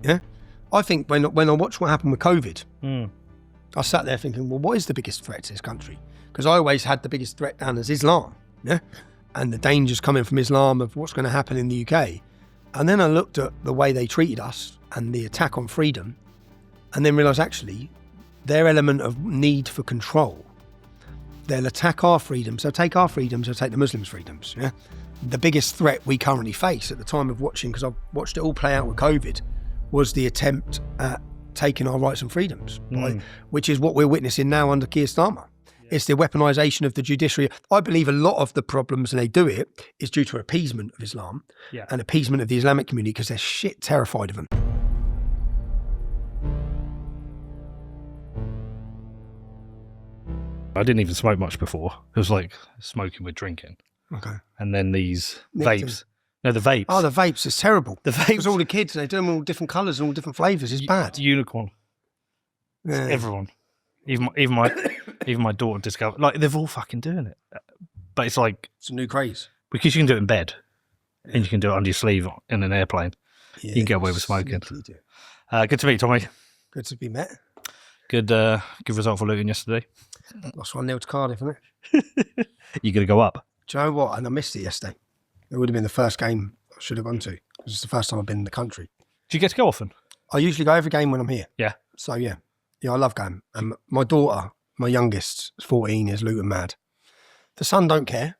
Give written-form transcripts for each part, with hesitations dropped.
Yeah, I think when I watched what happened with COVID, I sat there thinking, well, what is the biggest threat to this country? Because I always had the biggest threat down as Islam, yeah, and the dangers coming from Islam of what's going to happen in the UK. And then I looked at the way they treated us and the attack on freedom, and then realised actually their element of need for control. They'll attack our freedoms, they'll take our freedoms, they'll take the Muslims' freedoms. Yeah, the biggest threat we currently face at the time of watching, because I've watched it all play out with COVID, was the attempt at taking our rights and freedoms, which is what we're witnessing now under Keir Starmer. Yeah. It's the weaponisation of the judiciary. I believe a lot of the problems, and they do it, is due to appeasement of Islam and appeasement of the Islamic community, because they're shit terrified of them. I didn't even smoke much before. It was like smoking with drinking. Okay. And then these vapes. No, the vapes. Oh, the vapes. It's terrible. The vapes. Because all the kids, they do them all different colours and all different flavours. It's bad. Unicorn. Yeah. Everyone. Even my daughter discovered. Like, they're all fucking doing it. But it's like... It's a new craze. Because you can do it in bed. And you can do it under your sleeve in an airplane. Yeah, you can get away with smoking. Good to meet you, Tommy. Good to be met. Good result for Luton yesterday. Lost 1-0 to Cardiff, isn't it? You going to go up? Do you know what? And I missed it yesterday. It would have been the first game I should have gone to, because it's the first time I've been in the country. Do you get to go often? I usually go every game when I'm here. Yeah. So, yeah, I love going. And my daughter, my youngest, is 14, is Luton mad. The son don't care.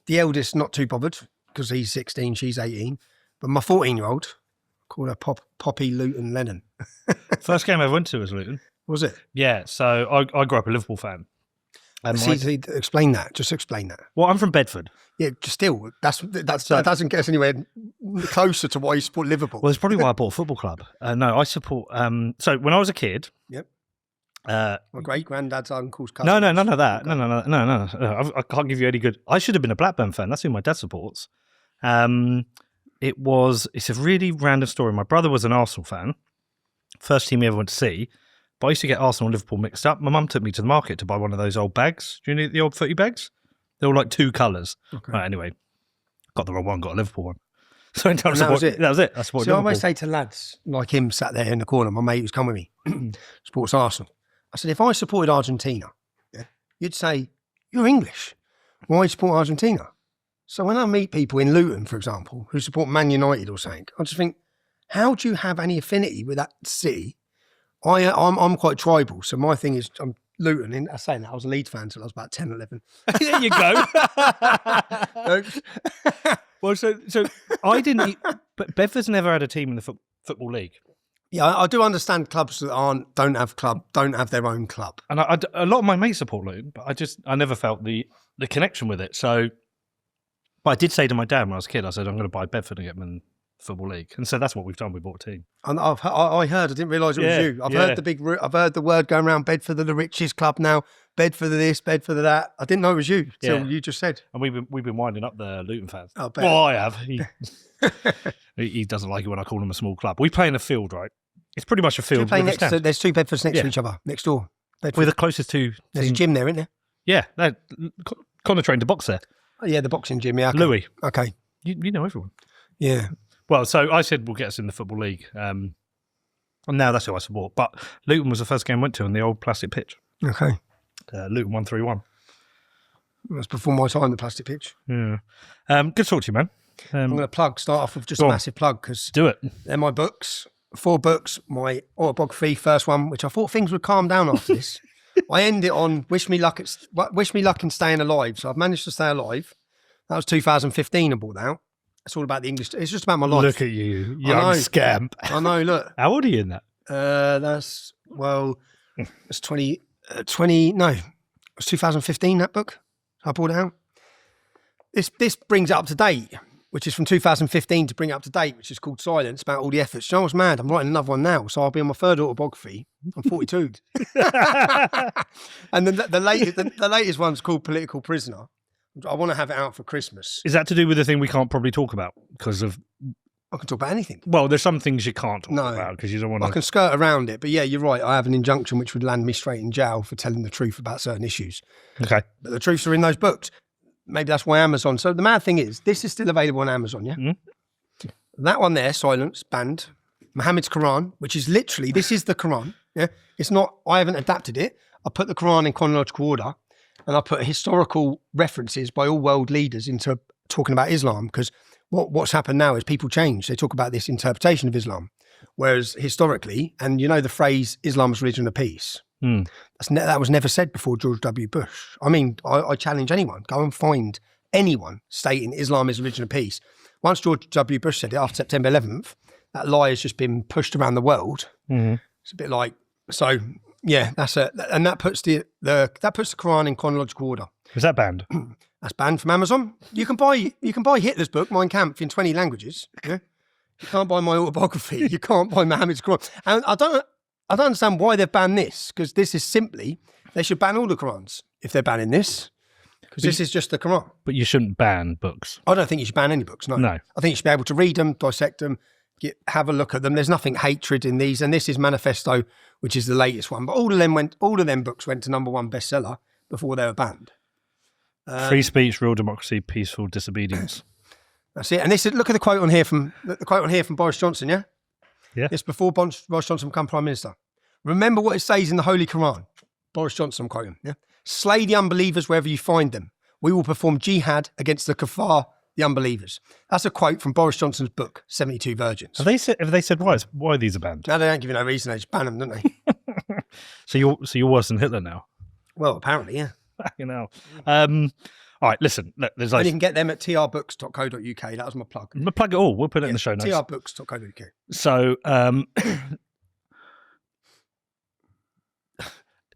The eldest, not too bothered, because he's 16, she's 18. But my 14-year-old, called her Poppy Luton Lennon. First game I ever went to was Luton. Was it? Yeah, so I grew up a Liverpool fan. Explain that. Just explain that. Well, I'm from Bedford. Yeah, just still, that doesn't get us anywhere closer to why you support Liverpool. Well, it's probably why I bought a football club. No, I support... so when I was a kid... Yep. My great-granddad's uncle's cousin. No, none of that. No. I can't give you any good... I should have been a Blackburn fan. That's who my dad supports. It's a really random story. My brother was an Arsenal fan. First team he ever went to see. But I used to get Arsenal and Liverpool mixed up. My mum took me to the market to buy one of those old bags. Do you know the old footy bags? They were like 2 colours. Okay. Right, anyway, got the wrong one, got a Liverpool one. So that was it. That was it. I supported Liverpool. I always say to lads like him sat there in the corner, my mate who's come with me, supports Arsenal. I said, if I supported Argentina, you'd say, you're English. Why do you support Argentina? So when I meet people in Luton, for example, who support Man United or something, I just think, how do you have any affinity with that city? I'm quite tribal, so my thing is I'm Luton. And I say that I was a Leeds fan until I was about 10, 11. There you go. Well, so I didn't. But Bedford's never had a team in the football league. Yeah, I do understand clubs that don't have their own club. And a lot of my mates support Luton, but I never felt the connection with it. So, but I did say to my dad when I was a kid, I said, I'm going to buy Bedford and get them in Football League. And so that's what we've done. We bought a team. And I heard, I didn't realise it was you. I've heard the word going around, Bedford are the richest club now, Bedford are this, Bedford are that. I didn't know it was you till you just said. And we've been winding up the Luton fans. Oh, well, I have. He doesn't like it when I call him a small club. We play in a field, right? It's pretty much a field. There's 2 Bedfords next to each other, next door. Bedford. We're the closest to... There's a gym there, isn't there? Yeah. Connor trained to box there. Oh, yeah, the boxing gym, yeah. Okay. Louis. Okay. You know everyone. Yeah. Well, so I said we'll get us in the Football League. And now that's who I support. But Luton was the first game I went to on the old plastic pitch. Okay. Luton 1-3-1. That's before my time, the plastic pitch. Yeah. Good to talk to you, man. I'm going to start off with just a massive plug, because do it. They're my books. 4 books. My autobiography, first one, which I thought things would calm down after this. I end it on wish me luck in staying alive. So I've managed to stay alive. That was 2015 I bought out. It's all about the English. It's just about my life. Look at you, young scamp. I know, look. How old are you in that? It's 2015, that book. I bought it out. This brings it up to date, which is from 2015 to bring it up to date, which is called Silence, about all the efforts. You know what's mad? I'm writing another one now, so I'll be on my 3rd autobiography. I'm 42. And then the latest one's called Political Prisoner. I want to have it out for Christmas. Is that to do with the thing we can't probably talk about because of... I can talk about anything. Well, there's some things you can't talk about because you don't want to... I can skirt around it, but yeah, you're right. I have an injunction which would land me straight in jail for telling the truth about certain issues. Okay. But the truths are in those books. Maybe that's why Amazon... So the mad thing is, this is still available on Amazon, yeah? Mm-hmm. That one there, Silence, banned. Muhammad's Quran, which is literally, this is the Quran. Yeah, it's not, I haven't adapted it. I put the Quran in chronological order, and I put historical references by all world leaders into talking about Islam, because what's happened now is people change. They talk about this interpretation of Islam, whereas historically, and you know the phrase Islam's religion of peace, that was never said before George W. Bush. I mean, I challenge anyone, go and find anyone stating Islam is a religion of peace. Once George W. Bush said it after September 11th, that lie has just been pushed around the world. It's a bit like, so yeah, and that puts the Quran in chronological order. Is that banned? That's banned from Amazon. You can buy Hitler's book, Mein Kampf, in 20 languages. Yeah? You can't buy my autobiography. You can't buy Muhammad's Quran. And I don't understand why they've banned this, because this is simply, they should ban all the Qurans if they're banning this, because this is just the Quran. But you shouldn't ban books. I don't think you should ban any books, no. I think you should be able to read them, dissect them, have a look at them. There's nothing hatred in these, and this is Manifesto, which is the latest one. But all of them books went to #1 bestseller before they were banned. Free speech, real democracy, peaceful disobedience. That's it. And this is, look at the quote on here from Boris Johnson. Yeah, it's before Boris Johnson became Prime Minister. Remember what it says in the Holy Quran. Boris Johnson, I'm quoting. Yeah, slay the unbelievers wherever you find them. We will perform jihad against the kuffar, the unbelievers. That's a quote from Boris Johnson's book, 72 Virgins. Have they said why these are banned? No, they don't give you no reason. They just ban them, don't they? So you're worse than Hitler now? Well, apparently, yeah. You know. All right, listen. Look, there's and you can get them at trbooks.co.uk. That was my plug. Plug it all. We'll put it in the show notes. trbooks.co.uk. So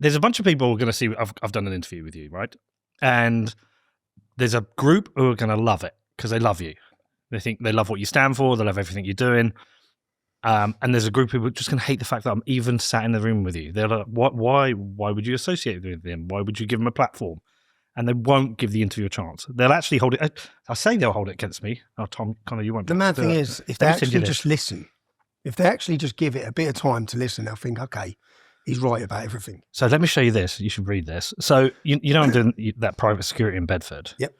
there's a bunch of people who are going to see. I've done an interview with you, right? And there's a group who are going to love it because they love you. They love what you stand for. They love everything you're doing. And there's a group of people just going to hate the fact that I'm even sat in the room with you. They're like, why would you associate with them? Why would you give them a platform? And they won't give the interview a chance. They'll actually hold it. I say they'll hold it against me. Oh, Tom, Connor, you won't. The mad thing is, if they actually just listen, if they actually just give it a bit of time to listen, they'll think, okay, he's right about everything. So let me show you this. You should read this. So you know I'm doing that private security in Bedford. Yep.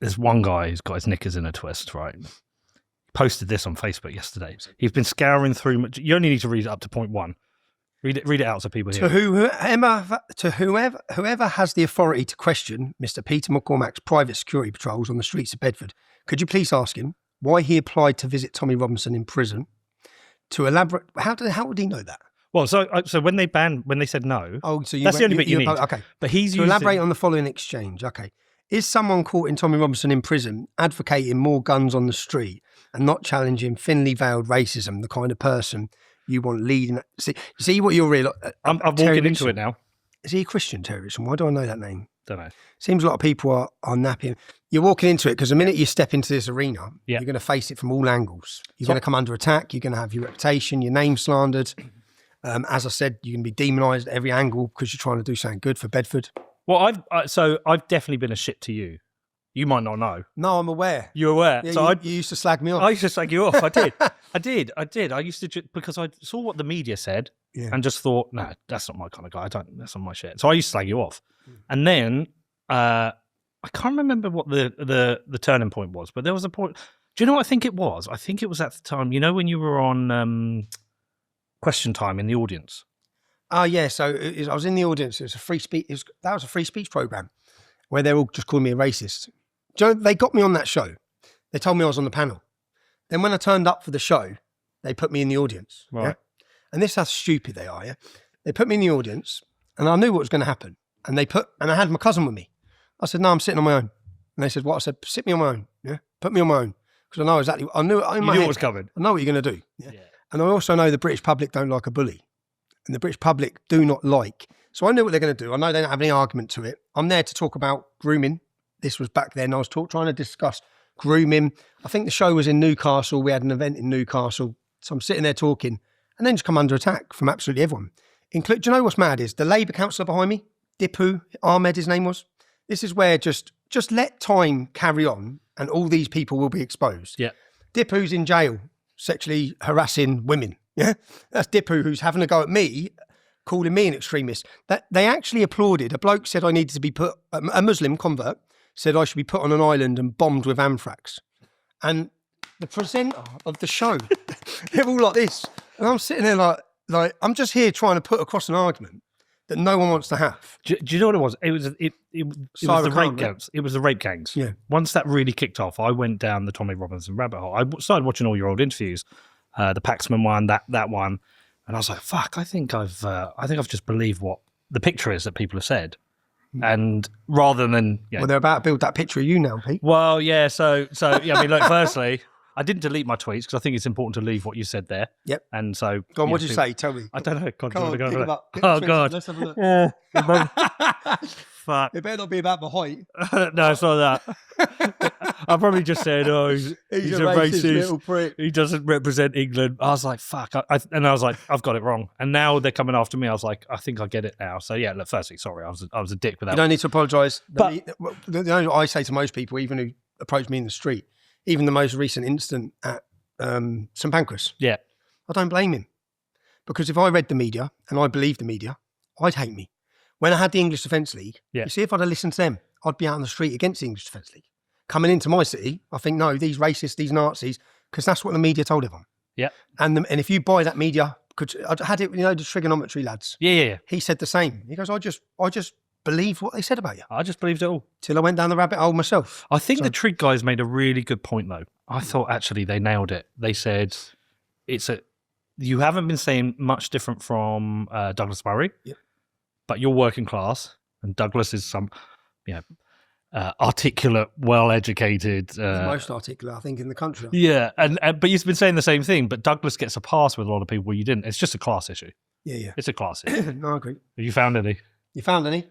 There's one guy who's got his knickers in a twist, right? Posted this on Facebook yesterday. He's been scouring through. You only need to read it up to point 1. Read it out so people hear. To whoever has the authority to question Mr. Peter McCormack's private security patrols on the streets of Bedford, could you please ask him why he applied to visit Tommy Robinson in prison? To elaborate, how would he know that? Well, so when they said no. Oh, so that's the only bit you need. Okay, but he's elaborate on the following exchange. Okay. Is someone caught in Tommy Robinson in prison advocating more guns on the street and not challenging thinly veiled racism, the kind of person you want leading? See what you're really. I'm walking into it now. Is he a Christian terrorist? Why do I know that name? Don't know. Seems a lot of people are napping. You're walking into it because the minute you step into this arena, you're going to face it from all angles. You're going to come under attack. You're going to have your reputation, your name slandered. As I said, you're going to be demonised at every angle because you're trying to do something good for Bedford. Well, I've definitely been a shit to you. You might not know. No, I'm aware. You're aware. Yeah, so you used to slag me off. I used to slag you off. I did. I used to because I saw what the media said and just thought, no, that's not my kind of guy. That's not my shit. So I used to slag you off. And then I can't remember what the turning point was, but there was a point. Do you know what I think it was? I think it was at the time. You know when you were on Question Time in the audience. Oh yeah, so I was in the audience. It was a free speech. That was a free speech program where they all just called me a racist. Do you know, they got me on that show. They told me I was on the panel. Then when I turned up for the show, they put me in the audience. Right. Yeah? And this is how stupid they are. Yeah, they put me in the audience, and I knew what was going to happen. And I had my cousin with me. I said, "No, I'm sitting on my own." And they said, "What?" I said, "Sit me on my own. Yeah, put me on my own because I know exactly. I knew in my head, what was coming. I know what you're going to do. Yeah? And I also know the British public don't like a bully. And the British public do not like. So I knew what they're going to do. I know they don't have any argument to it. I'm there to talk about grooming. This was back then. I was trying to discuss grooming. I think the show was in Newcastle. We had an event in Newcastle. So I'm sitting there talking and then just come under attack from absolutely everyone. Do you know what's mad is the Labour councillor behind me, Dipu Ahmed, his name was. This is where just let time carry on and all these people will be exposed. Yeah. Dipu's in jail, sexually harassing women. Yeah, that's Dipu who's having a go at me, calling me an extremist. That they actually applauded. A bloke said I needed to be put. A Muslim convert said I should be put on an island and bombed with anthrax. And the presenter of the show. They're all like this. And I'm sitting there like I'm just here trying to put across an argument that no one wants to have. Do you know what it was? It was the rape gangs. It was the rape gangs. Yeah. Once that really kicked off, I went down the Tommy Robinson rabbit hole. I started watching all your old interviews, the Paxman one, that one, and I was like, "Fuck! I think I've just believed what the picture is that people have said." And rather than well, they're about to build that picture of you now, Pete. Well, yeah. So yeah. I mean, look. Firstly, I didn't delete my tweets because I think it's important to leave what you said there. Yep. And so, go on. What did you say? Tell me. I don't know. God, Come on, pick them up. Oh God. Let's have a look. Fuck. It better not be about the height. No, it's not that. I probably just said, "Oh, he's a racist little prick. He doesn't represent England." I was like, "Fuck!" And I was like, "I've got it wrong." And now they're coming after me. I was like, "I think I get it now." So yeah, look, firstly, sorry, I was a dick with that. You don't need to apologise. But the only I say to most people, even who approach me in the street, even the most recent incident at St Pancras, yeah, I don't blame him, because if I read the media and I believed the media, I'd hate me. When I had the English Defence League, you see, if I'd have listened to them, I'd be out on the street against the English Defence League. Coming into my city, I think, no, these racists, these Nazis, because that's what the media told everyone. Yeah. And if you buy that media, because I had it, the trigonometry lads. Yeah. He said the same. He goes, I just believe what they said about you. I just believed it all. Till I went down the rabbit hole myself. I think the Trig guys made a really good point, though. I thought, actually, they nailed it. They said, you haven't been saying much different from Douglas Murray, but you're working class, and Douglas is some, articulate, well-educated. Most articulate, I think, in the country. Yeah, and but you've been saying the same thing, but Douglas gets a pass with a lot of people where you didn't. It's just a class issue. Yeah. It's a class issue. No, I agree. Have you found any? You found any?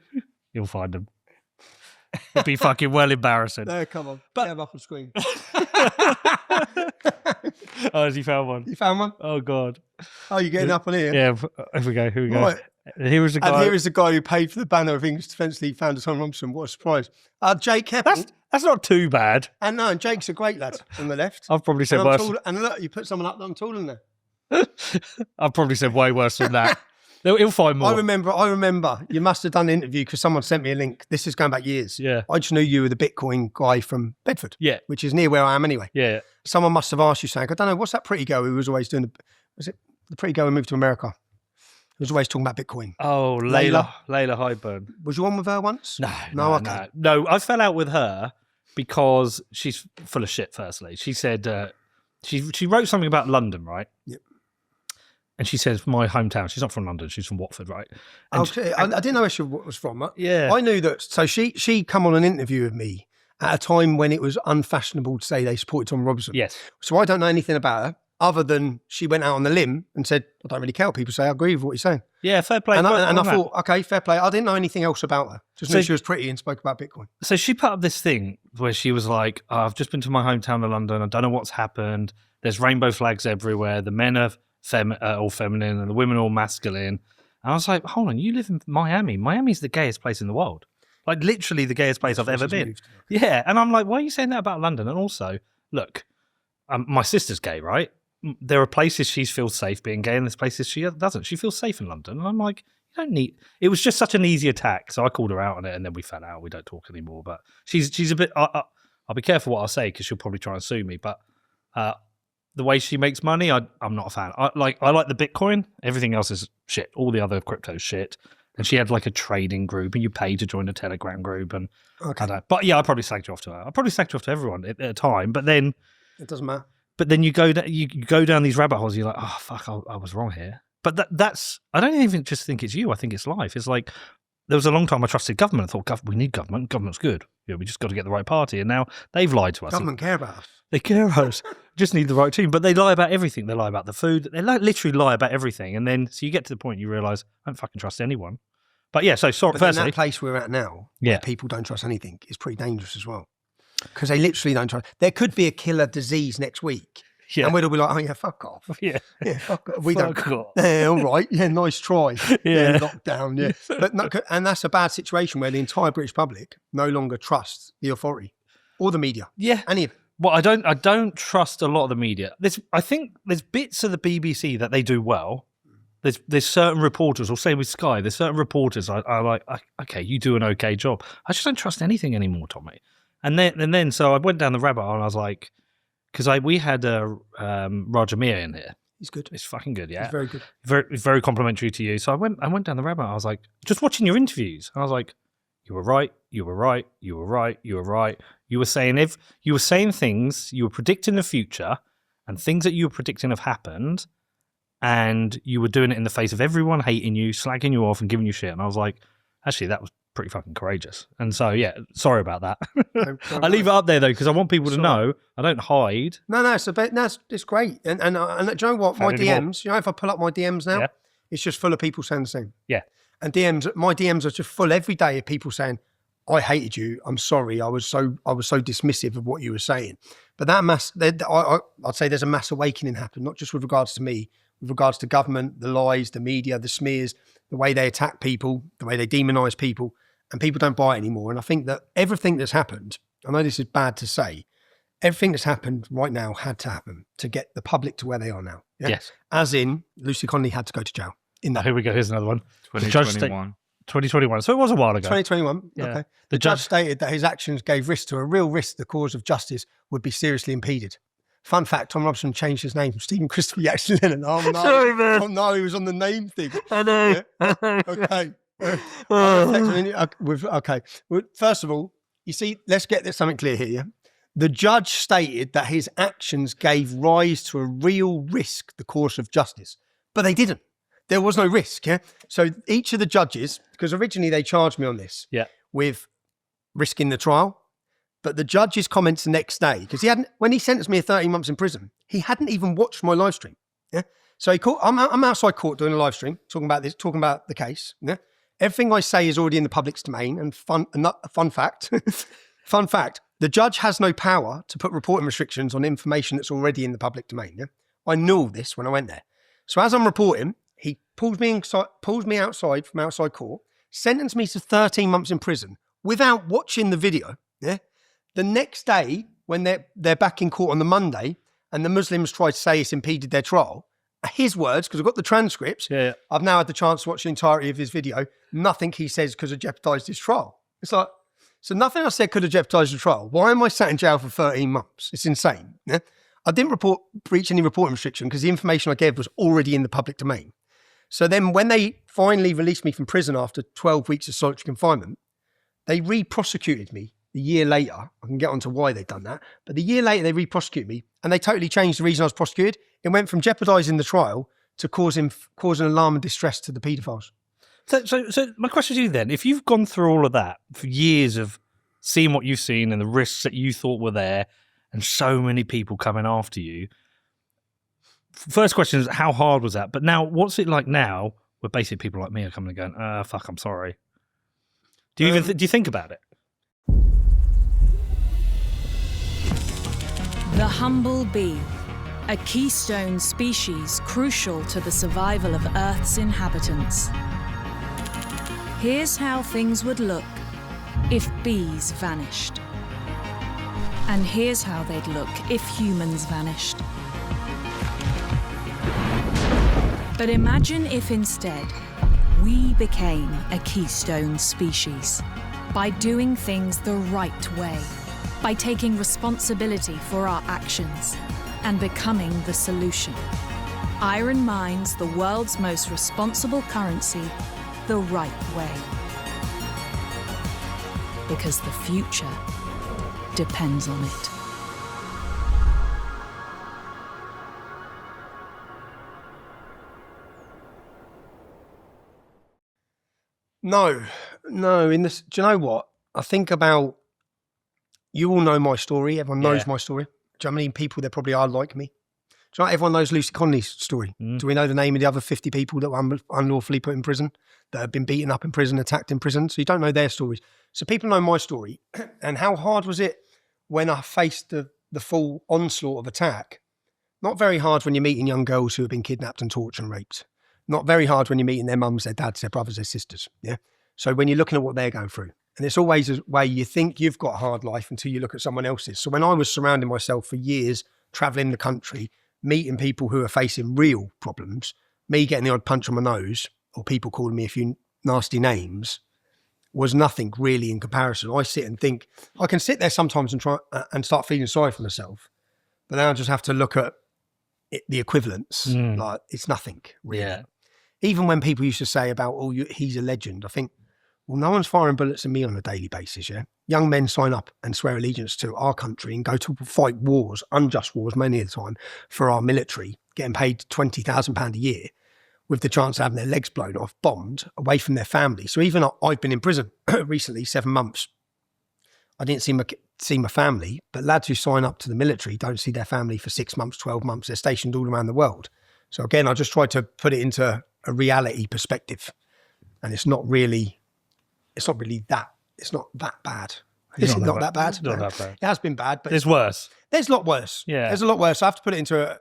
You'll find them. It'd be fucking well embarrassing. No, come on. Get them up on screen. Oh, has he found one? You found one? Oh, God. Oh, you're getting up on here? Yeah, here we go. Right. Here is the guy. And here is the guy who paid for the banner of English Defence League founder Tom Robinson. What a surprise. Jake Keppel. That's not too bad. And no, and Jake's a great lad on the left. I've probably said worse. And look, you put someone up that I'm taller than there. I've probably said way worse than that. He'll find more. I remember. You must have done an interview because someone sent me a link. This is going back years. Yeah. I just knew you were the Bitcoin guy from Bedford. Yeah. Which is near where I am anyway. Yeah. Someone must have asked you saying, I don't know, what's that pretty girl who was always doing was it the pretty girl who moved to America? Who was always talking about Bitcoin. Oh, Layla Highburn. Was you on with her once? No, I fell out with her because she's full of shit, firstly. She said, she wrote something about London, right? Yep. And she says, my hometown. She's not from London. She's from Watford, right? And okay. I didn't know where she was from. Yeah. I knew that. So she come on an interview with me at a time when it was unfashionable to say they supported Tom Robinson. Yes. So I don't know anything about her other than she went out on the limb and said, I don't really care what people say. I agree with what you're saying. Yeah, fair play. And I thought, okay, fair play. I didn't know anything else about her. Just knew she was pretty and spoke about Bitcoin. So she put up this thing where she was like, I've just been to my hometown of London. I don't know what's happened. There's rainbow flags everywhere. The men are all feminine and the women are all masculine. And I was like, hold on, you live in Miami. Miami's the gayest place in the world. Like literally the gayest place I've ever been. Yeah. And I'm like, why are you saying that about London? And also, look, my sister's gay, right? There are places she feels safe being gay and there's places she doesn't. She feels safe in London. And I'm like, you don't need... It was just such an easy attack. So I called her out on it and then we fell out. We don't talk anymore. But she's a bit... I'll be careful what I say because she'll probably try and sue me. But the way she makes money, I'm not a fan. I like the Bitcoin. Everything else is shit. All the other crypto shit. And she had like a trading group and you pay to join a Telegram group. And okay. I don't... But yeah, I probably slagged you off to her. I probably slagged you off to everyone at a time. But then... It doesn't matter. But then you go down these rabbit holes. You're like, oh fuck, I was wrong here. But that's I don't even just think it's you. I think it's life. It's like there was a long time I trusted government. I thought we need government. Government's good. Yeah, we just got to get the right party. And now they've lied to us. Government care about us. They care about us. Just need the right team. But they lie about everything. They lie about the food. They literally lie about everything. And then so you get to the point you realise I don't fucking trust anyone. But yeah, so sorry. But firstly, that place we're at now, where people don't trust anything, is pretty dangerous as well. Because they literally don't trust. There could be a killer disease next week. Yeah. And we'll be like, oh, yeah, fuck off. Yeah, fuck off. We fuck don't. Yeah, all right. Yeah, nice try. Yeah. Lockdown, yeah. But no, and that's a bad situation where the entire British public no longer trusts the authority or the media. Yeah. Any of it. Well, I don't trust a lot of the media. I think there's bits of the BBC that they do well. There's certain reporters, or say with Sky, there's certain reporters I like, okay, you do an okay job. I just don't trust anything anymore, Tommy. And then so I went down the rabbit hole and I was like, because we had Roger Mir in here. He's good. It's fucking good, yeah. He's very good. Very complimentary to you. So I went down the rabbit hole. I was like, just watching your interviews. I was like, you were right, you were right, you were right, you were right. You were saying things, you were predicting the future, and things that you were predicting have happened, and you were doing it in the face of everyone hating you, slagging you off, and giving you shit. And I was like, actually, that was pretty fucking courageous. And so, yeah, sorry about that. I leave it up there though because I want people to know I don't hide. No, it's great. And do you know what? My DMs, if I pull up my DMs now, it's just full of people saying the same. Yeah. And my DMs are just full every day of people saying, I hated you. I'm sorry. I was so dismissive of what you were saying. But I'd say there's a mass awakening happened, not just with regards to me, with regards to government, the lies, the media, the smears, the way they attack people, the way they demonise people. And people don't buy it anymore. And I think that everything that's happened, I know this is bad to say, everything that's happened right now had to happen to get the public to where they are now. Yeah? Yes. As in, Lucy Connolly had to go to jail. Here we go. Here's another one. 2021. 2021. So it was a while ago. 2021. Yeah. Okay. The judge stated that his actions gave risk to a real risk the cause of justice would be seriously impeded. Fun fact, Tom Robson changed his name from Stephen Christopher Jackson Lennon. Oh, no. Sorry, man. Oh, no, he was on the name thing. I know. Yeah? Okay. Okay. First of all, you see, let's get this something clear here. Yeah? The judge stated that his actions gave rise to a real risk, the course of justice, but they didn't. There was no risk. Yeah. So each of the judges, because originally they charged me on this, with risking the trial, but the judge's comments the next day, because when he sentenced me to 13 months in prison, he hadn't even watched my live stream. Yeah. So I'm outside court doing a live stream, talking about the case. Yeah. Everything I say is already in the public's domain. And fun fact, the judge has no power to put reporting restrictions on information that's already in the public domain. Yeah? I knew all this when I went there. So as I'm reporting, he pulls me outside from outside court, sentenced me to 13 months in prison without watching the video. Yeah. The next day, when they're back in court on the Monday, and the Muslims try to say it's impeded their trial, his words, because I've got the transcripts, I've now had the chance to watch the entirety of his video. Nothing he says could have jeopardised his trial. It's like, so nothing I said could have jeopardised the trial. Why am I sat in jail for 13 months? It's insane. Yeah? I didn't breach any reporting restriction because the information I gave was already in the public domain. So then when they finally released me from prison after 12 weeks of solitary confinement, they re-prosecuted me a year later. I can get onto why they've done that. But the year later, they re-prosecuted me and they totally changed the reason I was prosecuted. It went from jeopardising the trial to causing alarm and distress to the paedophiles. So my question to you then, if you've gone through all of that for years of seeing what you've seen and the risks that you thought were there and so many people coming after you, first question is, how hard was that? But now, what's it like now where basically people like me are coming and going, fuck, I'm sorry. Do you do you think about it? The humble bee, a keystone species crucial to the survival of Earth's inhabitants. Here's how things would look if bees vanished. And here's how they'd look if humans vanished. But imagine if instead we became a keystone species by doing things the right way, by taking responsibility for our actions and becoming the solution. Iron mines the world's most responsible currency the right way. Because the future depends on it. No. Do you know what? I think about, you all know my story. Everyone knows my story. Do you know how many people there probably are like me? Do you know everyone knows Lucy Connolly's story? Do we know the name of the other 50 people that were unlawfully put in prison, that have been beaten up in prison, attacked in prison? So you don't know their stories. So people know my story. And how hard was it when I faced the full onslaught of attack? Not very hard when you're meeting young girls who have been kidnapped and tortured and raped. Not very hard when you're meeting their mums, their dads, their brothers, their sisters. Yeah. So when you're looking at what they're going through, and it's always a way you think you've got a hard life until you look at someone else's. So when I was surrounding myself for years, traveling the country, meeting people who are facing real problems, me getting the odd punch on my nose or people calling me a few nasty names was nothing really in comparison. I sit and think, I can sit there sometimes and try and start feeling sorry for myself. But now I just have to look at the equivalents. Like, it's nothing, really. Yeah. Even when people used to say about, he's a legend, I think, well, no one's firing bullets at me on a daily basis, yeah? Young men sign up and swear allegiance to our country and go to fight wars, unjust wars many of the time, for our military, getting paid £20,000 a year with the chance of having their legs blown off, bombed, away from their family. So even I've been in prison recently, 7 months. I didn't see my family, but lads who sign up to the military don't see their family for 6 months, 12 months. They're stationed all around the world. So again, I just tried to put it into a reality perspective, and it's not that bad. Is it not that bad? It's not that bad. It has been bad, but There's worse. There's a lot worse. Yeah. There's a lot worse. I have to put it into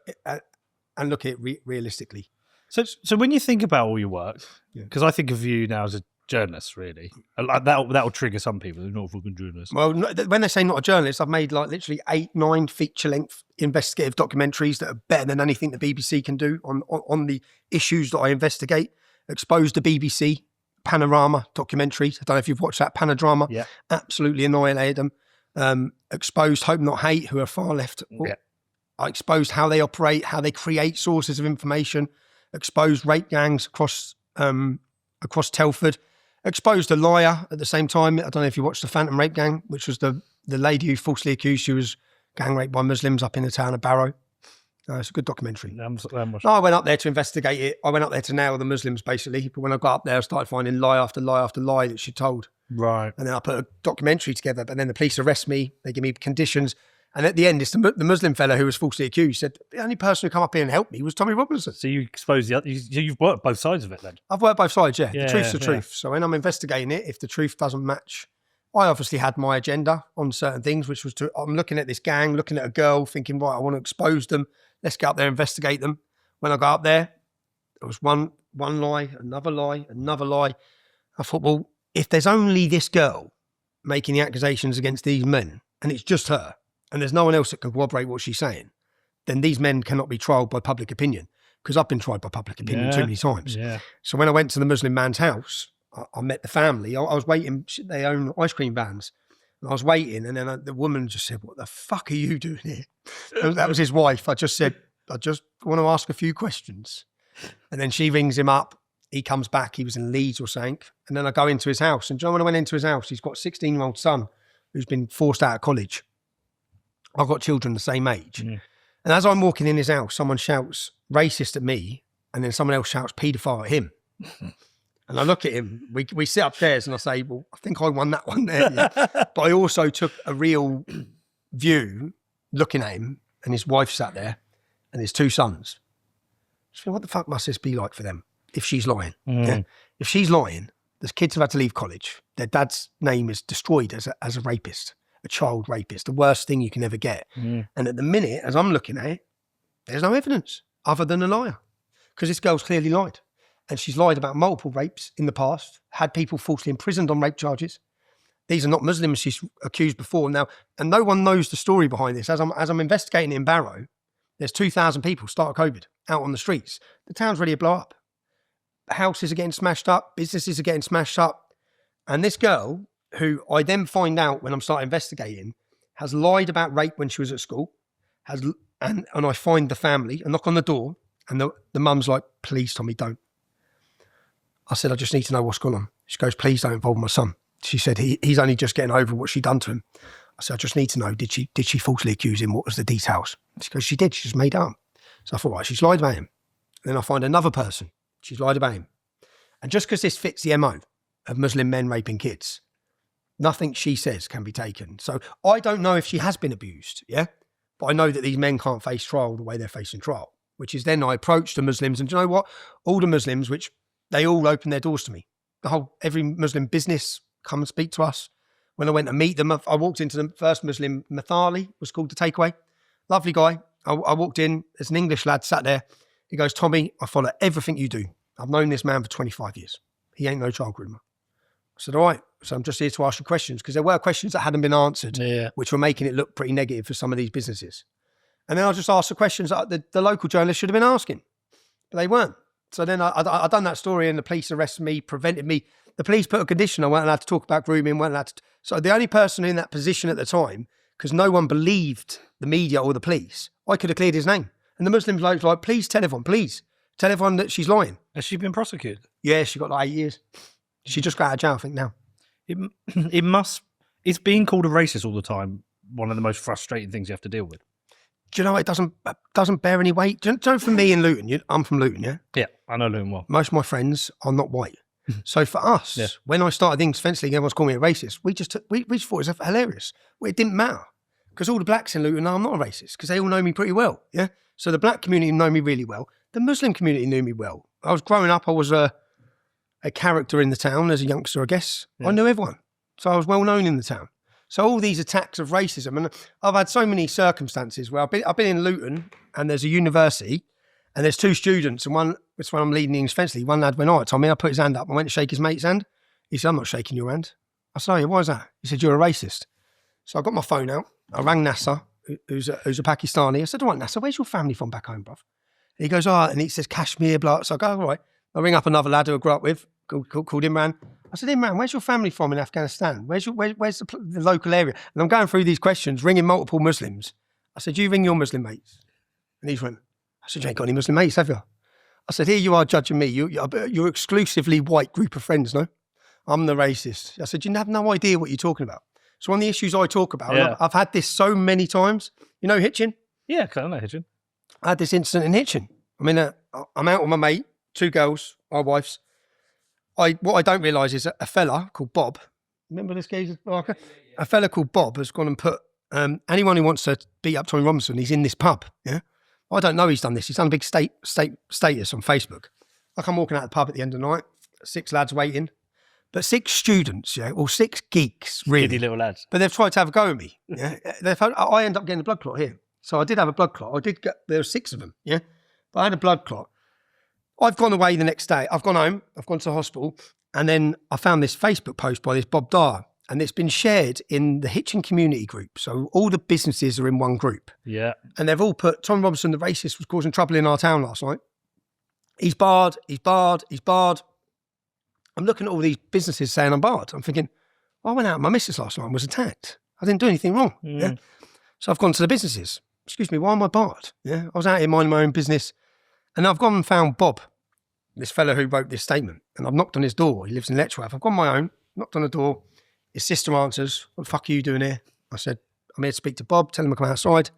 and look at it realistically. So when you think about all your work, Yeah. because I think of you now as a journalist, really, like that'll trigger some people. They're not a fucking journalist. Well, when they say not a journalist, I've made like literally 8-9 feature-length investigative documentaries that are better than anything the BBC can do on the issues that I investigate. Exposed the BBC Panorama documentaries. I don't know if you've watched that. Panodrama. Yeah. Absolutely annihilated them. Exposed Hope Not Hate, who are far left. Yeah. I exposed how they operate, how they create sources of information. Exposed rape gangs across Telford. Exposed a liar at the same time. I don't know if you watched the Phantom Rape Gang, which was the lady who falsely accused she was gang raped by Muslims up in the town of Barrow. It's a good documentary. I went up there to investigate it. I went up there to nail the Muslims, basically. But when I got up there, I started finding lie after lie after lie that she told. Right. And then I put a documentary together. But then the police arrest me. They give me conditions. And at the end, it's the Muslim fella who was falsely accused said, the only person who come up here and helped me was Tommy Robinson. So you expose the other. You've worked both sides of it then. I've worked both sides, yeah. Yeah, The truth's the truth. So when I'm investigating it, if the truth doesn't match, I obviously had my agenda on certain things, which was I'm looking at this gang, looking at a girl, thinking, right, I want to expose them. Let's get up there and investigate them. When I got up there, there was one lie, another lie, another lie. I thought, well, if there's only this girl making the accusations against these men, and it's just her, and there's no one else that can corroborate what she's saying, then these men cannot be tried by public opinion, because I've been tried by public opinion too many times. Yeah. So when I went to the Muslim man's house, I met the family. I was waiting. They own ice cream vans. And I was waiting, and then the woman just said, what the fuck are you doing here? That was his wife. I just said, I just want to ask a few questions. And then she rings him up. He comes back. He was in Leeds or something. And then I go into his house. And when I went into his house, he's got a 16-year-old son who's been forced out of college. I've got children the same age. Mm. And as I'm walking in his house, someone shouts racist at me, and then someone else shouts paedophile at him. And I look at him, we sit upstairs and I say, well, I think I won that one there. Yeah. But I also took a real view looking at him, and his wife sat there and his 2 sons. So what the fuck must this be like for them if she's lying? Mm. Yeah? If she's lying, the kids have had to leave college. Their dad's name is destroyed as a rapist, a child rapist, the worst thing you can ever get. Mm. And at the minute, as I'm looking at it, there's no evidence other than a liar, because this girl's clearly lied. And she's lied about multiple rapes in the past, had people falsely imprisoned on rape charges. These are not Muslims she's accused before now. And no one knows the story behind this. As I'm investigating it in Barrow, there's 2,000 people, start of COVID, out on the streets. The town's ready to blow up. Houses are getting smashed up. Businesses are getting smashed up. And this girl, who I then find out when I'm starting investigating, has lied about rape when she was at school. And I find the family, I knock on the door, and the mum's like, please, Tommy, don't. I said, I just need to know what's going on. She goes, please don't involve my son. She said, he's only just getting over what she done to him. I said, I just need to know, did she falsely accuse him? What was the details? She goes, she did. She just made up. So I thought, right, she's lied about him. And then I find another person. She's lied about him. And just because this fits the MO of Muslim men raping kids, nothing she says can be taken. So I don't know if she has been abused, yeah? But I know that these men can't face trial the way they're facing trial, which is then I approach the Muslims. And do you know what? All the Muslims, which they all open their doors to me. Every Muslim business come and speak to us. When I went to meet them, I walked into the first Muslim, Mathali was called the takeaway. Lovely guy. I walked in, there's an English lad sat there. He goes, Tommy, I follow everything you do. I've known this man for 25 years. He ain't no child groomer. I said, all right, so I'm just here to ask you questions, because there were questions that hadn't been answered, which were making it look pretty negative for some of these businesses. And then I just asked the questions that the local journalists should have been asking, but they weren't. So then I done that story, and the police arrested me, prevented me. The police put a condition. I weren't allowed to talk about grooming, weren't allowed to. So the only person in that position at the time, because no one believed the media or the police, I could have cleared his name. And the Muslim bloke's like, please tell everyone that she's lying. Has she been prosecuted? Yeah, she got like 8 years. She just got out of jail, I think, now. It's being called a racist all the time. One of the most frustrating things you have to deal with. Do you know it doesn't bear any weight? Do you know for me in Luton, I'm from Luton, yeah? Yeah, I know Luton well. Most of my friends are not white. So for us, when I started thinking defensively, everyone's calling me a racist, we just thought it was hilarious. Well, it didn't matter. Because all the blacks in Luton know I'm not a racist, because they all know me pretty well, yeah? So the black community know me really well. The Muslim community knew me well. I was growing up, I was a character in the town as a youngster, I guess. Yeah. I knew everyone. So I was well known in the town. So all these attacks of racism, and I've had so many circumstances where I've been in Luton and there's a university and there's two students, and it's when I'm leading the English defensively, one lad went, all right, Tommy, I put his hand up. I went to shake his mate's hand. He said, I'm not shaking your hand. I said, oh, yeah, why is that? He said, you're a racist. So I got my phone out. I rang Nasser, who's a Pakistani. I said, all right, Nasser, where's your family from back home, bruv? And he goes, oh, and he says, Kashmir, blah. So I go, all right. I ring up another lad who I grew up with, called Imran. I said, Imran, where's your family from in Afghanistan? Where's the local area? And I'm going through these questions, ringing multiple Muslims. I said, you ring your Muslim mates. And he went, I said, you ain't got any Muslim mates, have you? I said, here you are judging me. You're exclusively white group of friends, no? I'm the racist. I said, you have no idea what you're talking about. So one of the issues I talk about, and I've had this so many times. You know Hitchin? Yeah, I know Hitchin. I had this incident in Hitchin. I mean, I'm out with my mate, 2 girls, our wives. What I don't realise is a fella called Bob, remember this geezer? A fella called Bob has gone and put, anyone who wants to beat up Tommy Robinson, he's in this pub, yeah? I don't know he's done this. He's done a big status on Facebook. Like I'm walking out of the pub at the end of the night, 6 lads waiting, but 6 students, yeah, or 6 geeks, really. Giddy little lads. But they've tried to have a go at me, yeah? I end up getting a blood clot here. So I did have a blood clot. There were 6 of them, yeah? But I had a blood clot. I've gone away the next day. I've gone home. I've gone to the hospital. And then I found this Facebook post by this Bob Dyer. And it's been shared in the Hitchin community group. So all the businesses are in one group. Yeah. And they've all put, Tom Robinson, the racist, was causing trouble in our town last night. He's barred. He's barred. He's barred. I'm looking at all these businesses saying I'm barred. I'm thinking, I went out with my missus last night and was attacked. I didn't do anything wrong. Yeah. So I've gone to the businesses. Excuse me, why am I barred? Yeah. I was out here minding my own business. And I've gone and found Bob, this fella who wrote this statement, and I've knocked on his door. He lives in Letchworth. I've gone my own, knocked on the door. His sister answers, what the fuck are you doing here? I said, I'm here to speak to Bob, tell him to come outside.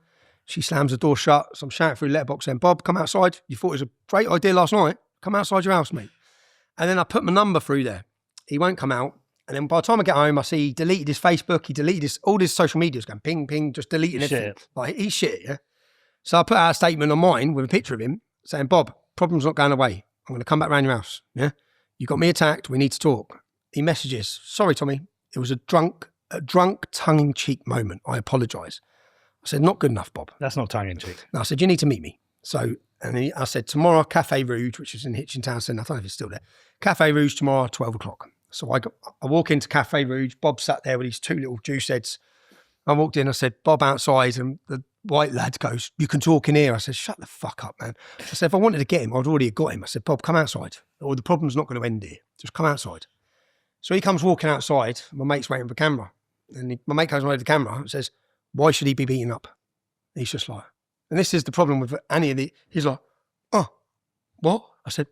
She slams the door shut, so I'm shouting through the letterbox saying, Bob, come outside. You thought it was a great idea last night. Come outside your house, mate. And then I put my number through there. He won't come out. And then by the time I get home, I see he deleted his Facebook, he deleted all his social media, going ping, ping, just deleting everything. Like, he's shit, yeah? So I put out a statement on mine with a picture of him saying, Bob, problem's not going away. I'm going to come back round your house, yeah? You got me attacked, we need to talk. He messages, sorry, Tommy, it was a drunk tongue-in-cheek moment. I apologise. I said, not good enough, Bob. That's not tongue-in-cheek. No, I said, you need to meet me. So, I said, tomorrow, Cafe Rouge, which is in Hitchin Town Centre, I don't know if it's still there. Cafe Rouge tomorrow, 12 o'clock. So I walk into Cafe Rouge, Bob sat there with his 2 little juice heads. I walked in, I said, Bob outside, and the white lad goes, you can talk in here. I said, shut the fuck up, man. I said, if I wanted to get him, I'd already got him. I said, Bob, come outside, or the problem's not going to end here. Just come outside. So he comes walking outside. My mate's waiting for the camera. And my mate comes over to the camera and says, why should he be beaten up? And he's just like, and this is the problem with any of the, he's like, oh, what? I said,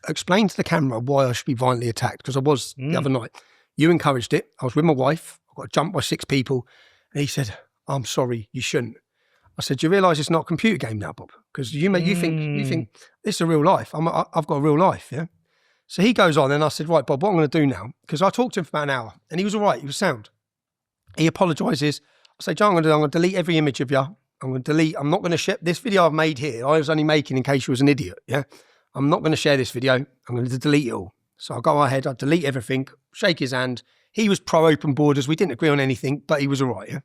explain to the camera why I should be violently attacked, because I was the other night. You encouraged it. I was with my wife. I got jumped by 6 people. And he said, I'm sorry, you shouldn't. I said, do you realise it's not a computer game now, Bob? Because you think this is a real life. I've got a real life, yeah? So he goes on, and I said, right, Bob, what I'm going to do now, because I talked to him for about an hour, and he was all right. He was sound. He apologises. I say, John, I'm going to delete every image of you. I'm not going to share this video I've made here. I was only making in case you was an idiot, yeah? I'm not going to share this video. I'm going to delete it all. So I go ahead, I delete everything, shake his hand. He was pro-open borders. We didn't agree on anything, but he was all right, yeah?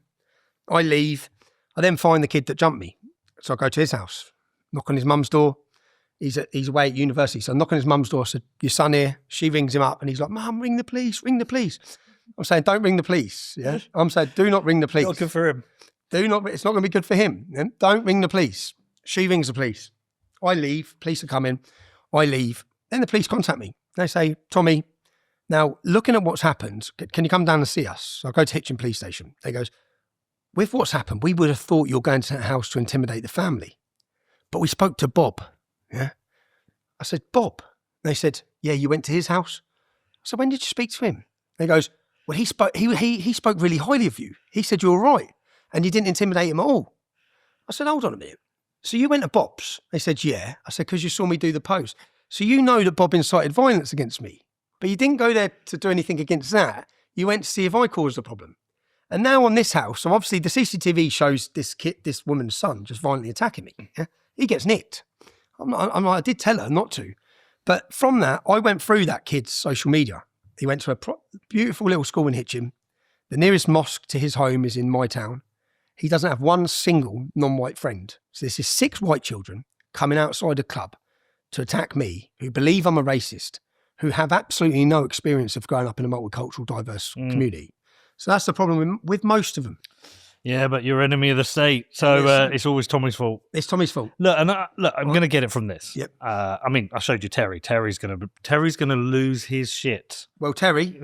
I leave. I then find the kid that jumped me. So I go to his house, knock on his mum's door. He's away at university. So I knock on his mum's door. I said, your son here. She rings him up and he's like, Mum, ring the police, ring the police. I'm saying, don't ring the police. Yeah. I'm saying, do not ring the police. Not good for him. It's not going to be good for him. Yeah? Don't ring the police. She rings the police. I leave. Police are coming. I leave. Then the police contact me. They say, Tommy, now looking at what's happened, can you come down and see us? So I go to Hitchin Police Station. They goes, with what's happened, we would have thought you're going to that house to intimidate the family. But we spoke to Bob. Yeah. I said, Bob. And they said, yeah, you went to his house. So when did you speak to him? And he goes, well, he spoke really highly of you. He said you were right. And you didn't intimidate him at all. I said, hold on a minute. So you went to Bob's? They said, yeah. I said, because you saw me do the post. So you know that Bob incited violence against me. But you didn't go there to do anything against that. You went to see if I caused the problem. And now on this house, so obviously the CCTV shows this woman's son just violently attacking me. Yeah? He gets nicked. I did tell her not to. But from that, I went through that kid's social media. He went to a beautiful little school in Hitchin. The nearest mosque to his home is in my town. He doesn't have one single non-white friend. So this is 6 white children coming outside a club to attack me, who believe I'm a racist, who have absolutely no experience of growing up in a multicultural, diverse community. So that's the problem with most of them. Yeah, but you're enemy of the state, so it's always Tommy's fault. It's Tommy's fault. Look, I'm going to get it from this. Yep. I mean, I showed you Terry. Terry's going to lose his shit. Well, Terry,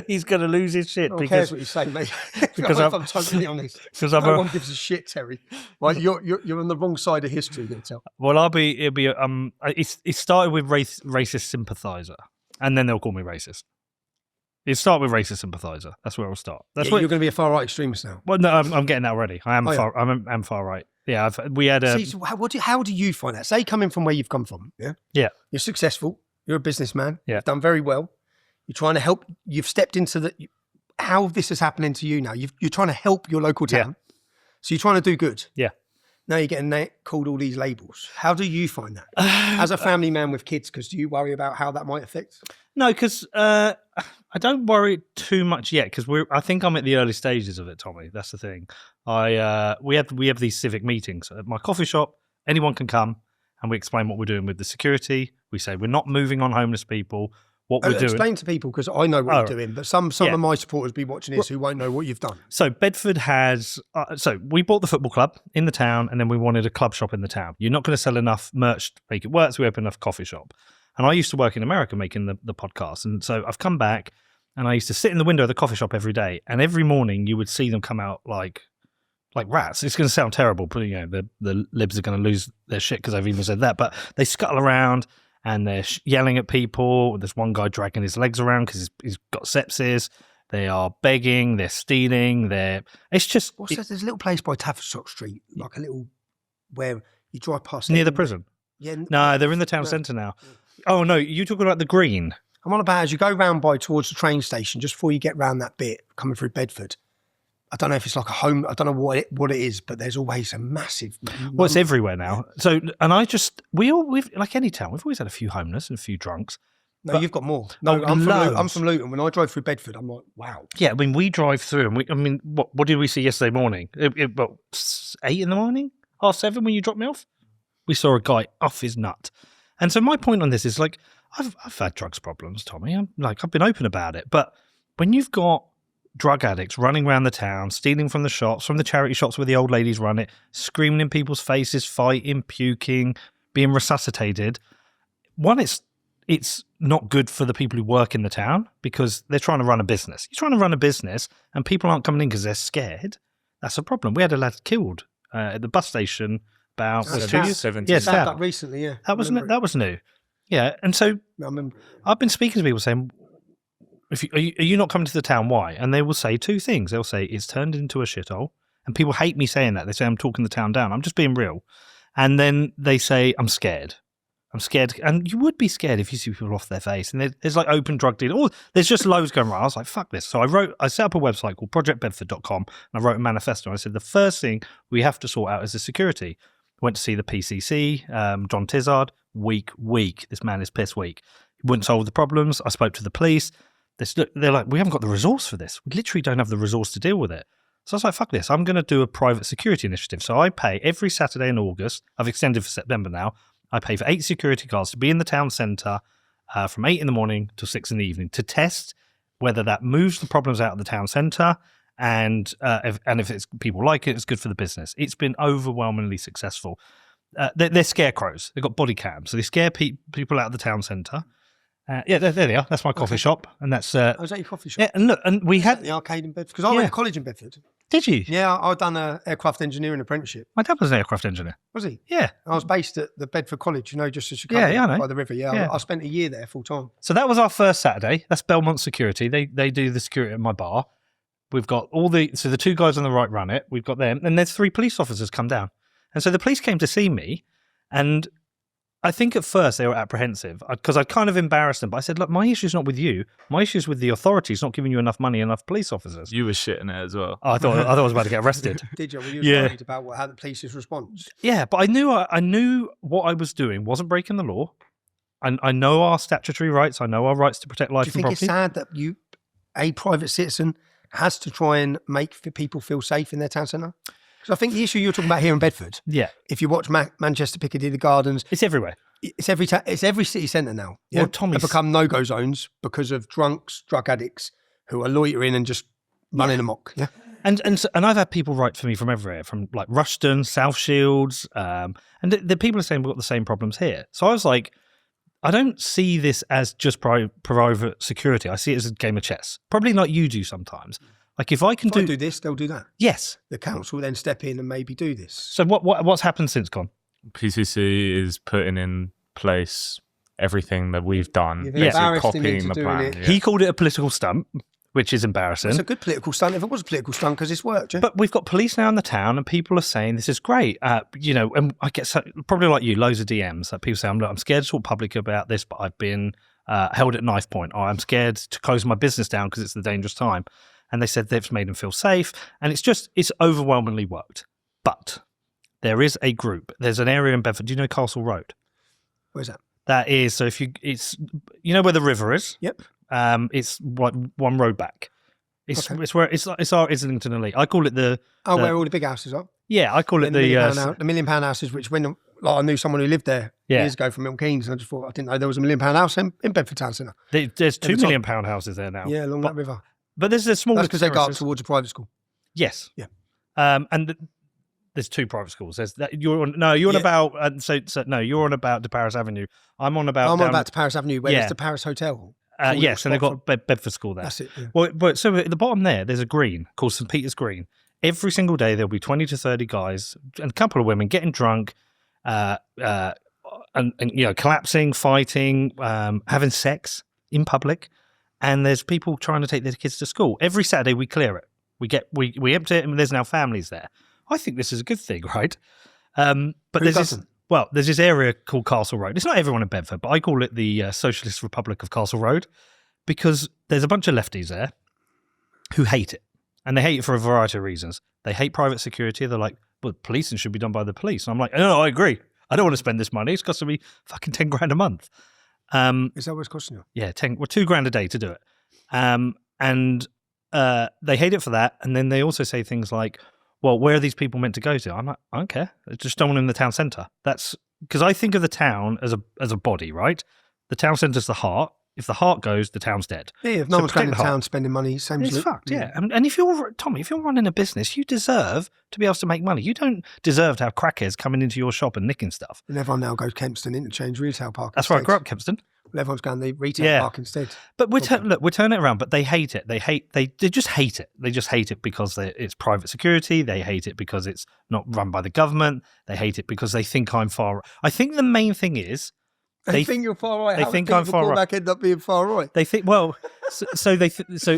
he's going to lose his shit I don't care what you say, mate. Because I'm totally honest. Because no one gives a shit, Terry. Right, you're on the wrong side of history. You can tell. Well, it started with racist sympathiser, and then they'll call me racist. It start with racist sympathiser. That's where it'll start. That's you're going to be a far right extremist now. Well, no, I'm getting that already. I am far. I'm far right. Yeah, we had a. See, so how do you find that? Say coming from where you've come from. Yeah. Yeah. You're successful. You're a businessman. Yeah. You've done very well. You're trying to help. You've stepped into how this is happening to you now. You're trying to help your local town. Yeah. So you're trying to do good. Yeah. Now you're getting called all these labels. How do you find that? As a family man with kids, because do you worry about how that might affect? No, because I don't worry too much yet, because I think I'm at the early stages of it, Tommy. That's the thing. We have these civic meetings at my coffee shop. Anyone can come, and we explain what we're doing with the security. We say we're not moving on homeless people. What we're doing. Explain to people, because I know what you're doing, but some of my supporters be watching this who won't know what you've done. So Bedford has. So we bought the football club in the town, and then we wanted a club shop in the town. You're not going to sell enough merch to make it work, so we opened a coffee shop. And I used to work in America making the podcast, and so I've come back, and I used to sit in the window of the coffee shop every day, and every morning you would see them come out like rats. It's going to sound terrible, but the libs are going to lose their shit because I've even said that. But they scuttle around. And they're yelling at people. There's one guy dragging his legs around because he's got sepsis. They are begging. They're stealing. It's just... What's that? There's a little place by Tavistock Street, like a little... where you drive past... Near the prison? Yeah. No, they're in the town centre now. Oh, no, you're talking about the Green. I'm on about as you go round towards the train station, just before you get round that bit, coming through Bedford. I don't know if it's like a home. I don't know what it is, but there's always a massive. Well, it's everywhere now. So, and we've like any town, we've always had a few homeless and a few drunks. No, you've got more. No, I'm from Luton. When I drove through Bedford, I'm like, wow. Yeah, I mean, we drive through, and what did we see yesterday morning? About 8 in the morning, 7:30 when you dropped me off. We saw a guy off his nut, and so my point on this is like, I've had drugs problems, Tommy. I've been open about it, but when you've got drug addicts running around the town, stealing from the shops, from the charity shops where the old ladies run it, screaming in people's faces, fighting, puking, being resuscitated. One, it's not good for the people who work in the town because they're trying to run a business. You're trying to run a business and people aren't coming in because they're scared. That's a problem. We had a lad killed at the bus station about 2 years. 70. Yeah, that recently, yeah. That was new. Yeah, and so I remember. I've been speaking to people saying, are you not coming to the town? Why? And they will say 2 things. They'll say it's turned into a shithole, and people hate me saying that. They say I'm talking the town down. I'm just being real. And then they say I'm scared. I'm scared, and you would be scared if you see people off their face. And there's like open drug dealing. Oh, there's just loads going around. I was like, fuck this. So I set up a website called projectbedford.com, and I wrote a manifesto. I said the first thing we have to sort out is the security. Went to see the PCC, John Tizard. Week. This man is piss weak. He wouldn't solve the problems. I spoke to the police. They're like, we haven't got the resource for this. We literally don't have the resource to deal with it. So I was like, fuck this. I'm going to do a private security initiative. So I pay every Saturday in August. I've extended for September now. I pay for 8 security guards to be in the town centre from 8 in the morning till 6 in the evening to test whether that moves the problems out of the town centre and if it's people like it, it's good for the business. It's been overwhelmingly successful. They're scarecrows. They've got body cams. So they scare people out of the town centre. Yeah, there they are. That's my coffee shop, and that's. Was that your coffee shop? Yeah, and look, and we had the arcade in Bedford because I went to college in Bedford. Did you? Yeah, I'd done an aircraft engineering apprenticeship. My dad was an aircraft engineer. Was he? Yeah. I was based at the Bedford College, just as Chicago, Yeah, I know. by the river. Yeah. I spent a year there full time. So that was our first Saturday. That's Belmont Security. They do the security at my bar. We've got the 2 guys on the right run it. We've got them. And there's 3 police officers come down. And so the police came to see me. And I think at first they were apprehensive because I'd kind of embarrassed them. But I said, look, my issue's not with you. My issue's with the authorities not giving you enough money, enough police officers. You were shitting it as well. Oh, I thought I was about to get arrested. Did you? Were you worried about how the police's response? Yeah, but I knew what I was doing wasn't breaking the law. I know our statutory rights. I know our rights to protect life and property. Do you think it's sad that a private citizen, has to try and make people feel safe in their town centre? Because I think the issue you're talking about here in Bedford, if you watch Manchester, Piccadilly Gardens, it's everywhere. It's every city centre now. Yeah? Well, Tommy's have become no-go zones because of drunks, drug addicts who are loitering and just running amok. Yeah. And I've had people write for me from everywhere, from like Rushden, South Shields, and the people are saying we've got the same problems here. So I was like, I don't see this as just private security. I see it as a game of chess. Probably like you do sometimes. Like if I do this, they'll do that. Yes. The council will then step in and maybe do this. So what's happened since Con? PCC is putting in place everything that we've done. Basically copying the plan. Yeah. He called it a political stunt, which is embarrassing. It's a good political stunt if it was a political stunt because it's worked. Yeah? But we've got police now in the town and people are saying this is great. And I get probably like you, loads of DMs that people say, I'm scared to talk public about this, but I've been held at knife point, or I'm scared to close my business down because it's the dangerous time. And they said they've made them feel safe. And it's overwhelmingly worked. But there is a group. There's an area in Bedford. Do you know Castle Road? Where's that? That is, so it's where the river is? Yep. It's one road back. It's where it's our Islington Elite. I call it the where all the big houses are. Yeah, I call it the £1 million houses. Which when I knew someone who lived there years ago from Milton Keynes, and I just thought I didn't know there was £1 million house in Bedford Town Centre. There's £2 million houses there now. Yeah, along that river. But there's a small. That's because they go up towards a private school. Yes. Yeah. There's 2 private schools. There's that you're on about you're on about De Paris Avenue. I'm on about De Paris Avenue where there's the Paris Hotel. Yes, and they've got Bedford School there. That's it. Yeah. Well, but so at the bottom there's a green called St Peter's Green. Every single day there'll be 20 to 30 guys and a couple of women getting drunk, and collapsing, fighting, having sex in public, and there's people trying to take their kids to school. Every Saturday we clear it. We empty it, and there's now families there. I think this is a good thing, right? But there's this area called Castle Road. It's not everyone in Bedford, but I call it the Socialist Republic of Castle Road because there's a bunch of lefties there who hate it. And they hate it for a variety of reasons. They hate private security. They're like, well, policing should be done by the police. And I'm like, no, I agree. I don't want to spend this money. It's costing me fucking 10 grand a month. Is that what it's costing you? Yeah, 2 grand a day to do it. And they hate it for that. And then they also say things like, well, where are these people meant to go to? I'm like, I don't care. I just don't want them in the town centre. That's because I think of the town as a body, right? The town centre's the heart. If the heart goes, the town's dead. Yeah, if no one's going to town spending money, same as it's fucked, yeah. And if you're running a business, you deserve to be able to make money. You don't deserve to have crackheads coming into your shop and nicking stuff. And everyone now goes Kempston Interchange Retail Park. That's where I grew up, Kempston. Well, everyone's going to the retail park instead. But we're turning it around. But they hate it. They just hate it. They just hate it because it's private security. They hate it because it's not run by the government. They hate it because they think I'm far. I think the main thing is. They think you're far right. They think I'm far right. End up being far right. They think so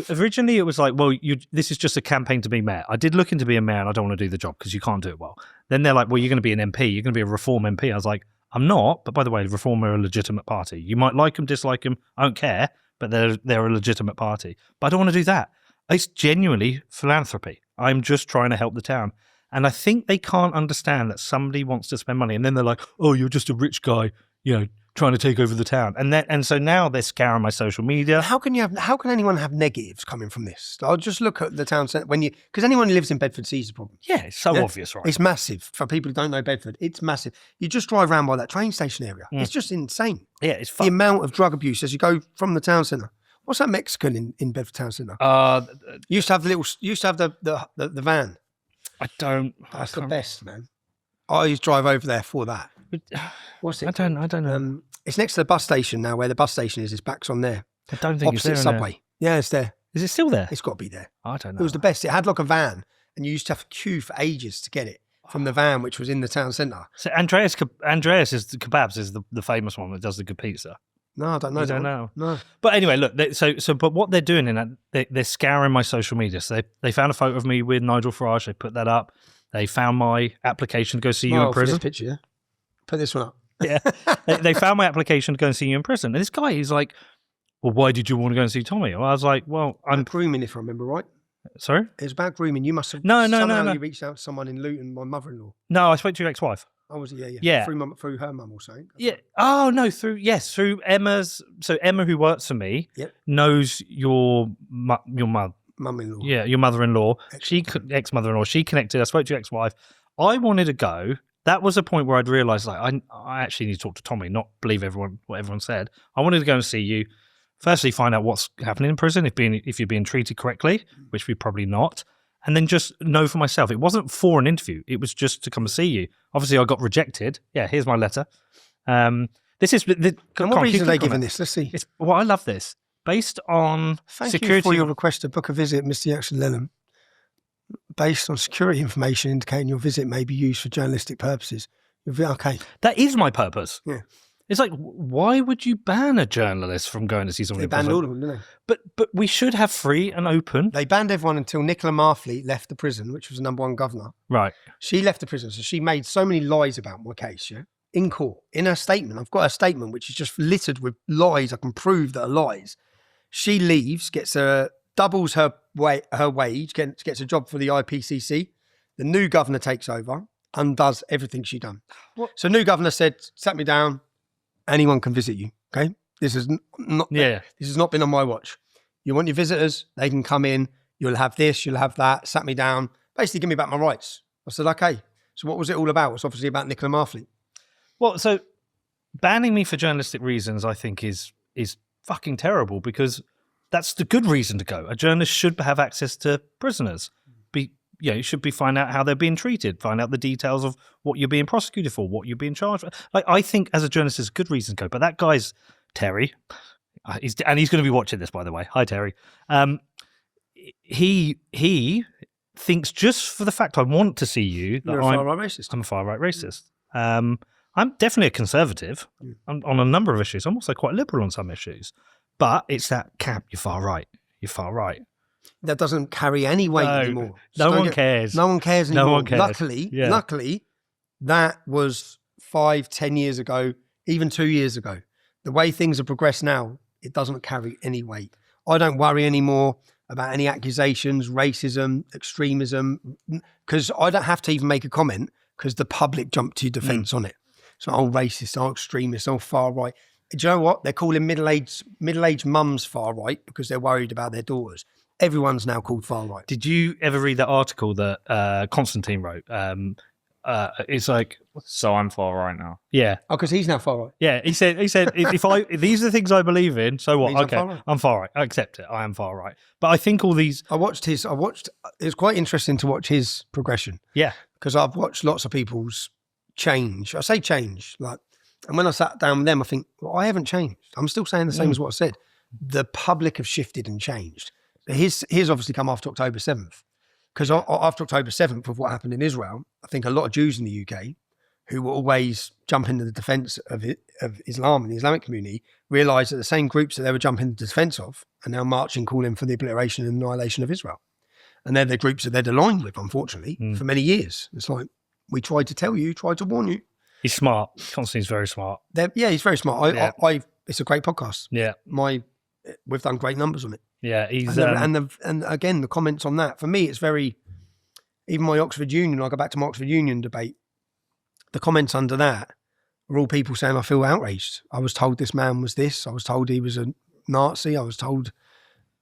originally it was like, well, this is just a campaign to be mayor. I did look into being mayor, and I don't want to do the job because you can't do it well. Then they're like, well, you're going to be an MP. You're going to be a Reform MP. I was like, I'm not. But by the way, Reform are a legitimate party. You might like them, dislike them. I don't care. But they're a legitimate party. But I don't want to do that. It's genuinely philanthropy. I'm just trying to help the town. And I think they can't understand that somebody wants to spend money, and then they're like, oh, you're just a rich guy, trying to take over the town, and so now they're scouring my social media. How can anyone have negatives coming from this? I'll just look at the town centre because anyone who lives in Bedford sees the problem. Yeah, it's so obvious, right? It's massive for people who don't know Bedford. It's massive. You just drive aroed by that train station area. It's just insane. Yeah, it's the amount of drug abuse as you go from the town centre. What's that Mexican in Bedford Town Centre? Used to have the van. I don't. That's the best, man. I used to drive over there for that. What's it? I don't know. It's next to the bus station now. Where the bus station is, it's back's on there. I don't think opposite it's there. Subway. Yeah, it's there. Is it still there? It's got to be there. I don't know. It was the best. It had like a van, and you used to have to queue for ages to get it from the van, which was in the town centre. So Andreas is the kebabs is the famous one that does the good pizza. No, I don't know. You don't know. No. But anyway, look. But what they're doing in that, they're scouring my social media. So they found a photo of me with Nigel Farage. They put that up. They found my application to go see you in prison. For this picture, yeah. Put this one up. Yeah. They found my application to go and see you in prison. And this guy is like, well, why did you want to go and see Tommy? Well, I was like, well, I'm grooming, if I remember right. Sorry? It was about grooming. You must have No. You reached out to someone in Luton, my mother-in-law. No, I spoke to your ex-wife. Oh, was it? Yeah. Through her mum or something. Yeah. Oh no, through Emma's. So Emma, who works for me, knows your mum. Mum-in-law. Yeah, your mother-in-law. Ex-mother-in-law. She connected. I spoke to your ex-wife. I wanted to go. That was a point where I'd realised like I actually need to talk to Tommy, not believe what everyone said. I wanted to go and see you. Firstly, find out what's happening in prison, if you're being treated correctly, which we're probably not, and then just know for myself. It wasn't for an interview; it was just to come and see you. Obviously, I got rejected. Yeah, here's my letter. This is. And what reason are they giving this? Let's see. I love this. Based on security. You for your request to book a visit, Mr. Jackson Lennon. Based on security information indicating your visit may be used for journalistic purposes. Okay. That is my purpose. Yeah. It's like, why would you ban a journalist from going to see someone? They banned all of them, didn't they? But we should have free and open. They banned everyone until Nicola Marfleet left the prison, which was the #1 governor. Right. She left the prison, so she made so many lies about my case, yeah? In court, in her statement. I've got a statement which is just littered with lies. I can prove that are lies. She leaves, doubles her wage, gets a job for the IPCC. The new governor takes over, undoes everything she'd done. What? So new governor said, sat me down, anyone can visit you, okay? This has not been on my watch. You want your visitors, they can come in, you'll have this, you'll have that, sat me down, basically give me back my rights. I said, okay. So what was it all about? It's obviously about Nicola Marfleet. Well, so banning me for journalistic reasons, I think, is fucking terrible because that's the good reason to go. A journalist should have access to prisoners. You should be find out how they're being treated, find out the details of what you're being prosecuted for, what you're being charged for. Like, I think as a journalist, it's a good reason to go. But that guy's Terry, he's going to be watching this, by the way. Hi, Terry. He thinks just for the fact I want to see you that You're a far-right racist. I'm a far-right racist. I'm definitely a conservative on a number of issues. I'm also quite liberal on some issues. But it's that camp, you're far right. You're far right. That doesn't carry any weight anymore. No one cares. No one cares anymore. No one cares. Luckily, that was 5-10 years ago, even 2 years ago. The way things have progressed now, it doesn't carry any weight. I don't worry anymore about any accusations, racism, extremism, because I don't have to even make a comment because the public jumped to defence on it. So, racist, extremist, far right. Do you know what? They're calling middle-aged mums far right because they're worried about their daughters. Everyone's now called far right. Did you ever read that article that Constantine wrote? It's like, so I'm far right now. Yeah. Oh, because he's now far right. Yeah, he said if these are the things I believe in, so what? Okay, I'm far right. I accept it. I am far right. But I think all these. It was quite interesting to watch his progression. Yeah. Because I've watched lots of people's change. I say change, and when I sat down with them, I think, well, I haven't changed. I'm still saying the same as what I said. The public have shifted and changed. His obviously come after October 7th. Because after October 7th, of what happened in Israel, I think a lot of Jews in the UK who will always jump into the defence of Islam and the Islamic community realised that the same groups that they were jumping into the defence of are now marching, calling for the obliteration and annihilation of Israel. And they're the groups that they're aligned with, unfortunately, for many years. It's like, we tried to tell you, tried to warn you. He's smart. Constantine's very smart. He's very smart. It's a great podcast. Yeah. We've done great numbers on it. Yeah, he's and again the comments on that for me, it's very. Even my Oxford Union, I go back to my Oxford Union debate. The comments under that were all people saying, "I feel outraged. I was told this man was this. I was told he was a Nazi. I was told."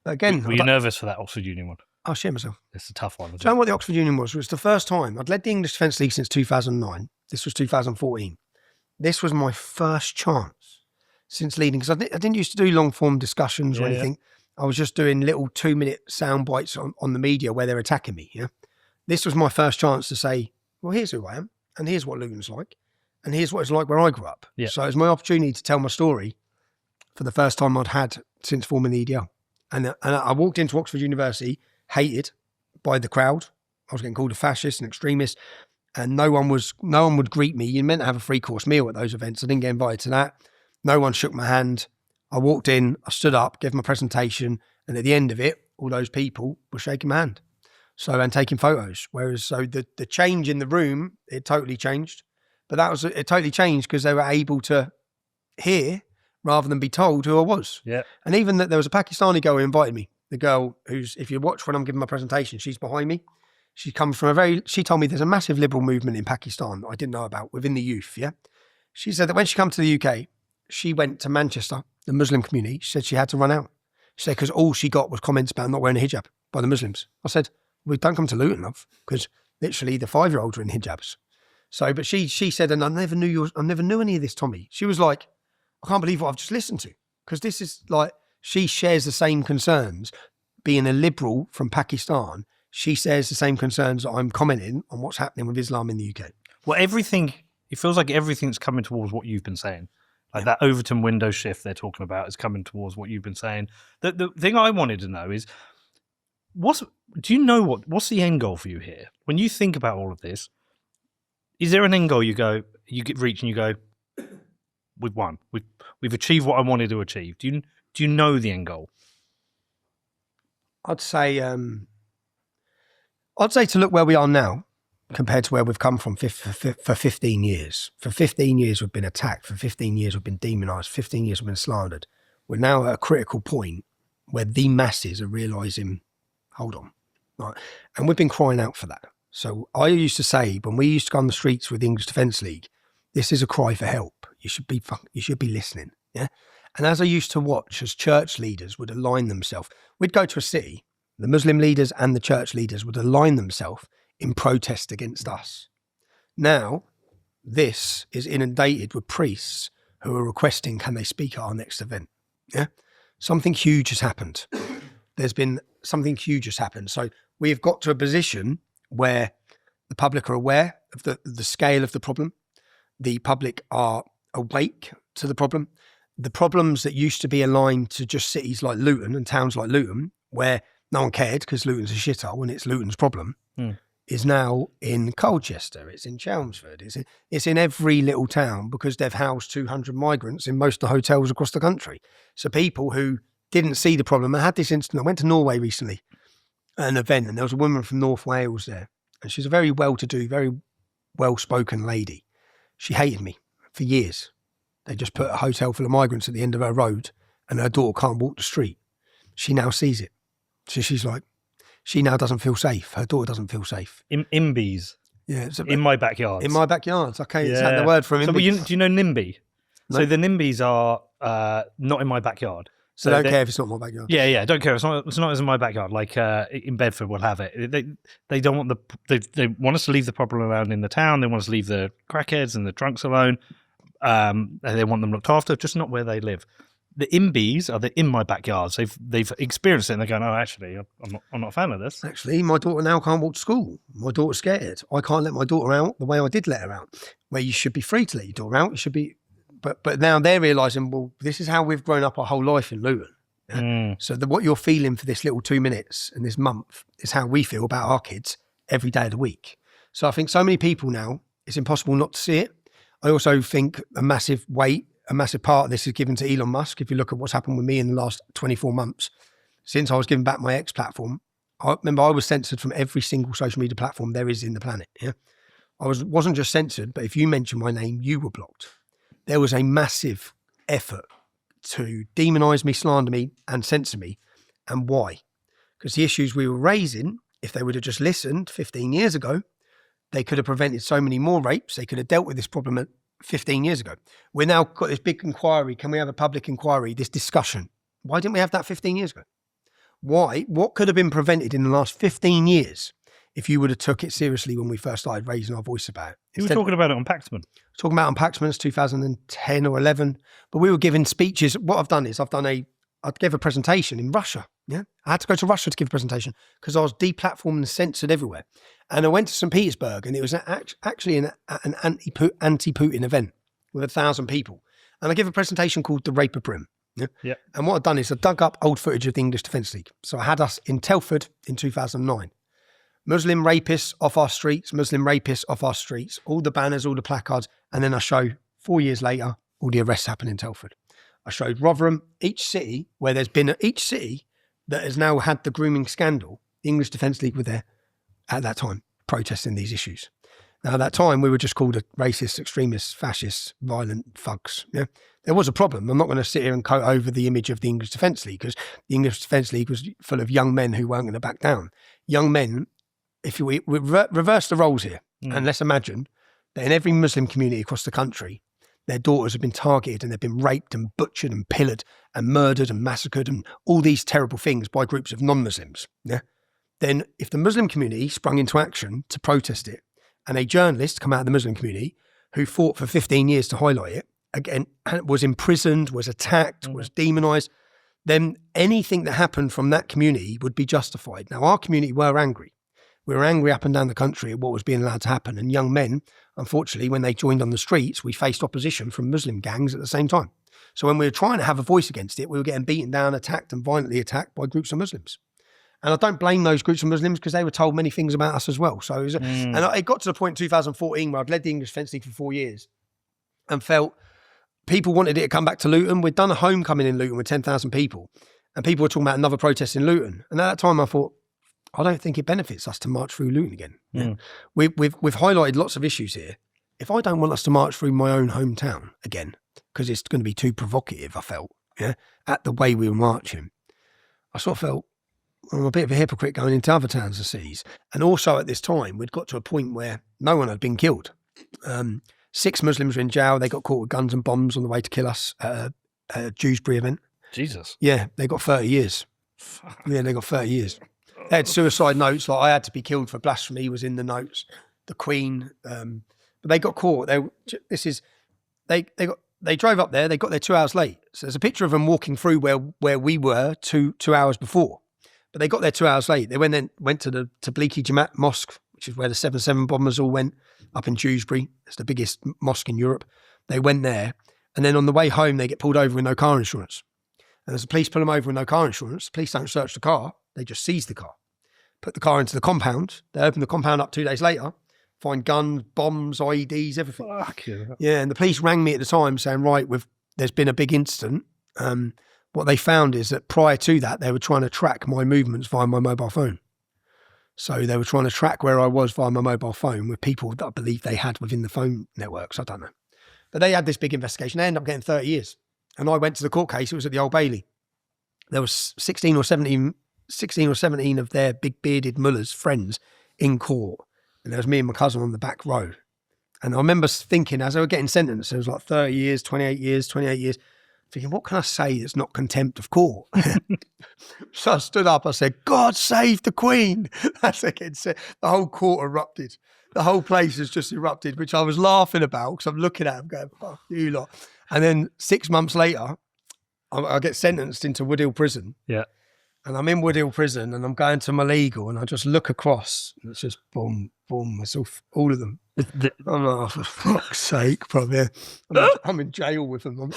Again, were you nervous for that Oxford Union one? I'll share myself. It's a tough one. Do you know what the Oxford Union was? It was the first time I'd led the English Defence League since 2009. This was 2014. This was my first chance since leading, because I didn't used to do long form discussions or anything. Yeah. I was just doing little 2-minute sound bites on the media where they're attacking me. Yeah, this was my first chance to say, well, here's who I am, and here's what Luton's like, and here's what it's like where I grew up. Yeah. So it was my opportunity to tell my story for the first time I'd had since forming the EDL. And I walked into Oxford University, hated by the crowd, I was getting called a fascist and extremist, and no one would greet me. You're meant to have a 3-course meal at those events. I didn't get invited to that. No one shook my hand. I walked in, I stood up, gave my presentation, and at the end of it, all those people were shaking my hand. So, and taking photos. Whereas, so the change in the room, it totally changed. But it totally changed because they were able to hear rather than be told who I was. Yeah. And even that there was a Pakistani girl who invited me. The girl who's, if you watch when I'm giving my presentation, she's behind me. She comes from she told me there's a massive liberal movement in Pakistan that I didn't know about within the youth, yeah? She said that when she came to the UK, she went to Manchester, the Muslim community. She said she had to run out. She said because all she got was comments about not wearing a hijab by the Muslims. I said, well, don't come to Luton, love, because literally the 5-year-olds are in hijabs. So, but she said, and I never knew any of this, Tommy. She was like, I can't believe what I've just listened to, because this is like, she shares the same concerns. Being a liberal from Pakistan, she shares the same concerns that I'm commenting on what's happening with Islam in the UK. Well, it feels like everyth's coming towards what you've been saying. Like that Overton window shift they're talking about is coming towards what you've been saying. The thing I wanted to know is, what's the end goal for you here? When you think about all of this, is there an end goal you get reach and you go, we've won. We've achieved what I wanted to achieve. Do you know the end goal? I'd say to look where we are now compared to where we've come from for 15 years. For 15 years, we've been attacked. For 15 years, we've been demonised. 15 years, we've been slandered. We're now at a critical point where the masses are realising, hold on. Right? And we've been crying out for that. So I used to say, when we used to go on the streets with the English Defence League, this is a cry for help. You should be listening. Yeah. And as I used to watch as church leaders would align themselves, we'd go to a city, the Muslim leaders and the church leaders would align themselves in protest against us. Now, this is inundated with priests who are requesting, can they speak at our next event? Yeah. Something huge has happened. There's been something huge has happened. So we've got to a position where the public are aware of the scale of the problem. The public are awake to the problem. The problems that used to be aligned to just cities like Luton and towns like Luton, where no one cared because Luton's a shithole and it's Luton's problem, is now in Colchester, it's in Chelmsford, it's in every little town because they've housed 200 migrants in most of the hotels across the country. So people who didn't see the problem, I had this incident, I went to Norway recently, an event, and there was a woman from North Wales there, and she's a very well-to-do, very well-spoken lady. She hated me for years. They just put a hotel full of migrants at the end of her road and her daughter can't walk the street. She now sees it. So she's like, she now doesn't feel safe. Her daughter doesn't feel safe. IMBYs. Yeah. In my backyard. In my backyard. Okay, is that the word for So do you know NIMBY? No. So the NIMBYs are not in my backyard. So don't care if it's not my backyard. Yeah, don't care. It's not in my backyard. Like in Bedford, we'll have it. They don't want they want us to leave the problem around in the town. They want us to leave the crackheads and the drunks alone. And they want them looked after, just not where they live. The IMBYs are in my backyards. They've experienced it and they're going, oh, actually, I'm not a fan of this. Actually, my daughter now can't walk to school. My daughter's scared. I can't let my daughter out the way I did let her out, where you should be free to let your daughter out. You should be, but now they're realising, well, this is how we've grown up our whole life in Luton. Yeah? So what you're feeling for this little 2 minutes and this month is how we feel about our kids every day of the week. So I think so many people now, it's impossible not to see it. I also think a massive part of this is given to Elon Musk. If you look at what's happened with me in the last 24 months, since I was giving back my X platform, I remember I was censored from every single social media platform there is in the planet. Yeah, I wasn't just censored, but if you mentioned my name, you were blocked. There was a massive effort to demonise me, slander me, and censor me. And why? Because the issues we were raising, if they would have just listened 15 years ago, they could have prevented so many more rapes. They could have dealt with this problem 15 years ago. We're now got this big inquiry. Can we have a public inquiry, this discussion? Why didn't we have that 15 years ago? Why? What could have been prevented in the last 15 years if you would have took it seriously when we first started raising our voice about it? You were talking about it on Paxman. Talking about it on Paxman's 2010 or 11. But we were giving speeches. What I've done is I gave a presentation in Russia. Yeah, I had to go to Russia to give a presentation because I was deplatformed and censored everywhere. And I went to St. Petersburg, and it was actually an anti-Putin event with 1,000 people. And I gave a presentation called The Rape of Britain. Yeah. And what I've done is I dug up old footage of the English Defence League. So I had us in Telford in 2009. Muslim rapists off our streets, Muslim rapists off our streets, all the banners, all the placards. And then I show 4 years later, all the arrests happen in Telford. I showed Rotherham, each city that has now had the grooming scandal. The English Defence League were there at that time protesting these issues. Now, at that time, we were just called a racist, extremist, fascist, violent thugs. Yeah? There was a problem. I'm not going to sit here and coat over the image of the English Defence League, because the English Defence League was full of young men who weren't going to back down. Young men, if we reverse the roles here, and let's imagine that in every Muslim community across the country, their daughters have been targeted and they've been raped and butchered and pillared and murdered and massacred and all these terrible things by groups of non-Muslims. Yeah? Then if the Muslim community sprung into action to protest it, and a journalist come out of the Muslim community who fought for 15 years to highlight it, again, was imprisoned, was attacked, was demonised, then anything that happened from that community would be justified. Now, our community were angry. We were angry up and down the country at what was being allowed to happen. And young men, unfortunately, when they joined on the streets, we faced opposition from Muslim gangs at the same time. So when we were trying to have a voice against it, we were getting beaten down, attacked and violently attacked by groups of Muslims. And I don't blame those groups of Muslims, because they were told many things about us as well. So and it got to the point in 2014 where I'd led the English Defence League for 4 years and felt people wanted it to come back to Luton. We'd done a homecoming in Luton with 10,000 people, and people were talking about another protest in Luton. And at that time I thought, I don't think it benefits us to march through Luton again. Yeah. We've highlighted lots of issues here. If I don't want us to march through my own hometown again, because it's going to be too provocative, I felt, at the way we were marching, I sort of felt, I'm a bit of a hypocrite going into other towns and cities. And also at this time, we'd got to a point where no one had been killed. 6 Muslims were in jail. They got caught with guns and bombs on the way to kill us at a Dewsbury event. Jesus. Yeah, they got 30 years. Yeah, they got 30 years. They had suicide notes, like I had to be killed for blasphemy was in the notes. The Queen, but they got caught. They drove up there. They got there 2 hours late. So there's a picture of them walking through where we were two hours before. But they got there 2 hours late. They went to the Tablighi Jamaat Mosque, which is where the 7/7 bombers all went, up in Dewsbury. It's the biggest mosque in Europe. They went there, and then on the way home, they get pulled over with no car insurance. And as the police pull them over with no car insurance, the police don't search the car. They just seize the car, put the car into the compound. They open the compound up 2 days later, find guns, bombs, IEDs, everything. Fuck yeah. Yeah, and the police rang me at the time saying, right, there's been a big incident. What they found is that prior to that, they were trying to track my movements via my mobile phone. So they were trying to track where I was via my mobile phone with people that I believe they had within the phone networks. I don't know. But they had this big investigation. They ended up getting 30 years. And I went to the court case. It was at the Old Bailey. There was 16 or 17 of their big bearded mullahs, friends, in court. And there was me and my cousin on the back row. And I remember thinking, as they were getting sentenced, it was like 30 years, 28 years, thinking, what can I say that's not contempt of court? So I stood up, I said, God save the Queen. That's again said. The whole court erupted. The whole place has just erupted, which I was laughing about because I'm looking at them going, fuck you lot. And then 6 months later, I get sentenced into Woodhill Prison. Yeah. And I'm in Woodhill Prison and I'm going to my legal and I just look across and it's just boom, boom, myself, all of them. I'm like, oh, for fuck's sake, probably. I'm in jail with them.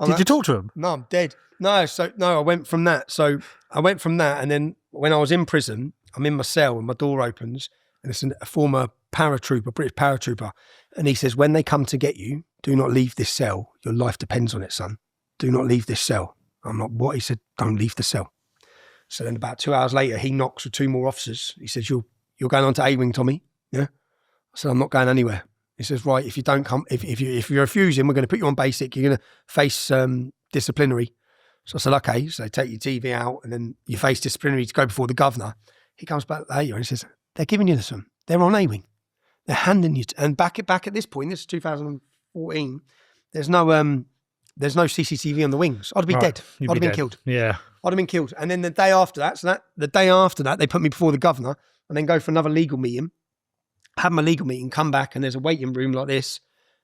Did you talk to him? No, I'm dead. No, I went from that. So I went from that, and then when I was in prison, I'm in my cell and my door opens, and it's a former paratrooper, British paratrooper, and he says, when they come to get you, do not leave this cell. Your life depends on it, son. Do not leave this cell. I'm like, what? He said, don't leave the cell. So then about 2 hours later, he knocks with 2 more officers. He says, you're going on to A-Wing, Tommy. Yeah. I said, I'm not going anywhere. He says, right, if you don't come, if you're refusing, we're going to put you on basic. You're going to face disciplinary. So I said, okay. So they take your TV out and then you face disciplinary to go before the governor. He comes back later and he says, they're giving you this one. They're on A-Wing. They're handing you, and back at this point, this is 2014, there's no CCTV on the wings. I'd be dead. I'd have been killed. Yeah. I'd have been killed. And then the day after that, they put me before the governor and then go for another legal meeting. Have my legal meeting, come back, and there's a waiting room like this,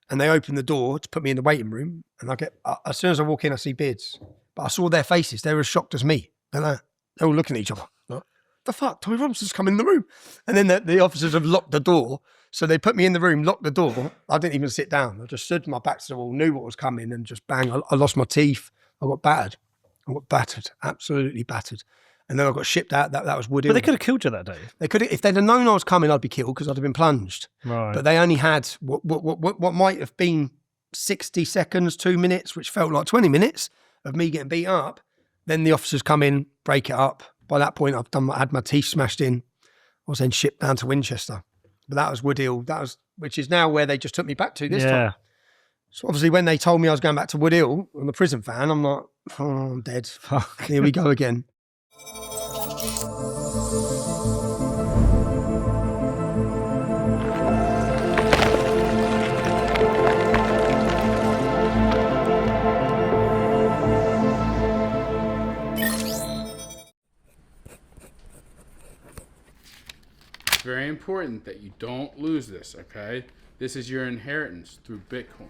and they open the door to put me in the waiting room, and I get, as soon as I walk in, I see beards, but I saw their faces. They were as shocked as me. They're all looking at each other. Like, the fuck? Tommy Robinson's come in the room. And then the officers have locked the door, so they put me in the room, locked the door. I didn't even sit down. I just stood my back to the wall, knew what was coming, and just bang, I lost my teeth. I got battered, absolutely battered. And then I got shipped out. That was Wood But Hill. they could have killed you that day. They could, if they'd have known I was coming, I'd be killed because I'd have been plunged. Right. But they only had what might have been 60 seconds, 2 minutes, which felt like 20 minutes of me getting beat up. Then the officers come in, break it up. By that point, I had my teeth smashed in. I was then shipped down to Winchester. But that was Wood Hill. Which is now where they just took me back to this time. So obviously when they told me I was going back to Wood Hill on the prison van, I'm like, oh, I'm dead. Fuck. Here we go again. It's very important that you don't lose this, okay? This is your inheritance through Bitcoin.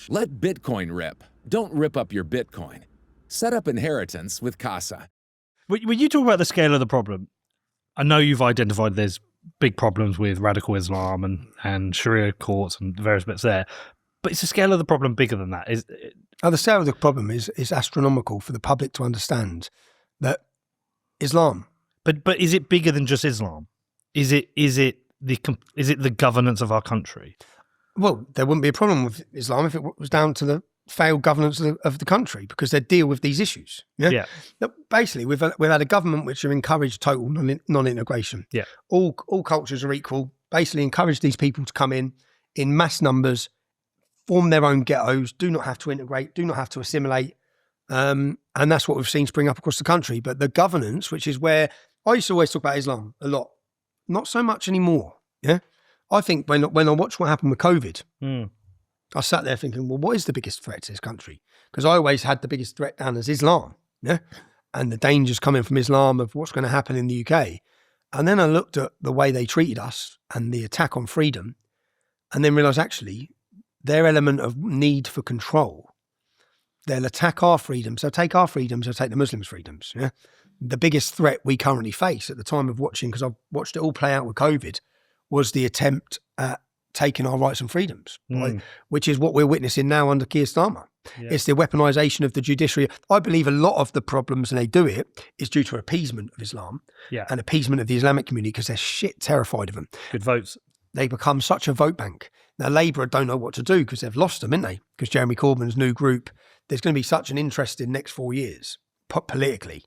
Let Bitcoin rip. Don't rip up your Bitcoin. Set up inheritance with Casa. When you talk about the scale of the problem, I know you've identified there's big problems with radical Islam and Sharia courts and various bits there, but is the scale of the problem bigger than that? The scale of the problem is astronomical for the public to understand that Islam. But is it bigger than just Islam? Is it the governance of our country? Well, there wouldn't be a problem with Islam if it was down to the failed governance of the country, because they deal with these issues. Yeah. Basically, we've had a government which have encouraged total non-integration. Yeah. All cultures are equal. Basically, encourage these people to come in mass numbers, form their own ghettos, do not have to integrate, do not have to assimilate. And that's what we've seen spring up across the country. But the governance, which is where I used to always talk about Islam a lot, not so much anymore. Yeah. I think when I watched what happened with COVID, I sat there thinking, well, what is the biggest threat to this country? Because I always had the biggest threat down as Islam, yeah, and the dangers coming from Islam of what's going to happen in the UK. And then I looked at the way they treated us and the attack on freedom, and then realised actually their element of need for control, they'll attack our freedoms, they'll take our freedoms, they'll take the Muslims' freedoms. Yeah, the biggest threat we currently face at the time of watching, because I've watched it all play out with COVID, was the attempt at taking our rights and freedoms, right? Which is what we're witnessing now under Keir Starmer. Yeah. It's the weaponisation of the judiciary. I believe a lot of the problems, and they do it, is due to appeasement of Islam and appeasement of the Islamic community, because they're shit terrified of them. Good votes. They become such a vote bank. Now, Labour don't know what to do because they've lost them, haven't they? Because Jeremy Corbyn's new group, there's going to be such an interest in next 4 years, politically.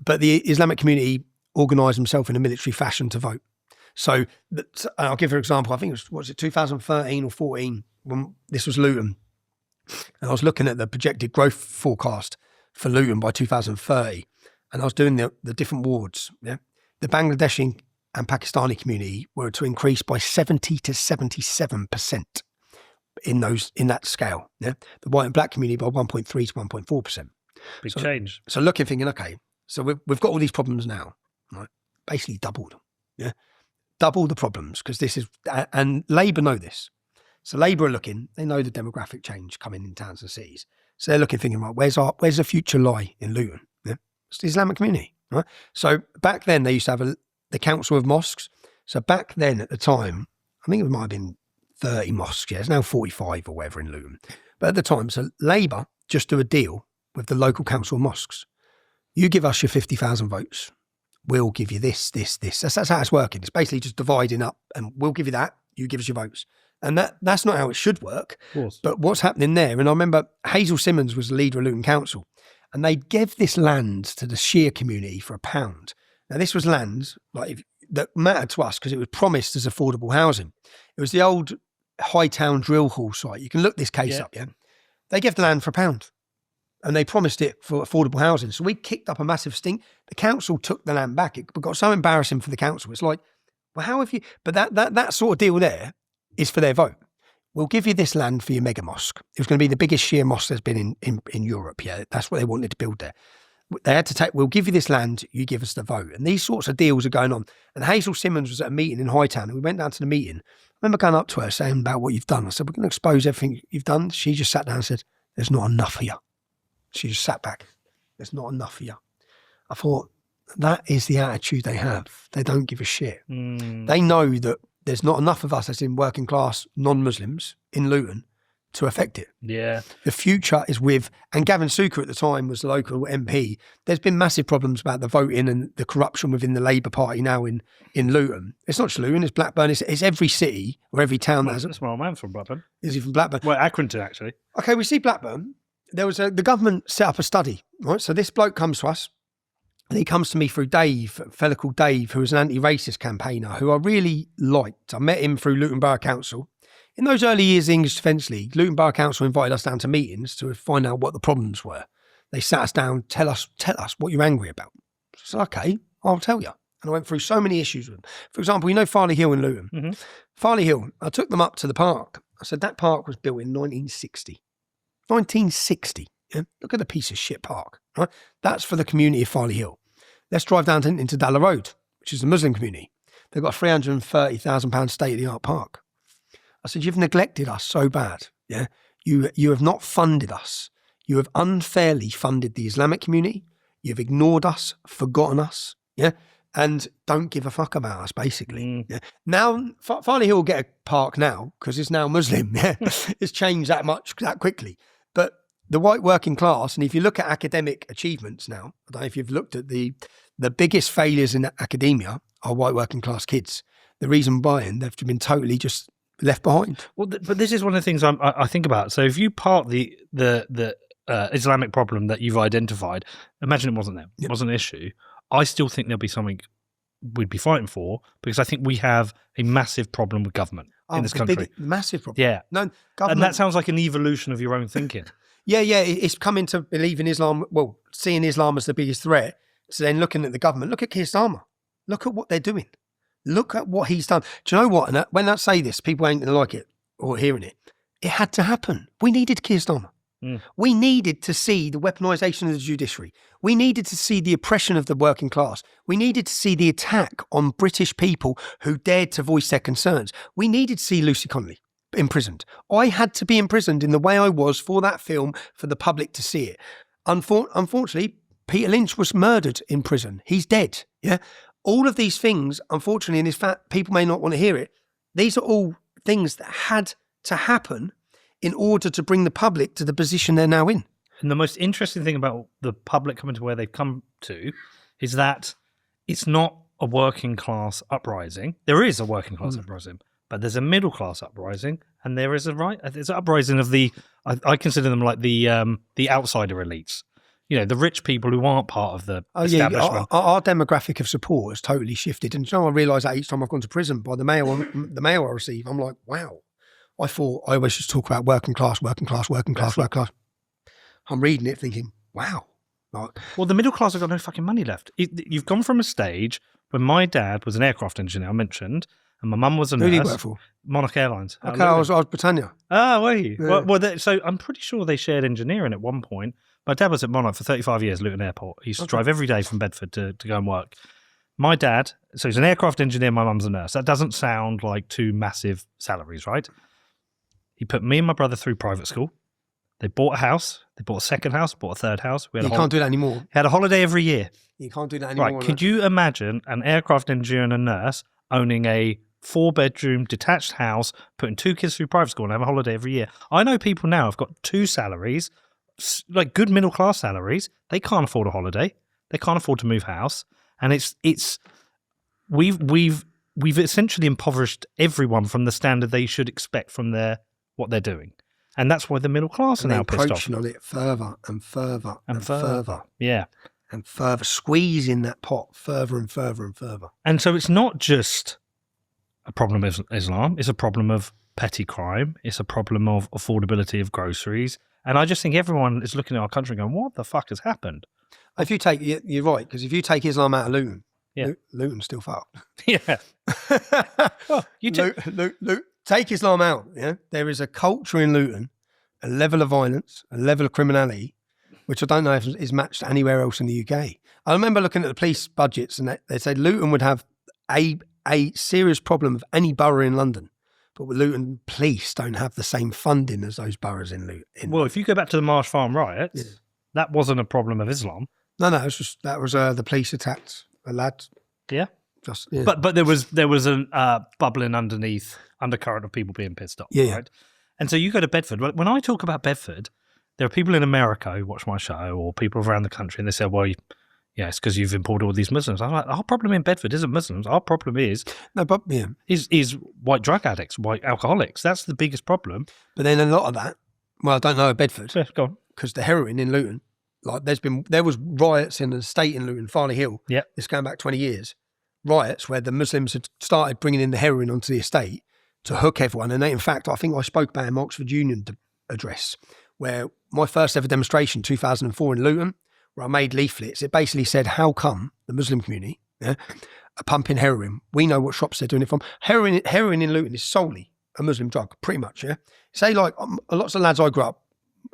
But the Islamic community organise themselves in a military fashion to vote. So I'll give you an example. I think it was 2013 or 14 when this was Luton. And I was looking at the projected growth forecast for Luton by 2030. And I was doing the different wards. Yeah, the Bangladeshi and Pakistani community were to increase by 70 to 77% in that scale. Yeah, the white and black community by 1.3 to 1.4%. Big change. So looking, thinking, okay, so we've got all these problems now, right? Basically doubled. Yeah. Double the problems, because this is, and Labour know this. So Labour are looking, they know the demographic change coming in towns and cities. So they're looking, thinking, right, where's the future lie in Luton? Yeah? It's the Islamic community, right? So back then they used to have the Council of Mosques. So back then at the time, I think it might have been 30 mosques. Yeah, it's now 45 or whatever in Luton. But at the time, so Labour just do a deal with the local Council of Mosques. You give us your 50,000 votes. We'll give you this. That's how it's working. It's basically just dividing up, and we'll give you that. You give us your votes. And that's not how it should work. Of course. But what's happening there, and I remember Hazel Simmons was the leader of Luton Council, and they gave this land to the Shia community for £1. Now, this was land that mattered to us because it was promised as affordable housing. It was the old Hightown drill hall site. You can look this case up, yeah? They gave the land for £1. And they promised it for affordable housing. So we kicked up a massive stink. The council took the land back. It got so embarrassing for the council. It's like, well, how have you... But that sort of deal there is for their vote. We'll give you this land for your mega mosque. It was going to be the biggest Shia mosque there's been in Europe. Yeah, that's what they wanted to build there. They had to take, we'll give you this land, you give us the vote. And these sorts of deals are going on. And Hazel Simmons was at a meeting in Hightown, and we went down to the meeting. I remember going up to her saying about what you've done. I said, we're going to expose everything you've done. She just sat down and said, there's not enough here. She just sat back. There's not enough here. I thought, that is the attitude they have. They don't give a shit. They know that there's not enough of us as in working class non-Muslims in Luton to affect it. Yeah. The future is with, and Gavin Suker at the time was the local MP. There's been massive problems about the voting and the corruption within the Labour Party now in Luton. It's not just Luton, it's Blackburn, it's every city or every town that has. That's my old man from Blackburn. Is he from Blackburn? Well, Accrington, actually. Okay, we see Blackburn. There was the government set up a study, right? So this bloke comes to us, and he comes to me through Dave, a fella called Dave, who was an anti-racist campaigner, who I really liked. I met him through Luton Borough Council. In those early years of the English Defence League, Luton Borough Council invited us down to meetings to find out what the problems were. They sat us down, tell us what you're angry about. So I said, okay, I'll tell you. And I went through so many issues with them. For example, you know Farley Hill in Luton? Mm-hmm. Farley Hill, I took them up to the park. I said, that park was built in 1960. 1960. Yeah? Look at the piece of shit park. Right? That's for the community of Farley Hill. Let's drive down into Dalla Road, which is the Muslim community. They've got a £330,000 state-of-the-art park. I said, you've neglected us so bad. Yeah, you have not funded us. You have unfairly funded the Islamic community. You've ignored us, forgotten us. Yeah, and don't give a fuck about us, basically. Yeah. Now, Farley Hill will get a park now because it's now Muslim. Yeah, it's changed that much that quickly. But the white working class, and if you look at academic achievements now, I don't know if you've looked at the biggest failures in academia are white working class kids. The reason being they've been totally just left behind. Well, but this is one of the things I think about. So if you part the Islamic problem that you've identified, imagine it wasn't there, it wasn't an issue. I still think there'll be something we'd be fighting for because I think we have a massive problem with government in this country. Massive problem. Yeah. No, government. And that sounds like an evolution of your own thinking. Yeah. It's coming to believe in Islam, well, seeing Islam as the biggest threat, so then looking at the government. Look at Keir Starmer. Look at what they're doing. Look at what he's done. Do you know what? And when I say this, people ain't going to like it or hearing it. It had to happen. We needed Keir Starmer. We needed to see the weaponisation of the judiciary. We needed to see the oppression of the working class. We needed to see the attack on British people who dared to voice their concerns. We needed to see Lucy Connolly imprisoned. I had to be imprisoned in the way I was for that film for the public to see it. Unfortunately, Peter Lynch was murdered in prison. He's dead. Yeah. All of these things, unfortunately, and in fact, people may not want to hear it. These are all things that had to happen in order to bring the public to the position they're now in. And the most interesting thing about the public coming to where they've come to is that it's not a working class uprising. There is a working class uprising, but there's a middle class uprising, and there's an uprising of I consider them like the outsider elites. You know, the rich people who aren't part of the establishment. Our demographic of support has totally shifted. And you know, I realise that each time I've gone to prison, by the mail I receive, I'm like, wow. I thought I always just talk about working class. I'm reading it thinking, wow. Like, well, the middle class have got no fucking money left. You've gone from a stage when my dad was an aircraft engineer, I mentioned, and my mum was a nurse. Who did you work for? Monarch Airlines. Okay, I was Britannia. Ah, were you? Yeah. So I'm pretty sure they shared engineering at one point. My dad was at Monarch for 35 years, Luton Airport. He used to drive every day from Bedford to go and work. My dad, so he's an aircraft engineer, my mum's a nurse. That doesn't sound like two massive salaries, right? He put me and my brother through private school. They bought a house. They bought a second house, bought a third house. You can't do that anymore. Had a holiday every year. You can't do that anymore. Right, could you imagine an aircraft engineer and a nurse owning a 4-bedroom detached house, putting 2 kids through private school and have a holiday every year? I know people now have got 2 salaries, like good middle class salaries. They can't afford a holiday. They can't afford to move house. And we've essentially impoverished everyone from the standard they should expect from what they're doing. And that's why the middle class are now pissed off. Encroaching on it further and further and further. Yeah. And further, squeezing that pot further and further and further. And so it's not just a problem of Islam, it's a problem of petty crime, it's a problem of affordability of groceries. And I just think everyone is looking at our country going, what the fuck has happened? If you take, you're right, because if you take Islam out of Luton, Luton's still fucked. Yeah. Well, take Islam out, yeah? There is a culture in Luton, a level of violence, a level of criminality, which I don't know if is matched anywhere else in the UK. I remember looking at the police budgets and they said Luton would have a serious problem of any borough in London. But Luton police don't have the same funding as those boroughs in Luton. Well, if you go back to the Marsh Farm riots, that wasn't a problem of Islam. No, it was just the police attacked a lad. Yeah. But there was a bubbling underneath undercurrent of people being pissed off. Yeah. Right? And so you go to Bedford. When I talk about Bedford, there are people in America who watch my show, or people around the country, and they say, well, yeah, it's because you've imported all these Muslims. I'm like, our problem in Bedford isn't Muslims. Our problem is white drug addicts, white alcoholics. That's the biggest problem. But then a lot of that, well, I don't know Bedford. Yeah, go on. Because the heroin in Luton, like there was riots in an estate in Luton, Farley Hill. Yeah. It's going back 20 years. Riots where the Muslims had started bringing in the heroin onto the estate to hook everyone. And they, in fact, I think I spoke about in my Oxford Union address, where my first ever demonstration, 2004 in Luton, where I made leaflets. It basically said, how come the Muslim community are pumping heroin? We know what shops they're doing it from. Heroin in Luton is solely a Muslim drug, pretty much, yeah? Say like lots of lads I grew up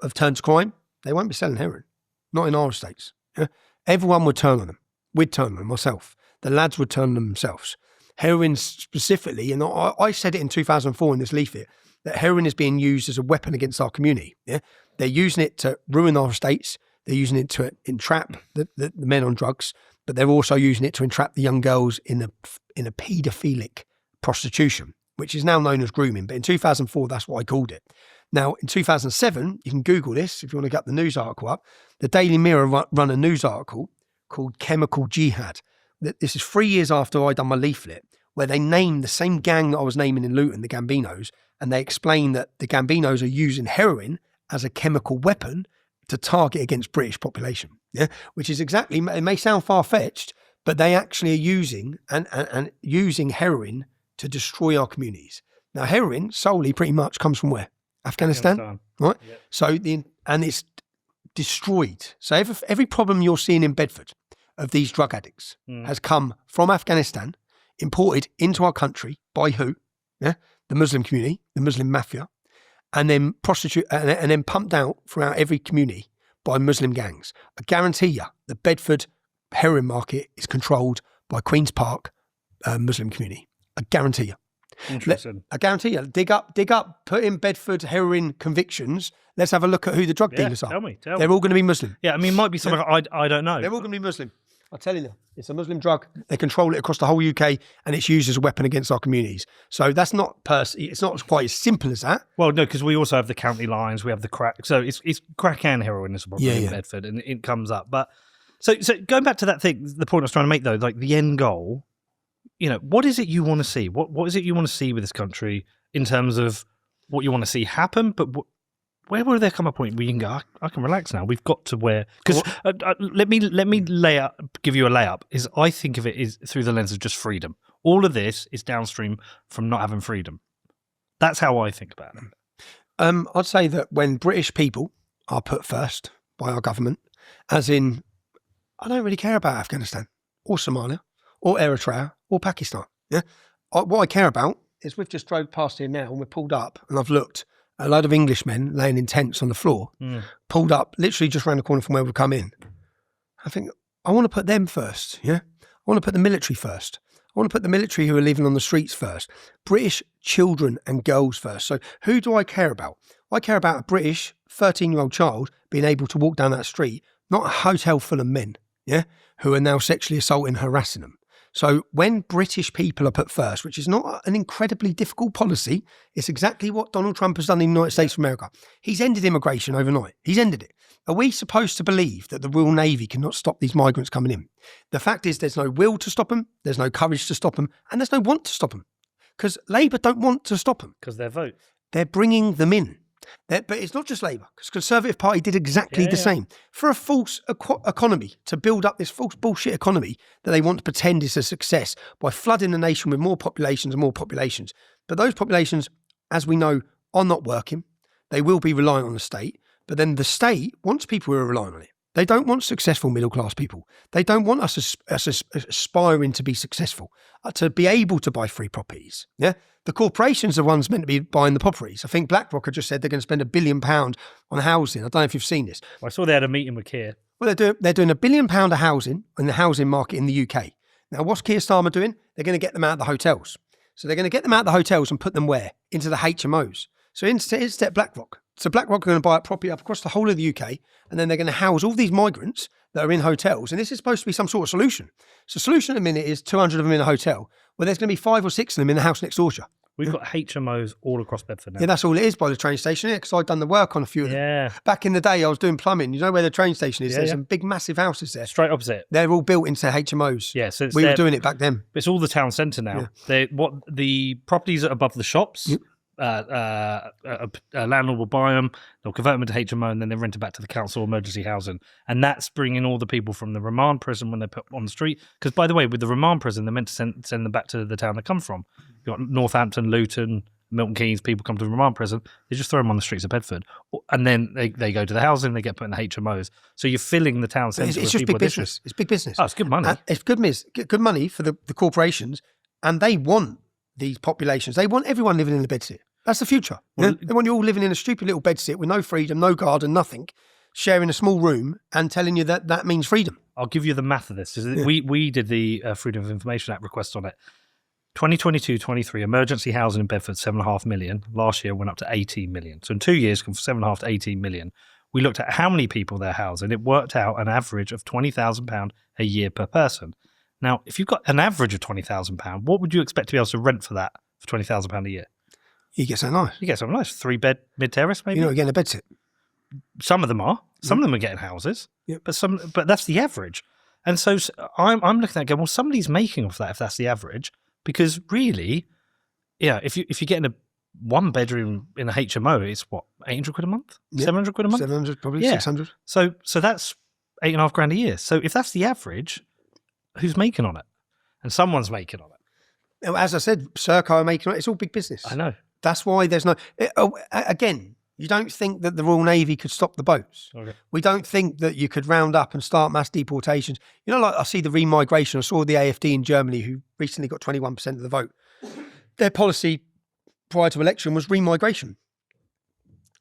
have turned to crime, they won't be selling heroin. Not in our estates. Yeah? Everyone would turn on them. We'd turn on them, myself. The lads would turn on themselves. Heroin specifically, and I said it in 2004 in this leaflet, that heroin is being used as a weapon against our community. Yeah? They're using it to ruin our estates. They're using it to entrap the men on drugs, but they're also using it to entrap the young girls in a paedophilic prostitution, which is now known as grooming. But in 2004, that's what I called it. Now, in 2007, you can Google this if you want to get the news article up. The Daily Mirror run a news article called Chemical Jihad. This is 3 years after I done my leaflet, where they named the same gang that I was naming in Luton, the Gambinos, and they explain that the Gambinos are using heroin as a chemical weapon to target against British population. Yeah, which is exactly, it may sound far-fetched, but they actually are using and using heroin to destroy our communities. Now, heroin solely pretty much comes from where? Afghanistan. Right? Yep. So and it's destroyed. So every problem you're seeing in Bedford of these drug addicts has come from Afghanistan, imported into our country by who? Yeah, the Muslim community, the Muslim mafia, and then and then pumped out throughout every community by Muslim gangs. I guarantee you, the Bedford heroin market is controlled by Queen's Park Muslim community. I guarantee you. Interesting. I guarantee you. Dig up, put in Bedford heroin convictions. Let's have a look at who the drug dealers are. Tell me. They're all going to be Muslim. Yeah, I mean, it might be something I don't know. They're all going to be Muslim. I'm telling you, it's a Muslim drug. They control it across the whole UK, and it's used as a weapon against our communities. So that's not it's not quite as simple as that. Well, no, because we also have the county lines, we have the crack. So it's crack and heroin is a problem in Bedford, and it comes up. But so going back to that thing, the point I was trying to make though, like the end goal. You know, what is it you want to see? What is it you want to see with this country in terms of what you want to see happen? But where will there come a point where you can go, I can relax now? We've got to where... Because let me give you a layup. Is I think of it is through the lens of just freedom. All of this is downstream from not having freedom. That's how I think about it. I'd say that when British people are put first by our government, as in, I don't really care about Afghanistan or Somalia or Eritrea or Pakistan. Yeah, what I care about is we've just drove past here now and we're pulled up and I've looked at a load of Englishmen laying in tents on the floor, pulled up literally just around the corner from where we've come in. I think I want to put them first. Yeah, I want to put the military first. I want to put the military who are living on the streets first. British children and girls first. So who do I care about? I care about a British 13-year-old child being able to walk down that street, not a hotel full of men, yeah, who are now sexually assaulting, harassing them. So when British people are put first, which is not an incredibly difficult policy, it's exactly what Donald Trump has done in the United States of America. He's ended immigration overnight. He's ended it. Are we supposed to believe that the Royal Navy cannot stop these migrants coming in? The fact is there's no will to stop them, there's no courage to stop them, and there's no want to stop them. Because Labour don't want to stop them. Because their vote. They're bringing them in. But it's not just Labour, because the Conservative Party did exactly the same. For a false economy, to build up this false bullshit economy that they want to pretend is a success by flooding the nation with more populations and more populations. But those populations, as we know, are not working. They will be reliant on the state. But then the state wants people who are relying on it. They don't want successful middle-class people. They don't want us aspiring to be successful, to be able to buy free properties. Yeah, the corporations are the ones meant to be buying the properties. I think BlackRock had just said they're going to spend £1 billion on housing. I don't know if you've seen this. Well, I saw they had a meeting with Keir. Well, they're doing £1 billion of housing in the housing market in the UK. Now, what's Keir Starmer doing? They're going to get them out of the hotels. So they're going to get them out of the hotels and put them where? Into the HMOs. So instead BlackRock. So BlackRock are going to buy a property up across the whole of the UK, and then they're going to house all these migrants that are in hotels. And this is supposed to be some sort of solution. So the solution at the minute is 200 of them in a hotel, where there's going to be 5 or 6 of them in the house next door to you. We've got HMOs all across Bedford now. Yeah, that's all it is by the train station, because I've done the work on a few of them. Yeah. Back in the day, I was doing plumbing. You know where the train station is? Yeah, There's yeah. some big, massive houses there. Straight opposite. They're all built into HMOs. Yeah, so we were doing it back then. It's all the town centre now. The properties are above the shops. Yep. A landlord will buy them, they'll convert them into HMO, and then they rent it back to the council emergency housing. And that's bringing all the people from the remand prison when they're put on the street. Because, by the way, with the remand prison, they're meant to send them back to the town they come from. You've got Northampton, Luton, Milton Keynes, people come to the remand prison, they just throw them on the streets of Bedford. And then they go to the housing, they get put in the HMOs. So you're filling the town centre with It's just people big business. It's big business. Oh, it's good money. It's good money for the corporations, and they want these populations. They want everyone living in a bedsit. That's the future. Well, They want you all living in a stupid little bedsit with no freedom, no garden, nothing, sharing a small room and telling you that that means freedom. I'll give you the math of this. We did the Freedom of Information Act request on it. 2022-23, emergency housing in Bedford, 7.5 million. Last year went up to 18 million. So in 2 years, from 7.5 to 18 million. We looked at how many people they're housing. It worked out an average of £20,000 a year per person. Now, if you've got an average of £20,000, what would you expect to be able to rent for that for £20,000 a year? You get something nice. You get something nice, 3-bed mid-terrace maybe. You're not getting a bedsit. Some of them are. Some of them are getting houses. Yep. But that's the average. And so I'm looking at it going, well, somebody's making off that if that's the average. Because really, yeah, if you're getting a 1 bedroom in a HMO, it's what, 800 quid a month? Yep. 700 quid a month? 700, probably Yeah. 600. So that's 8.5 grand a year. So if that's the average, who's making on it? And someone's making on it. As I said, Serco are making it. It's all big business. I know. That's why there's no... Again, you don't think that the Royal Navy could stop the boats. Okay. We don't think that you could round up and start mass deportations. You know, like I see the remigration. I saw the AFD in Germany, who recently got 21% of the vote. Their policy prior to election was remigration.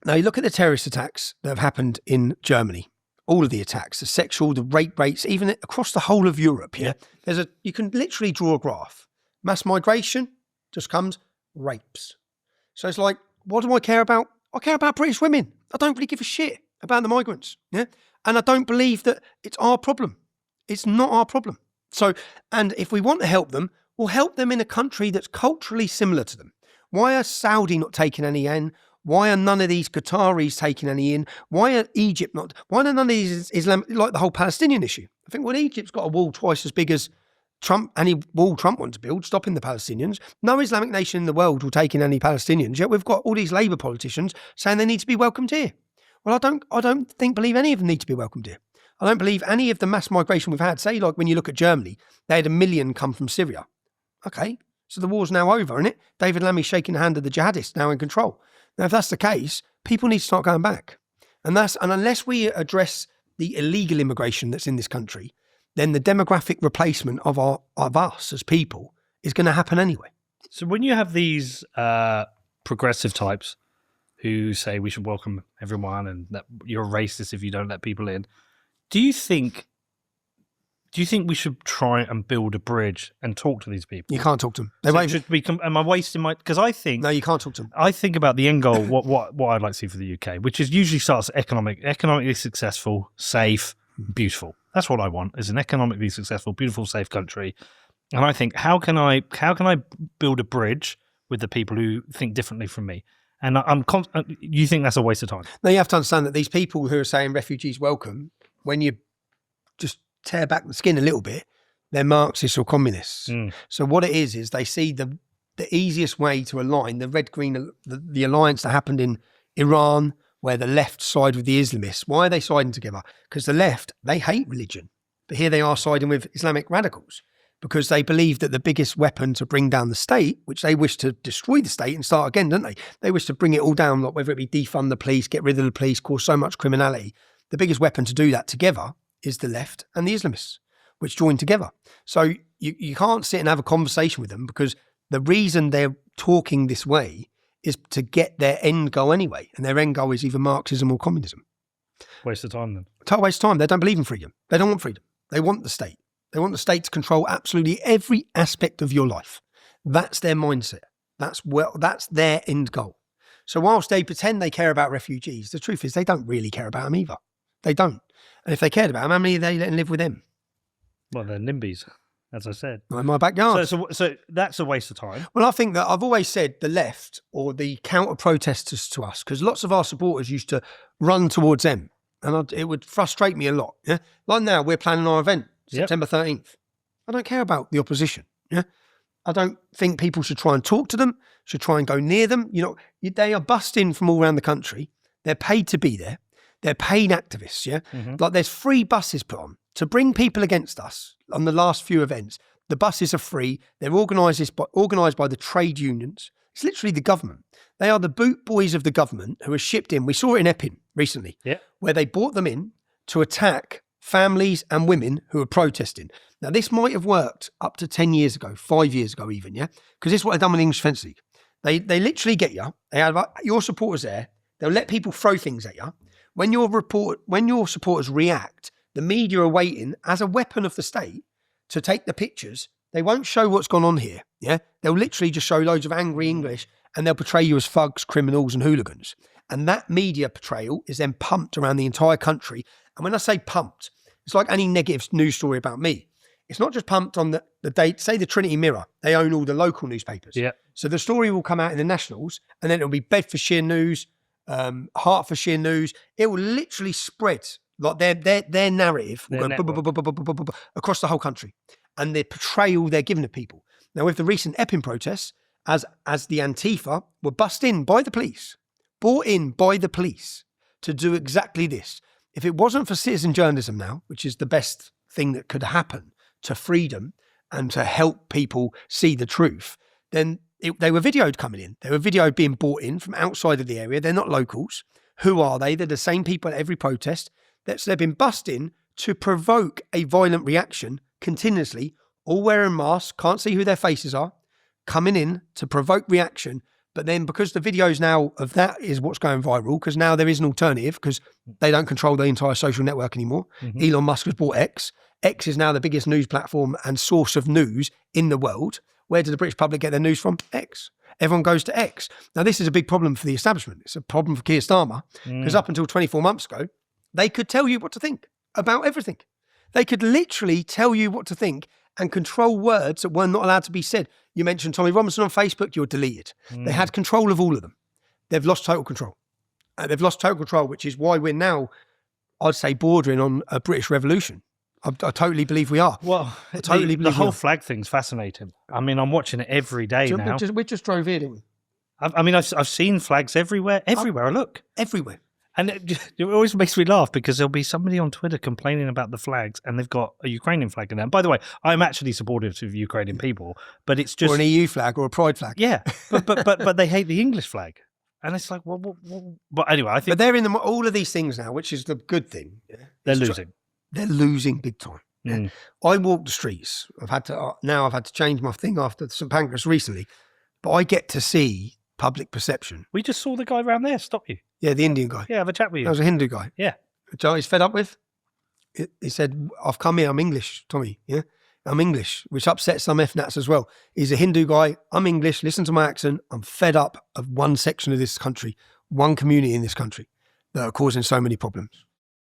Now, you look at the terrorist attacks that have happened in Germany. All of the attacks, the sexual, the rape rates, even across the whole of Europe. Yeah, you can literally draw a graph. Mass migration just comes rapes. So it's like, what do I care about? I care about British women. I don't really give a shit about the migrants. Yeah, and I don't believe that it's our problem. It's not our problem. So, and if we want to help them, we'll help them in a country that's culturally similar to them. Why are Saudi not taking any in? Why are none of these Qataris taking any in? Why are Egypt not? Why are none of these Islam, like the whole Palestinian issue? I think, well, Egypt's got a wall twice as big as Trump, any wall Trump wants to build, stopping the Palestinians. No Islamic nation in the world will take in any Palestinians, yet we've got all these Labour politicians saying they need to be welcomed here. Well, I don't believe any of them need to be welcomed here. I don't believe any of the mass migration we've had. Say, like when you look at Germany, they had 1 million come from Syria. Okay, so the war's now over, isn't it? David Lammy's shaking the hand of the jihadists now in control. Now, if that's the case, people need to start going back. And unless we address the illegal immigration that's in this country, then the demographic replacement of us as people is going to happen anyway. So when you have these progressive types who say we should welcome everyone and that you're a racist if you don't let people in, do you think we should try and build a bridge and talk to these people? You can't talk to them. They So won't. should we am I wasting my? Because I think No, you can't talk to them. I think about the end goal. What I'd like to see for the UK, which is usually starts economically successful, safe, beautiful. That's what I want: is an economically successful, beautiful, safe country. And I think how can I build a bridge with the people who think differently from me? And you think that's a waste of time? Now, you have to understand that these people who are saying refugees welcome, when you just tear back the skin a little bit, they're Marxists or communists. So what it is they see the easiest way to align the red-green, the alliance that happened in Iran, where the left side with the Islamists. Why are they siding together? Because the left, they hate religion. But here they are siding with Islamic radicals because they believe that the biggest weapon to bring down the state, which they wish to destroy the state and start again, don't they? They wish to bring it all down, like whether it be defund the police, get rid of the police, cause so much criminality. The biggest weapon to do that together is the left and the Islamists, which join together. So you can't sit and have a conversation with them because the reason they're talking this way is to get their end goal anyway. And their end goal is either Marxism or communism. Waste of time then. Total waste of time. They don't believe in freedom. They don't want freedom. They want the state. They want the state to control absolutely every aspect of your life. That's their mindset. That's their end goal. So whilst they pretend they care about refugees, the truth is they don't really care about them either. They don't. And if they cared about them, how many are they letting live with them? Well, they're NIMBYs. as I said. Not in my backyard. So that's a waste of time. Well, I think that I've always said the left or the counter-protesters to us, because lots of our supporters used to run towards them, and it would frustrate me a lot. Yeah, like now we're planning our event, September 13th. I don't care about the opposition. Yeah, I don't think people should try and talk to them, should try and go near them. They are busting from all around the country. They're paid to be there. They're paid activists. Yeah, like there's free buses put on to bring people against us on the last few events. The buses are free. They're organised by the trade unions. It's literally the government. They are the boot boys of the government who are shipped in. We saw it in Epping recently, where they brought them in to attack families and women who are protesting. Now, this might have worked up to 10 years ago, 5 years ago even, yeah? Because this is what they've done with the English Defence League. They literally get you. They have your supporters there. They'll let people throw things at you. When your supporters react, the media are waiting as a weapon of the state to take the pictures. They won't show what's gone on here, yeah? They'll literally just show loads of angry English, and they'll portray you as thugs, criminals and hooligans. And that media portrayal is then pumped around the entire country. And when I say pumped, it's like any negative news story about me. It's not just pumped on the date, say the Trinity Mirror. They own all the local newspapers. Yeah. So the story will come out in the Nationals, and then it'll be Bedfordshire News, Hertfordshire News. It will literally spread, like their narrative will go across the whole country. And the portrayal they're giving to people. Now, with the recent Epping protests, as the Antifa were brought in by the police to do exactly this. If it wasn't for citizen journalism now, which is the best thing that could happen to freedom and to help people see the truth, then they were videoed coming in. They were videoed being brought in from outside of the area. They're not locals. Who are they? They're the same people at every protest. They've been bussed in to provoke a violent reaction continuously, all wearing masks, can't see who their faces are, coming in to provoke reaction. But then because the videos now of that is what's going viral, because now there is an alternative, because they don't control the entire social network anymore. Elon Musk has bought X. X is now the biggest news platform and source of news in the world. Where do the British public get their news from? X. Everyone goes to X. Now, this is a big problem for the establishment. It's a problem for Keir Starmer, because up until 24 months ago, they could tell you what to think about everything. They could literally tell you what to think and control words that were not allowed to be said. You mentioned Tommy Robinson on Facebook, you're deleted. They had control of all of them. They've lost total control. Which is why we're now, I'd say, bordering on a British revolution. I totally believe we are. Well, the whole flag thing's fascinating. I mean, I'm watching it every day now. We just drove here, didn't we? I've seen flags everywhere. Everywhere I look. Everywhere. And it always makes me laugh because there'll be somebody on Twitter complaining about the flags and they've got a Ukrainian flag in there. And by the way, I'm actually supportive of Ukrainian people, but it's just... Or an EU flag or a pride flag. Yeah, but they hate the English flag. And it's like, well, but anyway, I think... But they're in all of these things now, which is the good thing. Yeah? They're losing. They're losing big time. Yeah? I walk the streets. I've had to change my thing after St Pancras recently, but I get to see public perception. We just saw the guy around there stop you. Yeah, the Indian guy. Yeah, have a chat with you. That was a Hindu guy. Yeah. Which he's fed up with. He said, I've come here, I'm English, Tommy. Yeah, I'm English, which upsets some FNATs as well. He's a Hindu guy. I'm English. Listen to my accent. I'm fed up of one section of this country, one community in this country that are causing so many problems.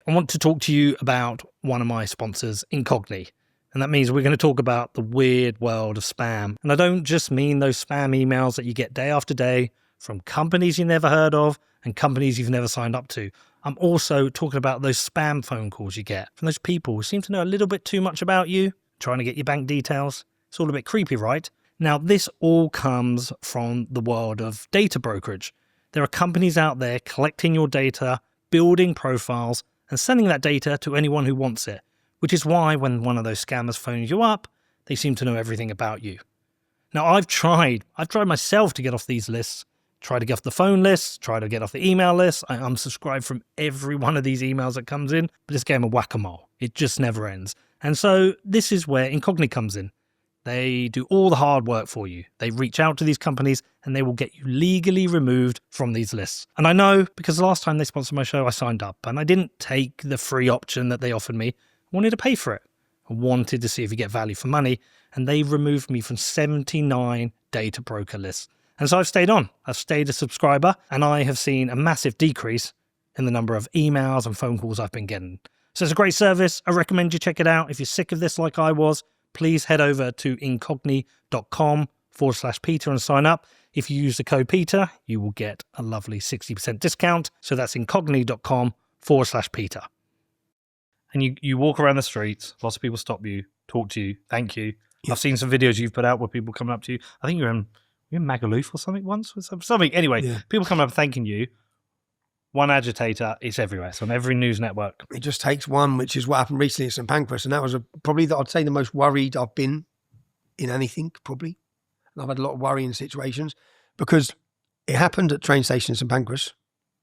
I want to talk to you about one of my sponsors, Incogni. And that means we're going to talk about the weird world of spam. And I don't just mean those spam emails that you get day after day from companies you never heard of and companies you've never signed up to. I'm also talking about those spam phone calls you get from those people who seem to know a little bit too much about you, trying to get your bank details. It's all a bit creepy, right? Now, this all comes from the world of data brokerage. There are companies out there collecting your data, building profiles, and sending that data to anyone who wants it, which is why when one of those scammers phones you up, they seem to know everything about you. Now, I've tried myself to get off these lists, try to get off the phone lists, try to get off the email lists. I unsubscribe from every one of these emails that comes in, but it's a game of whack-a-mole. It just never ends. And so this is where Incogni comes in. They do all the hard work for you. They reach out to these companies and they will get you legally removed from these lists. And I know because the last time they sponsored my show, I signed up and I didn't take the free option that they offered me. I wanted to pay for it. I wanted to see if you get value for money. And they removed me from 79 data broker lists. And so I've stayed on. I've stayed a subscriber and I have seen a massive decrease in the number of emails and phone calls I've been getting. So it's a great service. I recommend you check it out. If you're sick of this like I was, please head over to incogni.com/Peter and sign up. If you use the code Peter, you will get a lovely 60% discount. So that's incogni.com/Peter. And you walk around the streets, lots of people stop you, talk to you, thank you. Yeah. I've seen some videos you've put out where people coming up to you. I think you're in Magaluf or something once, or something. Anyway, people coming up thanking you. One agitator, it's everywhere. It's on every news network. It just takes one, which is what happened recently at St Pancras, and that was probably I'd say the most worried I've been in anything, probably. And I've had a lot of worrying situations because it happened at train station in St Pancras.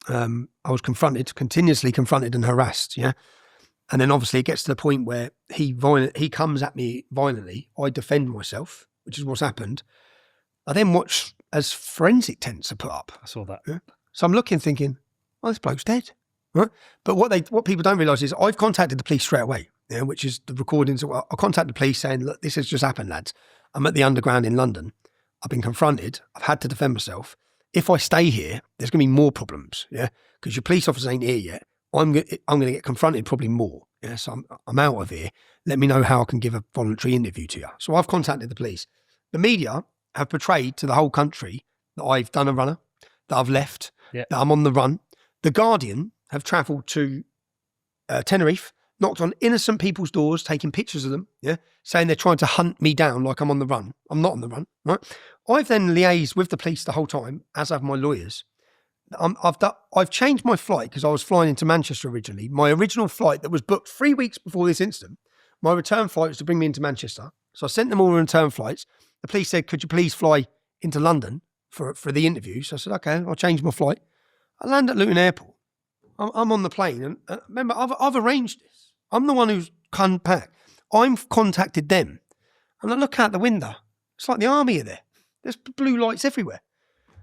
I was continuously confronted and harassed, yeah? And then obviously it gets to the point where he comes at me violently. I defend myself, which is what's happened. I then watch as forensic tents are put up. I saw that. Yeah? So I'm looking thinking, oh, this bloke's dead. Right? But what people don't realise is I've contacted the police straight away, which is the recordings. I contacted the police saying, look, this has just happened, lads. I'm at the Underground in London. I've been confronted. I've had to defend myself. If I stay here, there's going to be more problems, yeah? Because your police officers ain't here yet. I'm going to get confronted probably more, yeah? So I'm out of here. Let me know how I can give a voluntary interview to you. So I've contacted the police. The media have portrayed to the whole country that I've done a runner, that I've left, that I'm on the run. The Guardian have travelled to Tenerife, knocked on innocent people's doors, taking pictures of them, yeah, saying they're trying to hunt me down like I'm on the run. I'm not on the run, right? I've then liaised with the police the whole time, as have my lawyers. I've changed my flight because I was flying into Manchester originally. My original flight that was booked 3 weeks before this incident, my return flight was to bring me into Manchester. So I sent them all return flights. The police said, could you please fly into London for the interview? So I said, okay, I'll change my flight. I land at Luton Airport. I'm on the plane. And remember, I've arranged this. I'm the one who's come back. I've contacted them. And I look out the window. It's like the army are there. There's blue lights everywhere.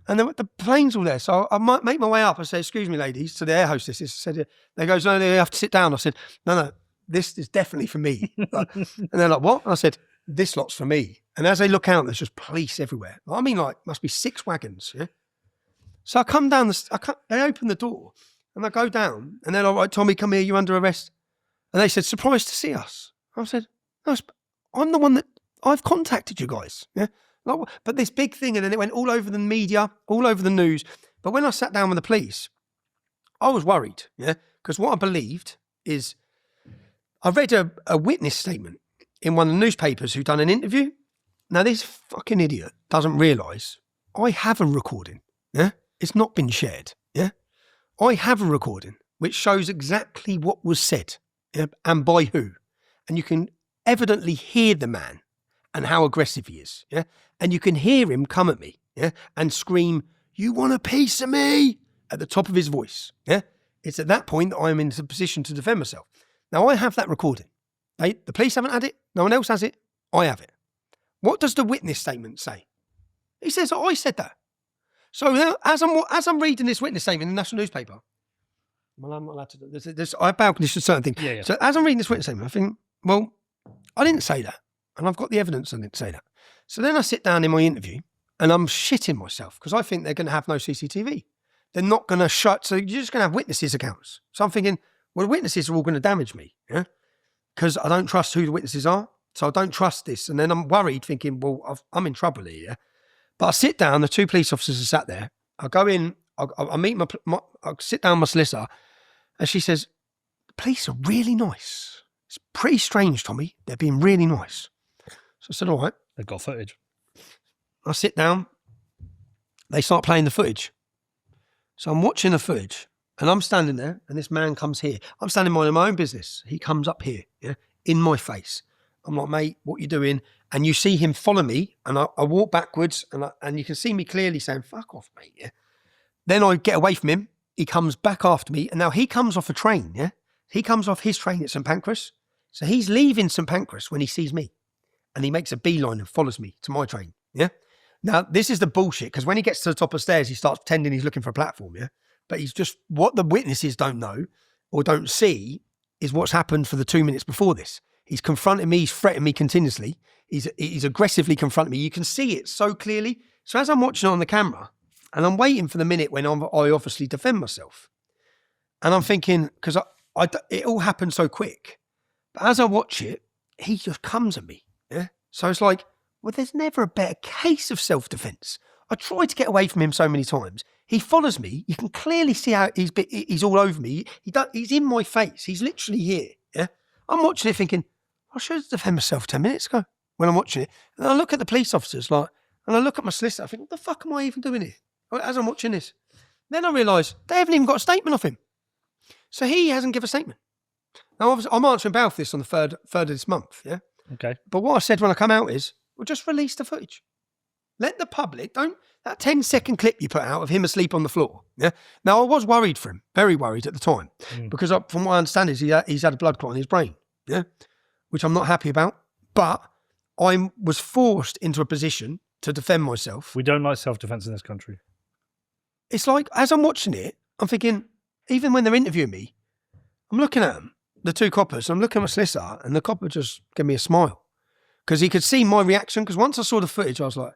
And the plane's all there. So I might make my way up. I say, excuse me, ladies, to the air hostesses. I said, they goes, no, they have to sit down. I said, no, this is definitely for me. And they're like, what? And I said, this lot's for me. And as they look out, there's just police everywhere. I mean, like, must be 6 wagons, yeah? So I come down, they open the door and I go down and they're like, right, Tommy, come here, you're under arrest. And they said, surprised to see us. I said, no, I'm the one that I've contacted you guys. Yeah. But this big thing, and then it went all over the media, all over the news. But when I sat down with the police, I was worried, yeah, because what I believed is I read a witness statement in one of the newspapers who'd done an interview. Now, this fucking idiot doesn't realise I have a recording, yeah? It's not been shared, yeah? I have a recording which shows exactly what was said, yeah? And by who. And you can evidently hear the man and how aggressive he is, yeah? And you can hear him come at me, yeah? And scream, you want a piece of me? At the top of his voice, yeah? It's at that point that I'm in a position to defend myself. Now, I have that recording. The police haven't had it. No one else has it. I have it. What does the witness statement say? He says, I said that. So as I'm reading this witness statement in the national newspaper, well, I'm not allowed to do this. I bow condition certain things. Yeah. So as I'm reading this witness statement, I think, well, I didn't say that. And I've got the evidence I didn't say that. So then I sit down in my interview and I'm shitting myself because I think they're going to have no CCTV. They're not going to shut. So you're just going to have witnesses' accounts. So I'm thinking, well, the witnesses are all going to damage me. Yeah. Because I don't trust who the witnesses are. So I don't trust this. And then I'm worried thinking, well, I'm in trouble here. Yeah? But I sit down, the 2 police officers are sat there. I go in, I meet I sit down with my solicitor and she says, the police are really nice. It's pretty strange, Tommy. They're being really nice. So I said, all right. They've got footage. I sit down. They start playing the footage. So I'm watching the footage and I'm standing there and this man comes here. I'm standing minding my own business. He comes up here, yeah, in my face. I'm like, mate, what you doing? And you see him follow me and I walk backwards and you can see me clearly saying, fuck off, mate, yeah. Then I get away from him. He comes back after me and now he comes off a train, yeah. He comes off his train at St Pancras. So he's leaving St Pancras when he sees me and he makes a beeline and follows me to my train, yeah. Now, this is the bullshit because when he gets to the top of the stairs, he starts pretending he's looking for a platform, yeah. But he's just, what the witnesses don't know or don't see is what's happened for the 2 minutes before this. He's confronting me, he's threatening me continuously. He's aggressively confronting me. You can see it so clearly. So as I'm watching it on the camera and I'm waiting for the minute when I obviously defend myself and I'm thinking, because it all happened so quick. But as I watch it, he just comes at me Yeah. So it's like, well, there's never a better case of self-defense. I tried to get away from him so many times. He follows me. You can clearly see how he's all over me. He's in my face. He's literally here. Yeah. I'm watching it thinking, I should have defended myself 10 minutes ago when I'm watching it. And I look at the police officers and I look at my solicitor. I think, what the fuck am I even doing here? As I'm watching this. Then I realise they haven't even got a statement off him. So he hasn't given a statement. Now, obviously, I'm answering bail for this on the 3rd of this month. Yeah. Okay. But what I said when I come out is, well, just release the footage. Let the public, that 10-second clip you put out of him asleep on the floor. Yeah. Now, I was worried for him, very worried at the time, because from what I understand is he's had a blood clot in his brain. Yeah. Which I'm not happy about. But I was forced into a position to defend myself. We don't like self-defense in this country. It's like, as I'm watching it, I'm thinking, even when they're interviewing me, I'm looking at them, the two coppers, I'm looking at my solicitor, and the copper just gave me a smile. Because he could see my reaction, because once I saw the footage, I was like,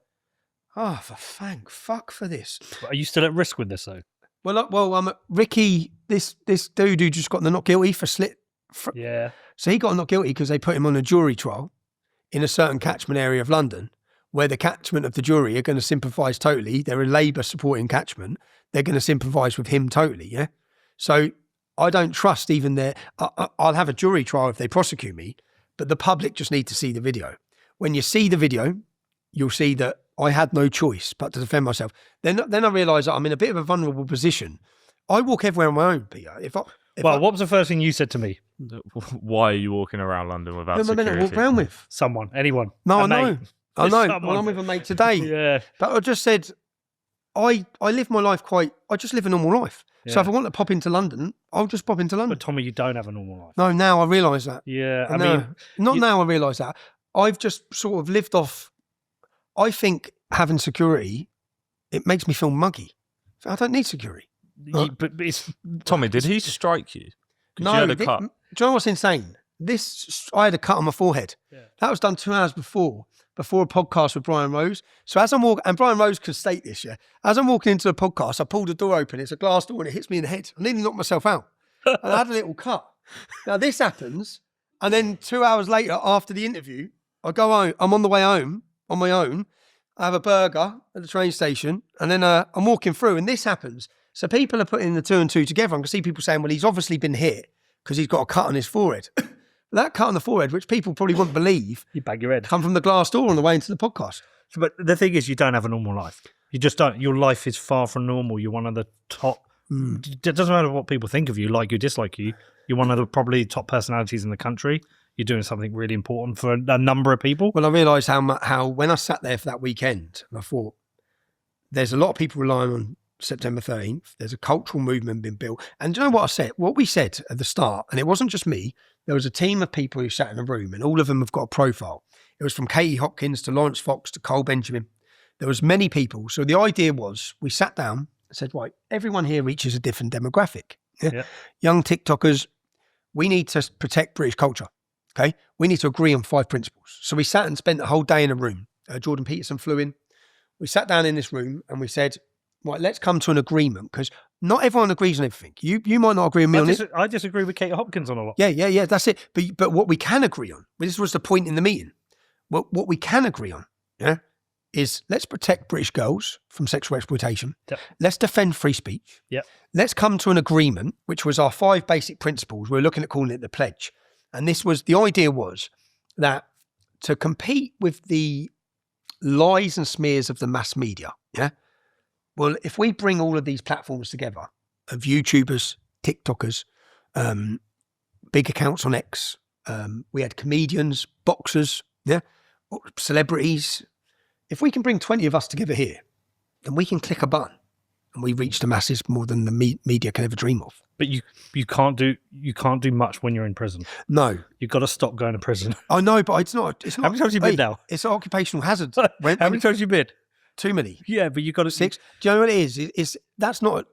oh, thank fuck for this. Are you still at risk with this, though? Well, Ricky, this dude who just got the not guilty for slit. Yeah. So he got not guilty because they put him on a jury trial in a certain catchment area of London, where the catchment of the jury are going to sympathise totally. They're a Labour supporting catchment. They're going to sympathise with him totally, yeah? So I don't trust even their... I'll have a jury trial if they prosecute me, but the public just need to see the video. When you see the video, you'll see that I had no choice but to defend myself. Then I realise that I'm in a bit of a vulnerable position. I walk everywhere on my own, Peter. What was the first thing you said to me? Why are you walking around London without who am I security? meant to walk around with? Someone, anyone. No, A I know. mate. I know. Someone. Well, I'm with a mate today. Yeah. But I just said, I live my life I just live a normal life. So Yeah. if I want to pop into London, I'll just pop into London. But Tommy, you don't have a normal life. No, now I realise that. Yeah, I No, mean... now I realise that. I've just sort of lived off, I think having security, it makes me feel muggy. I don't need security. But it's... Tommy, did he strike you? 'Cause No, you had a cut. do you know what's insane? I had a cut on my forehead. Yeah. That was done 2 hours before a podcast with Brian Rose. So as I'm walking, and Brian Rose could state this, yeah. As I'm walking into the podcast, I pulled the door open. It's a glass door and it hits me in the head. I nearly knocked myself out. And I had a little cut. Now this happens, and then 2 hours later, after the interview, I go home. I'm on the way home on my own. I have a burger at the train station, and then I'm walking through, and this happens. So people are putting the 2 and 2 together. I can see people saying, well, he's obviously been hit because he's got a cut on his forehead. That cut on the forehead, which people probably wouldn't believe, You bang your head. come from the glass door on the way into the podcast. But the thing is, you don't have a normal life. You just don't. Your life is far from normal. You're one of the top... It doesn't matter what people think of you, like you, dislike you. You're one of the probably top personalities in the country. You're doing something really important for a number of people. Well, I realised how when I sat there for that weekend, I thought, there's a lot of people relying on September 13th. There's a cultural movement being built. And do you know what I said? What we said at the start, and it wasn't just me, there was a team of people who sat in a room, and all of them have got a profile. It was from Katie Hopkins to Lawrence Fox to Cole Benjamin. There was many people. So the idea was, we sat down and said, right, everyone here reaches a different demographic. Yeah? Young TikTokers, we need to protect British culture. Okay, we need to agree on 5 principles. So we sat and spent the whole day in a room. Jordan Peterson flew in. We sat down in this room and we said, right, let's come to an agreement, because not everyone agrees on everything. You might not agree with me on it. I disagree with Kate Hopkins on a lot. Yeah, that's it. But what we can agree on, this was the point in the meeting. What we can agree on, is let's protect British girls from sexual exploitation. Yep. Let's defend free speech. Yep. Let's come to an agreement, which was our 5 basic principles. We're looking at calling it the pledge. And the idea was that to compete with the lies and smears of the mass media, well, if we bring all of these platforms together of YouTubers, TikTokers, big accounts on X, we had comedians, boxers, celebrities. If we can bring 20 of us together here, then we can click a button and we reach the masses more than the media can ever dream of. But you can't do much when you're in prison. No. You've got to stop going to prison. I know, but it's not. How many times have you been now? It's an occupational hazard. How many times have you been? Too many. Yeah, but you've got to... 6. Do you know what it is? That's not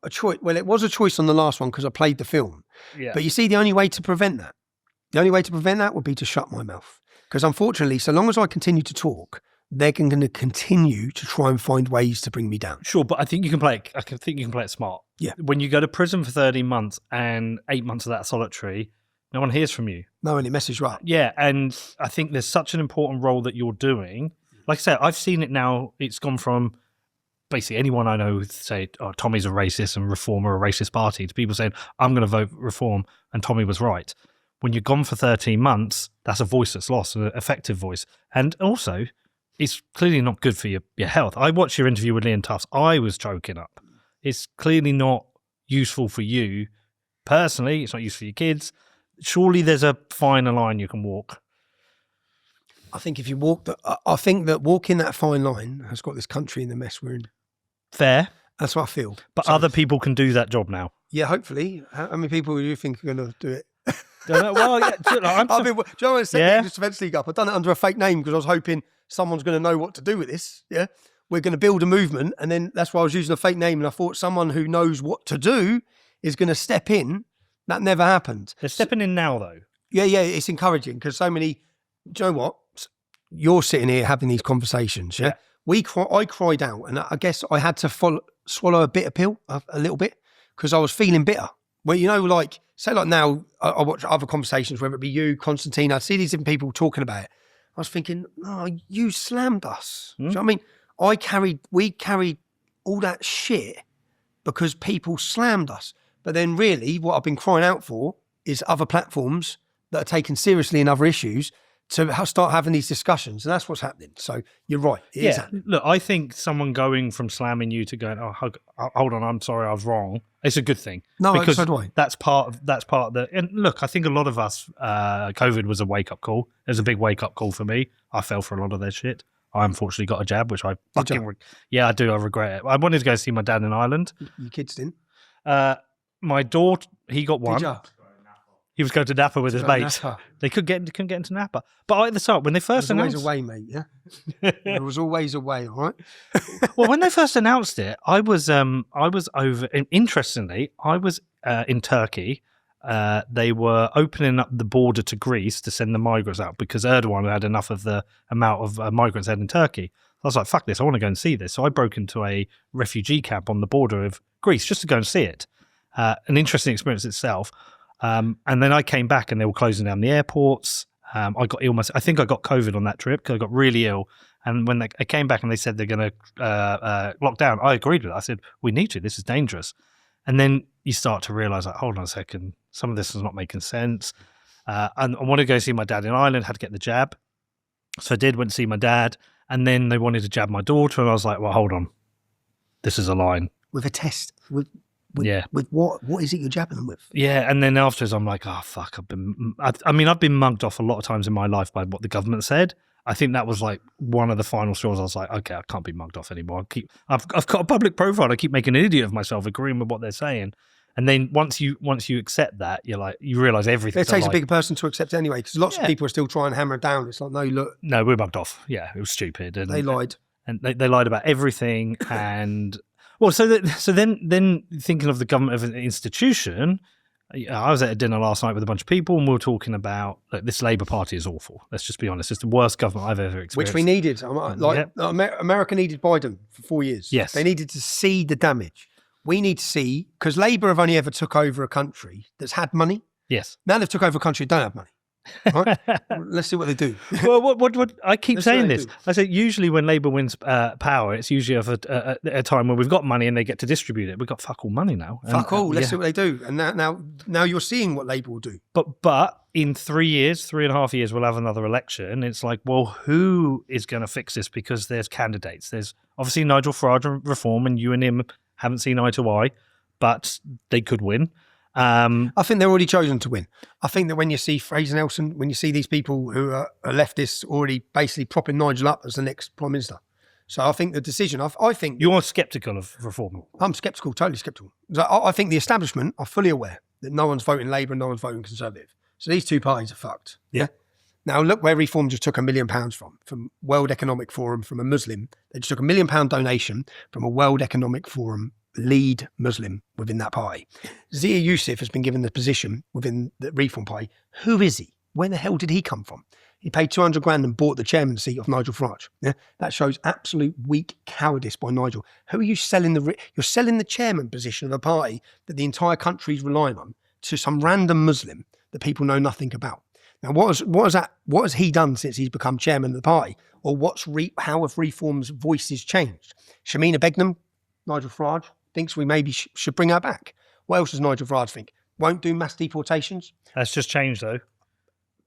a choice. Well, it was a choice on the last one because I played the film. Yeah. But you see, the only way to prevent that would be to shut my mouth. Because unfortunately, so long as I continue to talk, they're going to continue to try and find ways to bring me down. Sure, but I think you can play it smart. Yeah. When you go to prison for 13 months and 8 months of that solitary, No one hears from you. No, and it messes you up. Yeah, and I think there's such an important role that you're doing. Like I said, I've seen it now. It's gone from basically anyone I know say, oh, Tommy's a racist and Reform are a racist party, to people saying, I'm going to vote Reform and Tommy was right. When you're gone for 13 months, that's a voice that's lost, an effective voice. And also, it's clearly not good for your health. I watched your interview with Liam Tufts. I was choking up. It's clearly not useful for you personally. It's not useful for your kids. Surely there's a finer line you can walk. I think if you walk, I think that walking that fine line has got this country in the mess we're in. Fair. That's what I feel. But So, other people can do that job now. yeah, hopefully. How many people do you think are going to do it? Well, yeah, do you know what I said? Yeah. Just Events League up. I've done it under a fake name because I was hoping someone's going to know what to do with this. Yeah, we're going to build a movement, and then that's why I was using a fake name. And I thought someone who knows what to do is going to step in. That never happened. They're stepping in now, though. Yeah, it's encouraging because so many. Do you know what? You're sitting here having these conversations. Yeah, I cried out, and I guess I had to swallow a bitter pill a little bit because I was feeling bitter. Well, you know, like say like now, I watch other conversations, whether it be you, Constantine. I see these different people talking about it. I was thinking, oh, you slammed us. Do you know what I mean? We carried all that shit because people slammed us. But then really what I've been crying out for is other platforms that are taken seriously in other issues to start having these discussions. And that's what's happening. So you're right. It is happening. Look, I think someone going from slamming you to going, oh, hold on, I'm sorry, I was wrong. It's a good thing. No, because so do I. That's part of the. And look, I think a lot of us, COVID was a wake up call. It was a big wake up call for me. I fell for a lot of their shit. I unfortunately got a jab, which I fucking I do. I regret it. I wanted to go see my dad in Ireland. Your kids didn't. My daughter, he got one. Did you? He was going to Napa with his mates. They couldn't get into Napa. But at the start, when they first announced, there was always a way, mate. Yeah, there was always a way. All right. Well, when they first announced it, I was over. Interestingly, I was in Turkey. They were opening up the border to Greece to send the migrants out because Erdogan had enough of the amount of migrants had in Turkey. I was like, fuck this, I want to go and see this. So I broke into a refugee camp on the border of Greece just to go and see it. An interesting experience itself. And then I came back and they were closing down the airports. I got ill myself. I think I got COVID on that trip because I got really ill. And when I came back and they said they're going to lock down, I agreed with it. I said, we need to. This is dangerous. And then you start to realize, like, hold on a second, some of this is not making sense. And I wanted to go see my dad in Ireland, had to get the jab. So I did, went to see my dad. And then they wanted to jab my daughter. And I was like, well, hold on. This is a line. With a test. With what is it you're jabbing them with? Yeah, and then afterwards I'm like, oh fuck, I've been mugged off a lot of times in my life by what the government said. I think that was like one of the final straws. I was like, okay, I can't be mugged off anymore. I've got a public profile. I keep making an idiot of myself, agreeing with what they're saying. And then once you accept that, you're like, you realise everything. It takes a bigger person to accept it anyway, because lots of people are still trying to hammer it down. It's like, no, look. No, we're mugged off. Yeah, it was stupid. And they lied. And they lied about everything. And well, so then thinking of the government as an institution, I was at a dinner last night with a bunch of people and we were talking about, look, this Labour Party is awful. Let's just be honest. It's the worst government I've ever experienced. Which we needed. America needed Biden for 4 years. Yes. They needed to see the damage. We need to see, because Labour have only ever took over a country that's had money. Yes. Now they've took over a country that don't have money. Right? Let's see what they do. Well, what I keep saying this. I say usually when Labour wins power, it's usually at a time when we've got money and they get to distribute it. We've got fuck all money now. Fuck all. Let's see what they do. And now you're seeing what Labour will do. But in 3 years, 3.5 years, we'll have another election. It's like, well, who is going to fix this? Because there's candidates. There's obviously Nigel Farage and Reform, and you and him haven't seen eye to eye, but they could win. I think they're already chosen to win. I think that when you see Fraser Nelson, when you see these people who are leftists already basically propping Nigel up as the next Prime Minister. So I think the decision, I think... You're sceptical of Reform? I'm sceptical, totally sceptical. I think the establishment are fully aware that no one's voting Labour and no one's voting Conservative. So these two parties are fucked. Yeah. Now look where Reform just took £1 million from World Economic Forum, from a Muslim. They just took £1 million donation from a World Economic Forum lead Muslim within that party. Zia Youssef has been given the position within the Reform Party. Who is he? Where the hell did he come from? He paid 200 grand and bought the chairman seat of Nigel Farage. Yeah? That shows absolute weak cowardice by Nigel. Who are you selling you're selling the chairman position of a party that the entire country is relying on to some random Muslim that people know nothing about. Now, what has he done since he's become chairman of the party? Or how have Reform's voices changed? Shamina Begum, Nigel Farage, thinks we maybe should bring her back. What else does Nigel Farage think? Won't do mass deportations. That's just changed, though.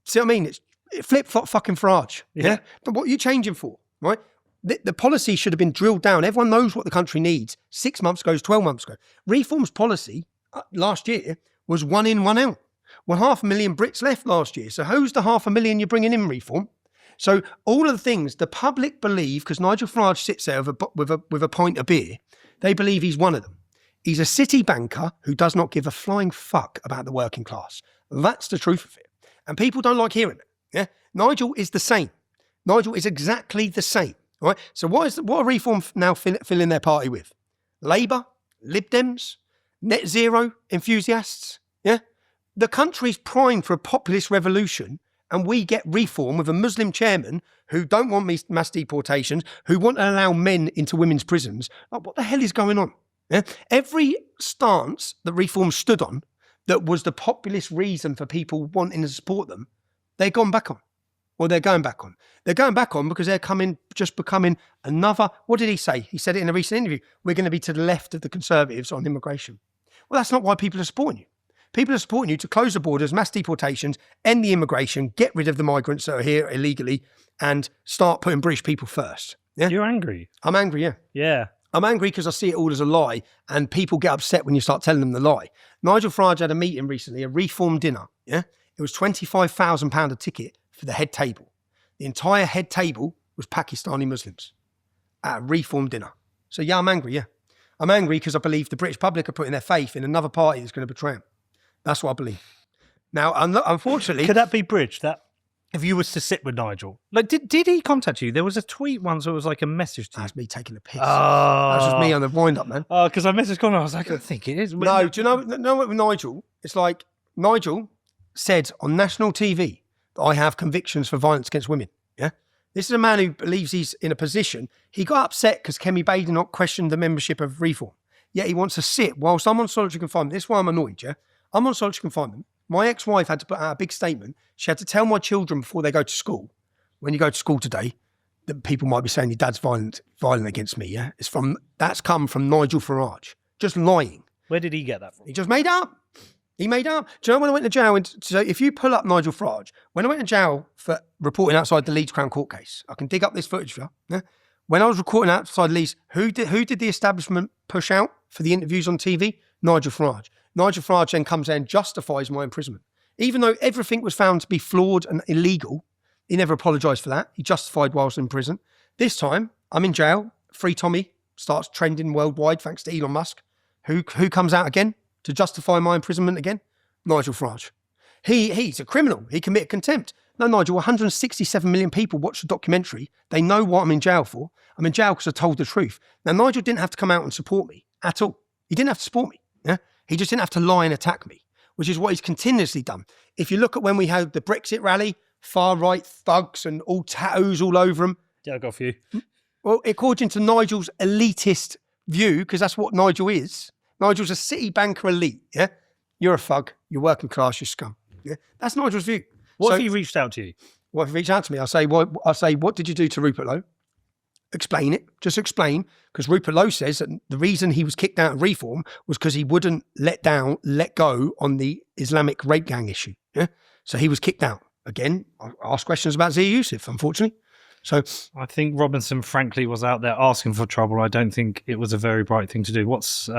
See what I mean? It's flip-flop fucking Farage. Yeah. But what are you changing for, right? The policy should have been drilled down. Everyone knows what the country needs. 6 months ago, 12 months ago. Reform's policy last year was 1 in, 1 out. Well, 500,000 Brits left last year. So who's the 500,000 you're bringing in, Reform? So all of the things the public believe, because Nigel Farage sits there with a pint of beer, they believe he's one of them. He's a city banker who does not give a flying fuck about the working class. That's the truth of it. And people don't like hearing it. Yeah, Nigel is the same. Nigel is exactly the same. Right? So what are Reform now filling their party with? Labour, Lib Dems, net zero enthusiasts. Yeah, the country's primed for a populist revolution, and we get Reform with a Muslim chairman who don't want mass deportations, who want to allow men into women's prisons. Like, what the hell is going on? Yeah? Every stance that Reform stood on that was the populist reason for people wanting to support them, they're gone back on. Or they're going back on. They're going back on because they're becoming another, what did he say? He said it in a recent interview. We're going to be to the left of the Conservatives on immigration. Well, that's not why people are supporting you. People are supporting you to close the borders, mass deportations, end the immigration, get rid of the migrants that are here illegally, and start putting British people first. Yeah? You're angry. I'm angry, yeah. Yeah. I'm angry because I see it all as a lie, and people get upset when you start telling them the lie. Nigel Farage had a meeting recently, a Reform dinner. Yeah, it was £25,000 a ticket for the head table. The entire head table was Pakistani Muslims at a Reform dinner. So yeah, I'm angry. Yeah, I'm angry because I believe the British public are putting their faith in another party that's going to betray them. That's what I believe. Now, unfortunately, could that be bridged? That if you was to sit with Nigel, like, did he contact you? There was a tweet once that was like a message to you. That's me taking the piss. Oh, that's just me on the wind-up, man. Oh, because I messaged Connor. I was like, I think it is. No, do you know what with Nigel? It's like Nigel said on national TV that I have convictions for violence against women. Yeah, this is a man who believes he's in a position. He got upset because Kemi Badenoch questioned the membership of Reform. Yet he wants to sit whilst I'm on solitary confinement. This is why I'm annoyed. Yeah, I'm on solitary confinement. My ex-wife had to put out a big statement. She had to tell my children before they go to school, when you go to school today, that people might be saying your dad's violent against me. Yeah, that's come from Nigel Farage, just lying. Where did he get that from? He just made up. He made up. Do you know when I went to jail? So if you pull up Nigel Farage, when I went to jail for reporting outside the Leeds Crown Court case, I can dig up this footage for you. Yeah? When I was reporting outside Leeds, who did the establishment push out for the interviews on TV? Nigel Farage. Nigel Farage then comes there and justifies my imprisonment. Even though everything was found to be flawed and illegal, he never apologised for that. He justified whilst in prison. This time, I'm in jail. Free Tommy starts trending worldwide thanks to Elon Musk. Who comes out again to justify my imprisonment again? Nigel Farage. He's a criminal. He committed contempt. No, Nigel, 167 million people watched the documentary. They know what I'm in jail for. I'm in jail because I told the truth. Now, Nigel didn't have to come out and support me at all. He didn't have to support me. Yeah, he just didn't have to lie and attack me, which is what he's continuously done. If you look at when we had the Brexit rally, far-right thugs and all tattoos all over them. Yeah, I got a few. Well, according to Nigel's elitist view, because that's what Nigel is, Nigel's a city banker elite, yeah? You're a thug, you're working class, you're scum. Yeah? That's Nigel's view. What if he reached out to you? What if he reached out to me? I'll say, what did you do to Rupert Lowe? Explain it. Just explain. Because Rupert Lowe says that the reason he was kicked out of Reform was because he wouldn't let go on the Islamic rape gang issue. Yeah. So he was kicked out. Again, I asked questions about Zia Yusuf, unfortunately. So I think Robinson, frankly, was out there asking for trouble. I don't think it was a very bright thing to do. What's his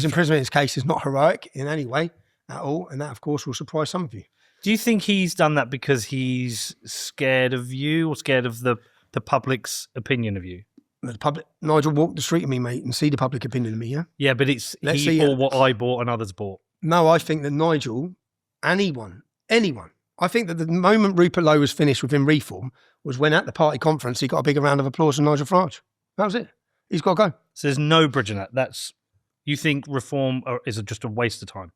imprisonment in his case is not heroic in any way at all. And that, of course, will surprise some of you. Do you think he's done that because he's scared of you or scared of the public's opinion of you? The public, Nigel, walk the street with me, mate, and see the public opinion of me, yeah? Yeah, but he bought what I bought and others bought. No, I think that Nigel, anyone, I think that the moment Rupert Lowe was finished within Reform was when at the party conference he got a bigger round of applause from Nigel Farage. That was it. He's got to go. So there's no bridging that. You think Reform is just a waste of time?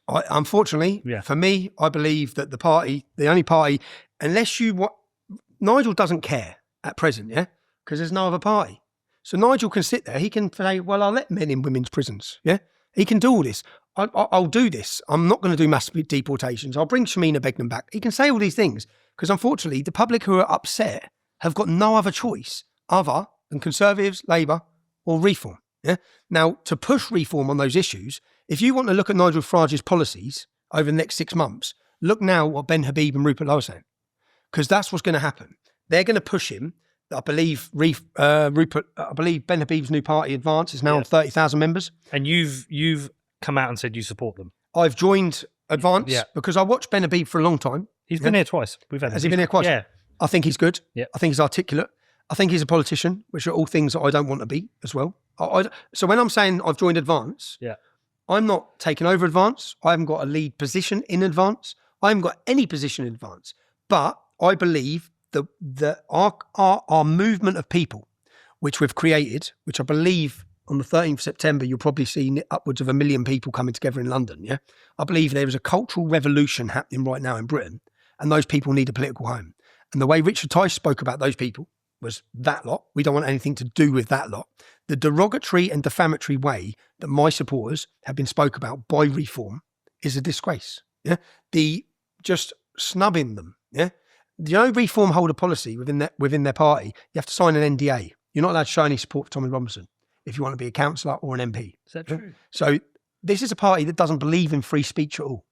Unfortunately, for me, I believe that the only party, Nigel doesn't care at present, yeah? Because there's no other party. So Nigel can sit there, he can say, well, I'll let men in women's prisons, yeah? He can do all this. I'll do this. I'm not going to do mass deportations. I'll bring Shamina Begum back. He can say all these things because, unfortunately, the public who are upset have got no other choice other than Conservatives, Labour or Reform. Yeah. Now, to push Reform on those issues, if you want to look at Nigel Farage's policies over the next 6 months, look now what Ben Habib and Rupert Lowe are saying, because that's what's going to happen. They're going to push him. I believe Ben Habib's new party, Advance, is now on 30,000 members. And you've come out and said you support them. I've joined Advance because I watched Ben Habib for a long time. He's been here twice. Has he been here twice? Yeah. I think he's good. Yeah. I think he's articulate. I think he's a politician, which are all things that I don't want to be as well. So when I'm saying I've joined Advance, I'm not taking over Advance. I haven't got a lead position in Advance. I haven't got any position in Advance. But I believe that our movement of people, which we've created, which I believe on the 13th of September, you'll probably see upwards of 1 million people coming together in London. Yeah, I believe there is a cultural revolution happening right now in Britain, and those people need a political home. And the way Richard Tice spoke about those people was that lot. We don't want anything to do with that lot. The derogatory and defamatory way that my supporters have been spoke about by Reform is a disgrace. Yeah, the just snubbing them. Yeah. Reform hold a policy within their party. You have to sign an NDA. You're not allowed to show any support for Tommy Robinson if you want to be a councillor or an MP. Is that true? So this is a party that doesn't believe in free speech at all.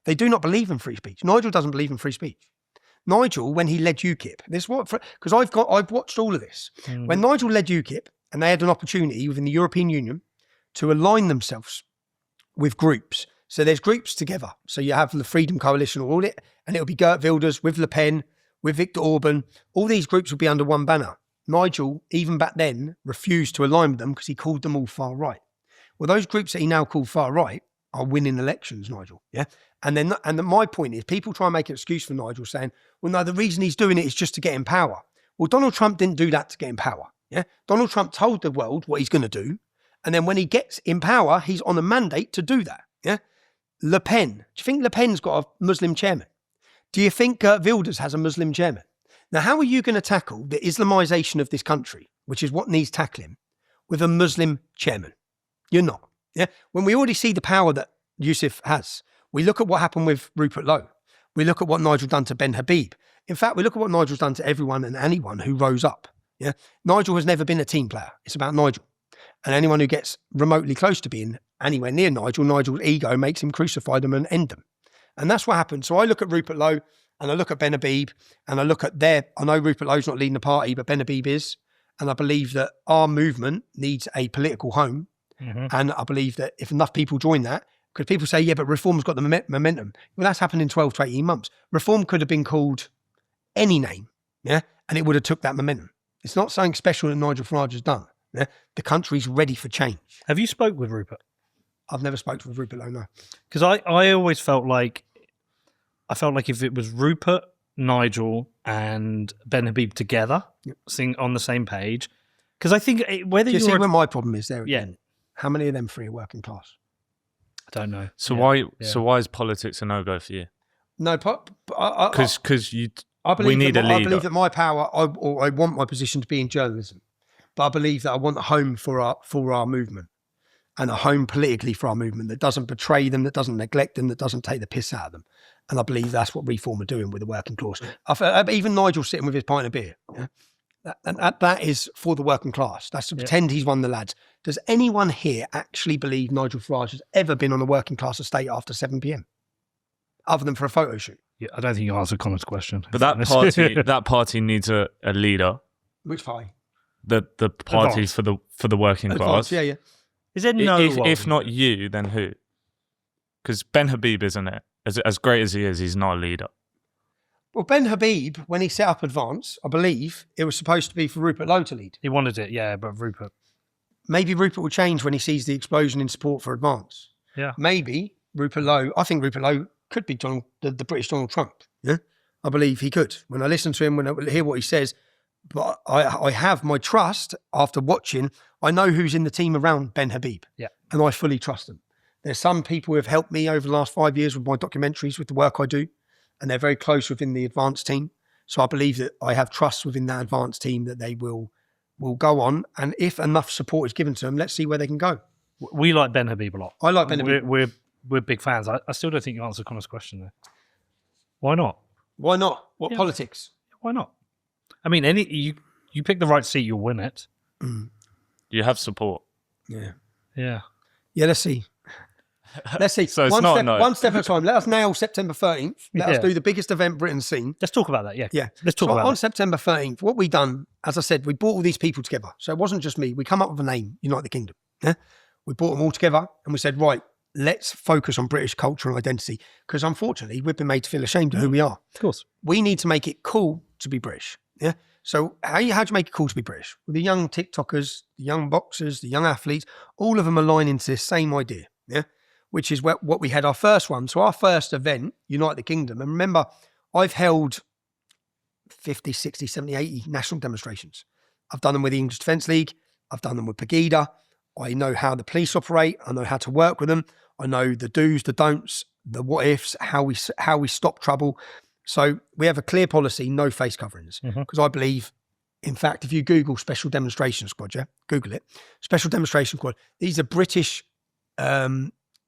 They do not believe in free speech. Nigel doesn't believe in free speech. Nigel, when he led UKIP, because I've watched all of this. When Nigel led UKIP and they had an opportunity within the European Union to align themselves with groups. So there's groups together. So you have the Freedom Coalition or all it, and it'll be Geert Wilders with Le Pen, with Viktor Orban. All these groups will be under one banner. Nigel, even back then, refused to align with them because he called them all far right. Well, those groups that he now called far right are winning elections, Nigel. Yeah. And my point is, people try and make an excuse for Nigel saying, well, no, the reason he's doing it is just to get in power. Well, Donald Trump didn't do that to get in power. Yeah. Donald Trump told the world what he's going to do. And then when he gets in power, he's on a mandate to do that. Yeah. Le Pen. Do you think Le Pen's got a Muslim chairman? Do you think Geert Wilders has a Muslim chairman? Now, how are you going to tackle the Islamisation of this country, which is what needs tackling, with a Muslim chairman? You're not. Yeah. When we already see the power that Yusuf has, we look at what happened with Rupert Lowe. We look at what Nigel done to Ben Habib. In fact, we look at what Nigel's done to everyone and anyone who rose up. Yeah. Nigel has never been a team player. It's about Nigel. And anyone who gets remotely close to being anywhere near Nigel's ego makes him crucify them and end them. And that's what happened. So I look at Rupert Lowe and I look at Ben Habib and I look at I know Rupert Lowe's not leading the party, but Ben Habib is. And I believe that our movement needs a political home. Mm-hmm. And I believe that if enough people join that, because people say, yeah, but Reform's got the momentum. Well, that's happened in 12 to 18 months. Reform could have been called any name, yeah, and it would have took that momentum. It's not something special that Nigel Farage has done. Yeah? The country's ready for change. Have you spoke with Rupert? I've never spoken with Rupert Lowe, no. Because I always felt like, if it was Rupert, Nigel and Ben Habib together, sing on the same page, because I think whether you see where my problem is there again? Yeah. How many of them free are working class? I don't know. So why is politics a no-go for you? No, because we need a leader. I believe that my power, I want my position to be in journalism, but I believe that I want a home for our movement, and a home politically for our movement that doesn't betray them, that doesn't neglect them, that doesn't take the piss out of them. And I believe that's what Reform are doing with the working class. Even Nigel sitting with his pint of beer. Yeah? That is for the working class. That's to pretend he's one of the lads. Does anyone here actually believe Nigel Farage has ever been on a working class estate after 7 p.m? Other than for a photo shoot? Yeah, I don't think you answered Connor's question. But that party needs a leader. Which party? The party for the working class. Yeah. Is there no if not you, then who? Because Ben Habib, isn't it? As great as he is, he's not a leader. Well, Ben Habib, when he set up Advance, I believe it was supposed to be for Rupert Lowe to lead. He wanted it, yeah, but Rupert. Maybe Rupert will change when he sees the explosion in support for Advance. Yeah. Maybe Rupert Lowe, I think Rupert Lowe could be the British Donald Trump. Yeah. I believe he could. When I listen to him, when I hear what he says, but I have my trust after watching. I know who's in the team around Ben Habib. Yeah. And I fully trust them. There's some people who have helped me over the last 5 years with my documentaries, with the work I do. And they're very close within the Advance team. So I believe that I have trust within that Advance team that they will go on. And if enough support is given to them, let's see where they can go. We like Ben Habib a lot. I like Ben Habib. we're big fans. I still don't think you answered Connor's question there. Why not? Why not? What Yeah. politics? Why not? I mean, you pick the right seat, you'll win it. You have support. Yeah. Yeah. Yeah, let's see. Let's see. So it's one not step, no. one step at a time. Let us nail September 13th. Let us Yeah. do the biggest event Britain's seen. Let's talk about that. Yeah. Yeah. Let's talk So about on that. September 13th, what we done, as I said, we brought all these people together. So it wasn't just me. We come up with a name, Unite the Kingdom. Yeah. We brought them all together and we said, right, let's focus on British culture and identity. Because unfortunately, we've been made to feel ashamed of who we are. Of course. We need to make it cool to be British. Yeah. So how do you make it cool to be British? Well, the young TikTokers, the young boxers, the young athletes, all of them align into this same idea. Yeah. Which is what we had our first one. So our first event, Unite the Kingdom. And remember, I've held 50, 60, 70, 80 national demonstrations. I've done them with the English Defence League. I've done them with Pegida. I know how the police operate. I know how to work with them. I know the do's, the don'ts, the what ifs, how we stop trouble. So we have a clear policy, no face coverings. Because I believe, in fact, if you Google Special Demonstration Squad, yeah, Google it, Special Demonstration Squad, these are British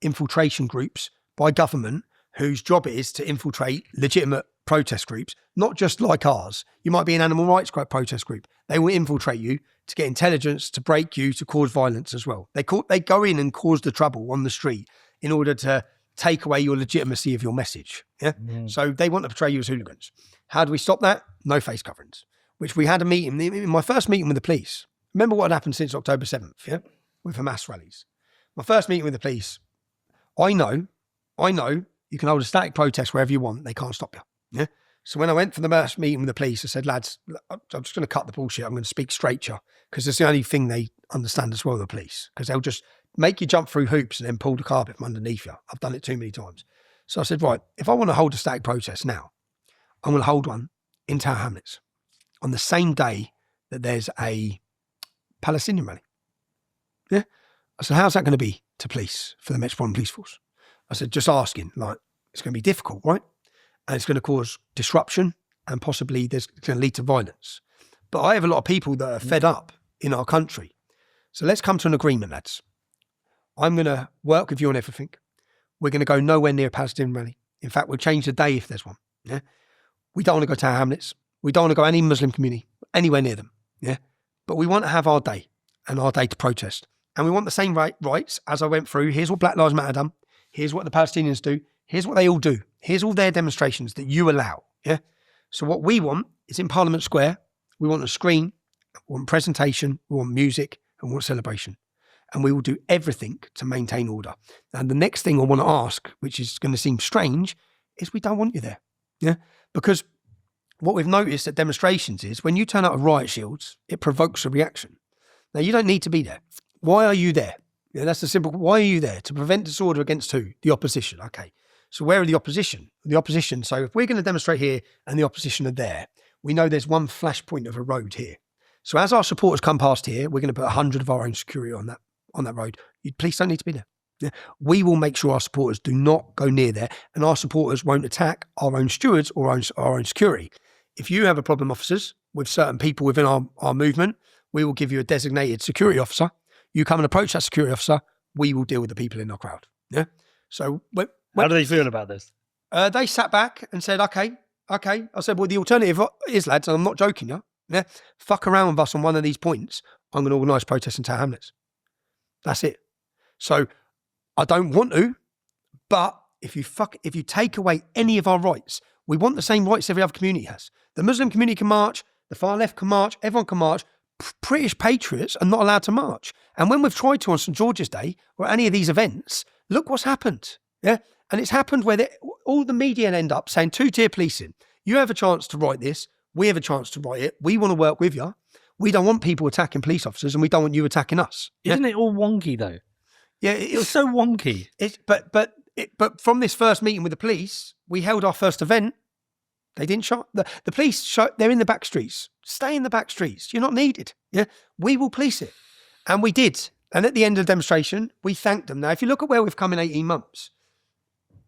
infiltration groups by government whose job it is to infiltrate legitimate protest groups, not just like ours. You might be an animal rights protest group. They will infiltrate you to get intelligence, to break you, to cause violence as well. They go in and cause the trouble on the street in order to take away your legitimacy of your message. Yeah. So they want to portray you as hooligans. How do we stop that? No face coverings. Which we had a meeting, in my first meeting with the police. Remember what had happened since October 7th, yeah? With Hamas rallies. My first meeting with the police, I know you can hold a static protest wherever you want. They can't stop you. Yeah. So when I went for the first meeting with the police, I said, lads, I'm just going to cut the bullshit. I'm going to speak straight to you because it's the only thing they understand as well, the police, because they'll just make you jump through hoops and then pull the carpet from underneath you. I've done it too many times. So I said, right, if I want to hold a static protest now, I'm going to hold one in Tower Hamlets on the same day that there's a Palestinian rally. Yeah. I said, how's that going to be to police for the Metropolitan Police Force? I said, just asking, like, it's going to be difficult, right? And it's going to cause disruption and possibly it's going to lead to violence. But I have a lot of people that are fed up in our country. So let's come to an agreement, lads. I'm going to work with you on everything. We're going to go nowhere near a Palestinian rally. In fact, we'll change the day if there's one. Yeah. We don't want to go to Tower Hamlets. We don't want to go any Muslim community, anywhere near them. Yeah. But we want to have our day and our day to protest. And we want the same rights as I went through. Here's what Black Lives Matter done. Here's what the Palestinians do. Here's what they all do. Here's all their demonstrations that you allow. Yeah. So what we want is in Parliament Square, we want a screen, we want presentation, we want music, and we want celebration. And we will do everything to maintain order. And the next thing I want to ask, which is going to seem strange, is we don't want you there. Yeah. Because what we've noticed at demonstrations is when you turn out with riot shields, it provokes a reaction. Now, you don't need to be there. Why are you there? Yeah, that's the simple. Why are you there? To prevent disorder against who? The opposition. Okay. So where are the opposition? The opposition. So if we're going to demonstrate here and the opposition are there, we know there's one flashpoint of a road here. So as our supporters come past here, we're going to put 100 of our own security on that road. You police don't need to be there. Yeah. We will make sure our supporters do not go near there, and our supporters won't attack our own stewards or our own security. If you have a problem, officers, with certain people within our movement, we will give you a designated security officer. You come and approach that security officer, we will deal with the people in our crowd. Yeah. So how do they feel about this? They sat back and said, okay. I said, well, the alternative is, lads, and I'm not joking, yeah, fuck around with us on one of these points. I'm going to organise protests in Tower Hamlets. That's it. So I don't want to, but if you take away any of our rights, we want the same rights every other community has. The Muslim community can march, the far left can march, everyone can march. British patriots are not allowed to march. And when we've tried to on St George's Day or any of these events, look what's happened. Yeah. And it's happened where all the media end up saying two-tier policing. You have a chance to write this. We have a chance to write it. We want to work with you. We don't want people attacking police officers and we don't want you attacking us. Yeah? Isn't it all wonky though? Yeah. It's so wonky. But from this first meeting with the police, we held our first event. They didn't show the police. They're in the back streets. Stay in the back streets. You're not needed. Yeah, we will police it, and we did. And at the end of the demonstration, we thanked them. Now, if you look at where we've come in 18 months,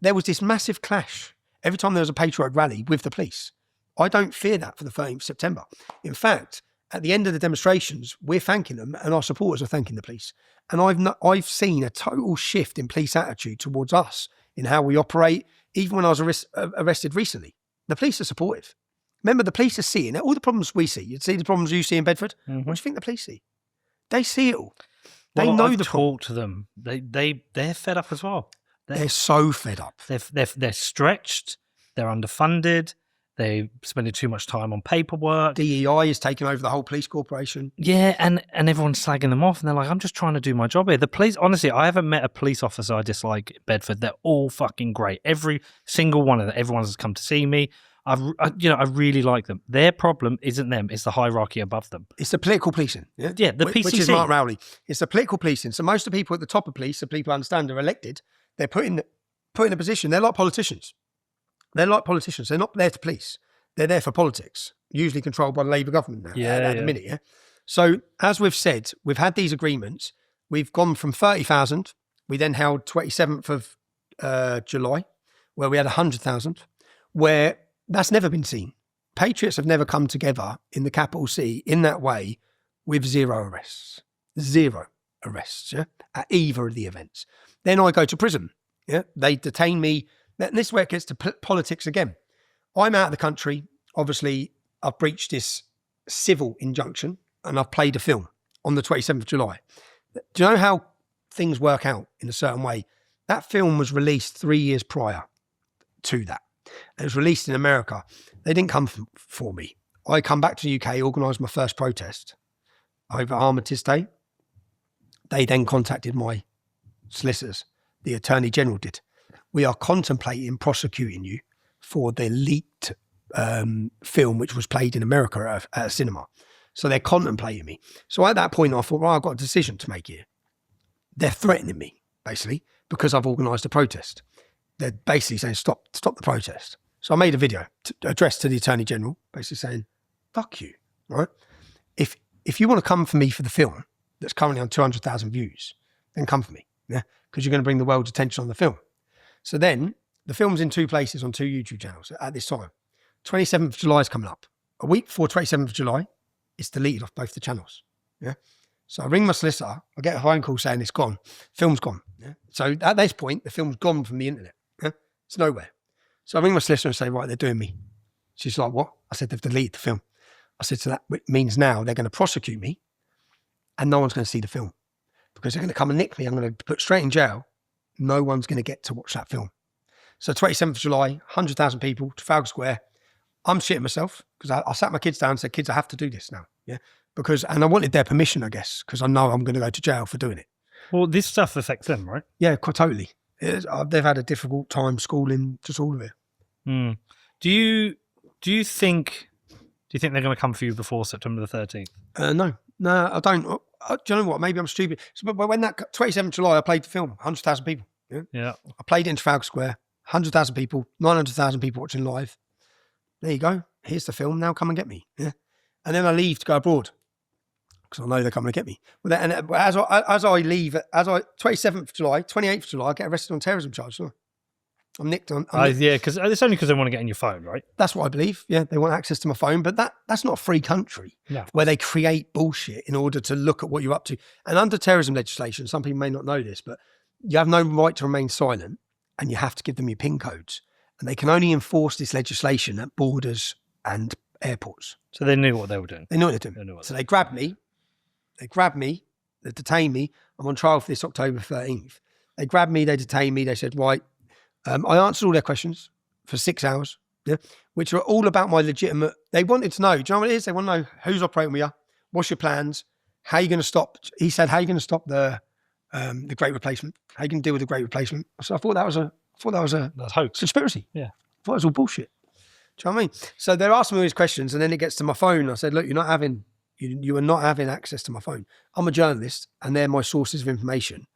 there was this massive clash every time there was a patriotic rally with the police. I don't fear that for the 13th of September. In fact, at the end of the demonstrations, we're thanking them and our supporters are thanking the police. And I've seen a total shift in police attitude towards us in how we operate. Even when I was arrested recently, the police are supportive. Remember, the police are seeing all the problems we see. You'd see the problems you see in Bedford. What do you think the police see? They see it all. They know I've the problem. talked to them. They're fed up as well. They're so fed up. They're stretched. They're underfunded. They spending too much time on paperwork. DEI is taking over the whole police corporation. Yeah, and everyone's slagging them off, and they're like, "I'm just trying to do my job here." The police, honestly, I haven't met a police officer I dislike in Bedford. They're all fucking great. Every single one of them. Everyone has come to see me. I really like them. Their problem isn't them; it's the hierarchy above them. It's the political policing. Yeah, the PCC, which is Mark Rowley. It's the political policing. So most of the people at the top of police, the people who understand, are elected. They're put in a position. They're like politicians. They're not there to police. They're there for politics, usually controlled by the Labour government now at the minute. Yeah. So as we've said, we've had these agreements. We've gone from 30,000. We then held 27th of July, where we had 100,000, where that's never been seen. Patriots have never come together in the capital city in that way with zero arrests. Yeah, at either of the events. Then I go to prison. Yeah, they detain me. And this is where it gets to politics again. I'm out of the country. Obviously, I've breached this civil injunction and I've played a film on the 27th of July. Do you know how things work out in a certain way? That film was released 3 years prior to that. It was released in America. They didn't come for me. I come back to the UK, organised my first protest over Armistice Day. They then contacted my solicitors. The Attorney General did. We are contemplating prosecuting you for the leaked film which was played in America at a cinema. So they're contemplating me. So at that point, I thought, well, I've got a decision to make here. They're threatening me, basically, because I've organised a protest. They're basically saying, stop the protest. So I made a video addressed to the Attorney General, basically saying, fuck you, right? If you want to come for me for the film that's currently on 200,000 views, then come for me, yeah? Because you're going to bring the world's attention on the film. So then, the film's in 2 places on 2 YouTube channels at this time. 27th of July is coming up. A week before 27th of July, it's deleted off both the channels. Yeah. So I ring my solicitor. I get a phone call saying it's gone. Film's gone. Yeah. So at this point, the film's gone from the internet. Yeah. It's nowhere. So I ring my solicitor and say, right, they're doing me. She's like, what? I said, they've deleted the film. I said, so that means now they're going to prosecute me and no one's going to see the film because they're going to come and nick me. I'm going to be put straight in jail. No one's going to get to watch that film. So 27th of July, 100,000 people, Trafalgar Square. I'm shitting myself because I sat my kids down and said, kids, I have to do this now. Yeah. And I wanted their permission, I guess, because I know I'm going to go to jail for doing it. Well, this stuff affects them, right? Yeah, quite totally. They've had a difficult time schooling, just all of it. Mm. Do you think they're going to come for you before September the 13th? No, I don't. Do you know what? Maybe I'm stupid. So, but when that 27th of July, I played the film, 100,000 people. Yeah. I played it in Trafalgar Square, 100,000 people, 900,000 people watching live. There you go. Here's the film. Now come and get me. Yeah. And then I leave to go abroad because I know they're coming to get me. Well, and as I leave, 27th of July, 28th of July, I get arrested on terrorism charges. I'm nicked on. Yeah, because it's only because they want to get in your phone, right? That's what I believe. Yeah, they want access to my phone, but that's not a free country where they create bullshit in order to look at what you're up to. And under terrorism legislation, some people may not know this, but you have no right to remain silent and you have to give them your PIN codes. And they can only enforce this legislation at borders and airports. So they knew what they were doing. They knew what they were doing. So they grabbed me. They detained me. I'm on trial for this October 13th. They grabbed me, they detained me. They said, right, I answered all their questions for 6 hours, which are all about my legitimate. They wanted to know, do you know what it is? They want to know who's operating with you, what's your plans, how are you going to stop? He said, how are you going to stop the Great Replacement? How are you going to deal with the Great Replacement? So I thought that was a hoax. Conspiracy. Yeah. I thought it was all bullshit. Do you know what I mean? So they're asking me all these questions and then it gets to my phone. I said, look, you are not having access to my phone. I'm a journalist and they're my sources of information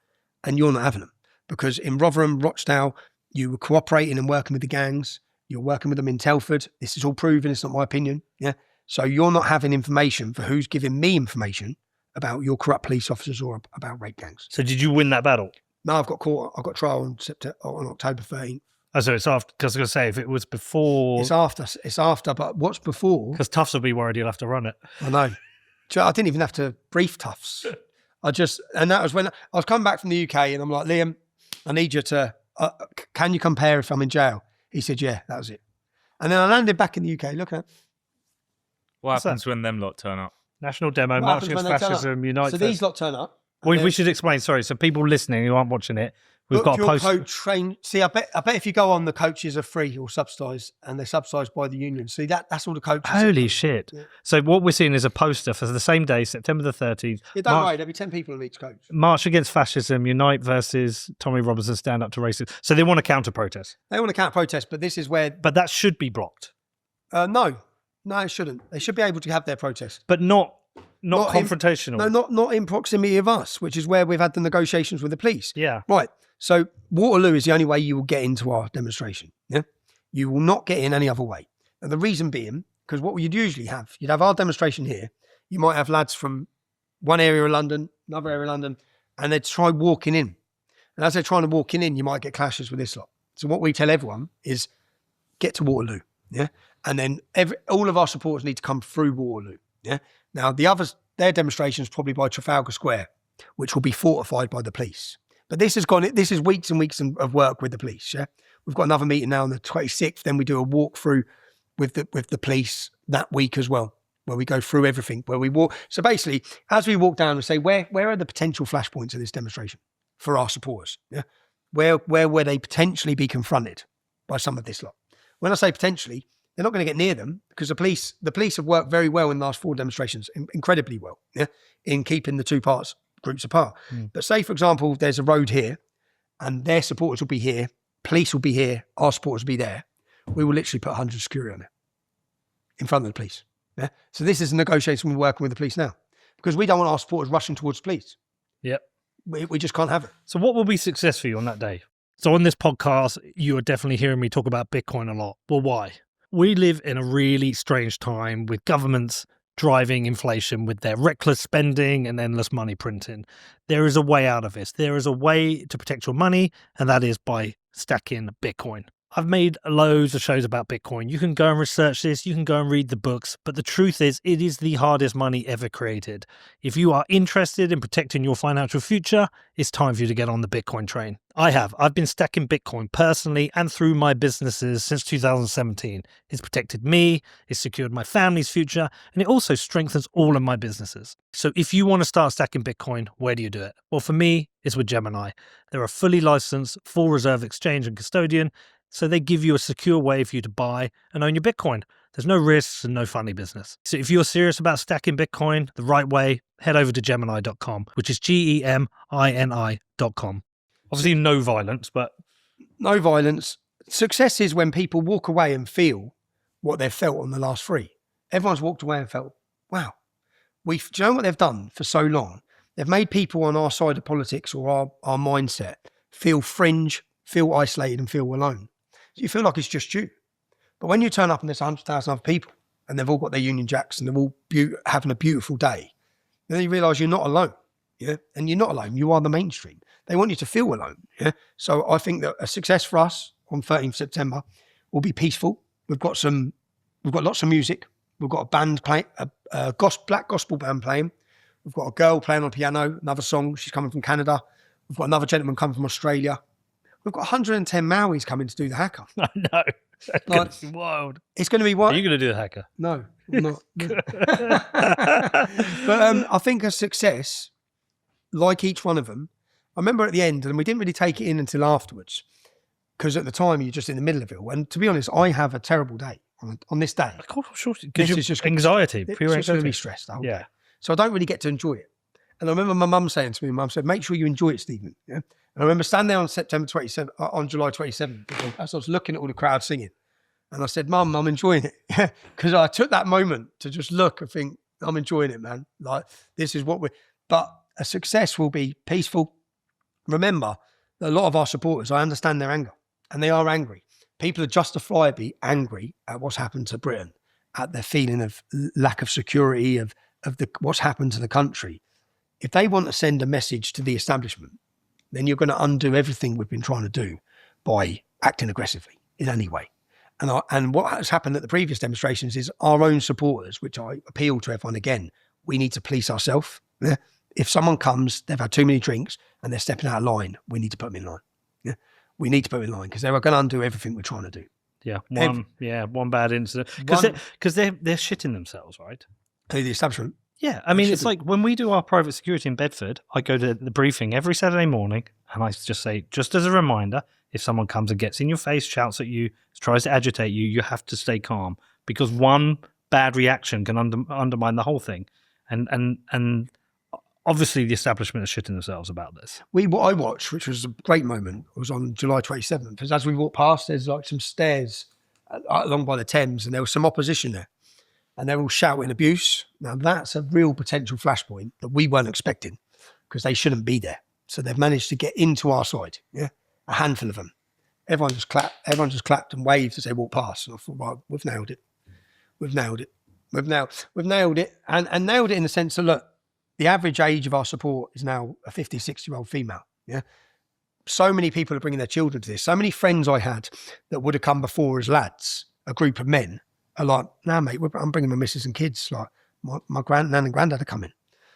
and you're not having them because in Rotherham, Rochdale, you were cooperating and working with the gangs. You're working with them in Telford. This is all proven. It's not my opinion. Yeah. So you're not having information for who's giving me information about your corrupt police officers or about rape gangs. So did you win that battle? No, I've got trial on October 13th. Oh, so it's after, because I was going to say, if it was before... It's after, but what's before... Because Tufts will be worried you'll have to run it. I know. So I didn't even have to brief Tufts. And that was when I was coming back from the UK, and I'm like, Liam, I need you to, can you compare if I'm in jail? He said, yeah, that was it. And then I landed back in the UK. Look at What happens when them lot turn up? National Demo, What March happens Against when they turn Fascism, up? Unite. So these lot turn up. We should explain, sorry, so people listening who aren't watching it, we've got a post. Coach train. See, I bet if you go on, the coaches are free or subsidised, and they're subsidised by the union. See, that's all the coaches. Holy shit. Yeah. So what we're seeing is a poster for the same day, September the 13th. Yeah, don't worry, there'll be 10 people on each coach. March Against Fascism, Unite versus Tommy Robinson, Stand Up to Racism. So they want to counter-protest. They want to counter protest, but this is where. But that should be blocked. No, it shouldn't. They should be able to have their protest. But not Not in- confrontational. Not in proximity of us, which is where we've had the negotiations with the police. Yeah. Right. So Waterloo is the only way you will get into our demonstration. Yeah. You will not get in any other way. And the reason being, because what you'd usually have, you'd have our demonstration here. You might have lads from one area of London, another area of London, and they'd try walking in. And as they're trying to walk in, you might get clashes with this lot. So what we tell everyone is get to Waterloo. Yeah. And then all of our supporters need to come through Waterloo. Yeah. Now the others, their demonstrations probably by Trafalgar Square, which will be fortified by the police. But this is weeks and weeks of work with the police. Yeah. We've got another meeting now on the 26th. Then we do a walkthrough with the police that week as well, where we go through everything, where we walk. So basically, as we walk down and say, where are the potential flashpoints of this demonstration for our supporters? Yeah. Where will they potentially be confronted by some of this lot? When I say potentially, they're not going to get near them because the police have worked very well in the last 4 demonstrations, incredibly well, yeah, in keeping the two groups apart. But say, for example, there's a road here and their supporters will be here, police will be here, our supporters will be there. We will literally put 100 security on it in front of the police. Yeah. So this is a negotiation we're working with the police now because we don't want our supporters rushing towards police. Yep. We just can't have it. So what will be success for you on that day? So on this podcast, you are definitely hearing me talk about Bitcoin a lot. Well, why? We live in a really strange time with governments driving inflation with their reckless spending and endless money printing. There is a way out of this. There is a way to protect your money, and that is by stacking Bitcoin. I've made loads of shows about Bitcoin. You can go and research this, you can go and read the books, but the truth is it is the hardest money ever created. If you are interested in protecting your financial future, it's time for you to get on the Bitcoin train. I've been stacking Bitcoin personally and through my businesses since 2017. It's protected me, it's secured my family's future, and it also strengthens all of my businesses. So if you want to start stacking Bitcoin, where do you do it? Well, for me, it's with Gemini. They're a fully licensed, full reserve exchange and custodian, so they give you a secure way for you to buy and own your Bitcoin. There's no risks and no funny business. So if you're serious about stacking Bitcoin the right way, head over to Gemini.com, which is GEMINI.com. Obviously no violence, but... No violence. Success is when people walk away and feel what they've felt on the last 3. Everyone's walked away and felt, wow, do you know what they've done for so long? They've made people on our side of politics or our mindset feel fringe, feel isolated and feel alone. You feel like it's just you. But when you turn up and there's 100,000 other people and they've all got their Union Jacks and they're all having a beautiful day, then you realise you're not alone. Yeah. And you're not alone. You are the mainstream. They want you to feel alone. Yeah. So I think that a success for us on 13th September will be peaceful. We've got lots of music. We've got a band playing, a black gospel band playing. We've got a girl playing on piano, another song. She's coming from Canada. We've got another gentleman coming from Australia. We've got 110 Maoris coming to do the hacker. I know. That's going to be wild. It's going to be wild. Are you going to do the hacker? No, I'm not. But I think a success, like each one of them, I remember at the end, and we didn't really take it in until afterwards, because at the time you're just in the middle of it all. And to be honest, I have a terrible day on this day. Of course, sure. Because This is just anxiety. It's Pure just going to anxiety. be stressed the whole Yeah. day. So I don't really get to enjoy it. And I remember my mum saying to me, Mum said, make sure you enjoy it, Stephen. Yeah. And I remember standing there on July 27th, as I was looking at all the crowd singing. And I said, Mum, I'm enjoying it. Because I took that moment to just look and think, I'm enjoying it, man. Like, this is what but a success will be peaceful. Remember, a lot of our supporters, I understand their anger, and they are angry. People are justifiably angry at what's happened to Britain, at their feeling of lack of security, of what's happened to the country. If they want to send a message to the establishment, then you're going to undo everything we've been trying to do by acting aggressively in any way. And what has happened at the previous demonstrations is our own supporters, which I appeal to everyone again, we need to police ourselves. Yeah? If someone comes, they've had too many drinks and they're stepping out of line, we need to put them in line. Yeah? We need to put them in line because they are going to undo everything we're trying to do. Yeah, one bad incident. Because they're shitting themselves, right? Who, the establishment? Yeah, I mean, it's like when we do our private security in Bedford, I go to the briefing every Saturday morning and I just say, just as a reminder, if someone comes and gets in your face, shouts at you, tries to agitate you, you have to stay calm because one bad reaction can undermine the whole thing. And obviously the establishment are shitting themselves about this. What I watched, which was a great moment, was on July 27th. Because as we walked past, there's like some stairs along by the Thames and there was some opposition there. And they're all shouting abuse. Now, that's a real potential flashpoint that we weren't expecting because they shouldn't be there. So they've managed to get into our side, yeah? A handful of them. Everyone just clapped and waved as they walked past. And I thought, right, we've nailed it. We've nailed it. We've nailed it. And nailed it in the sense that, look, the average age of our support is now a 50, 60-year-old female, yeah? So many people are bringing their children to this. So many friends I had that would have come before as lads, a group of men, are like, nah, mate, I'm bringing my missus and kids. Like, my nan and granddad are coming.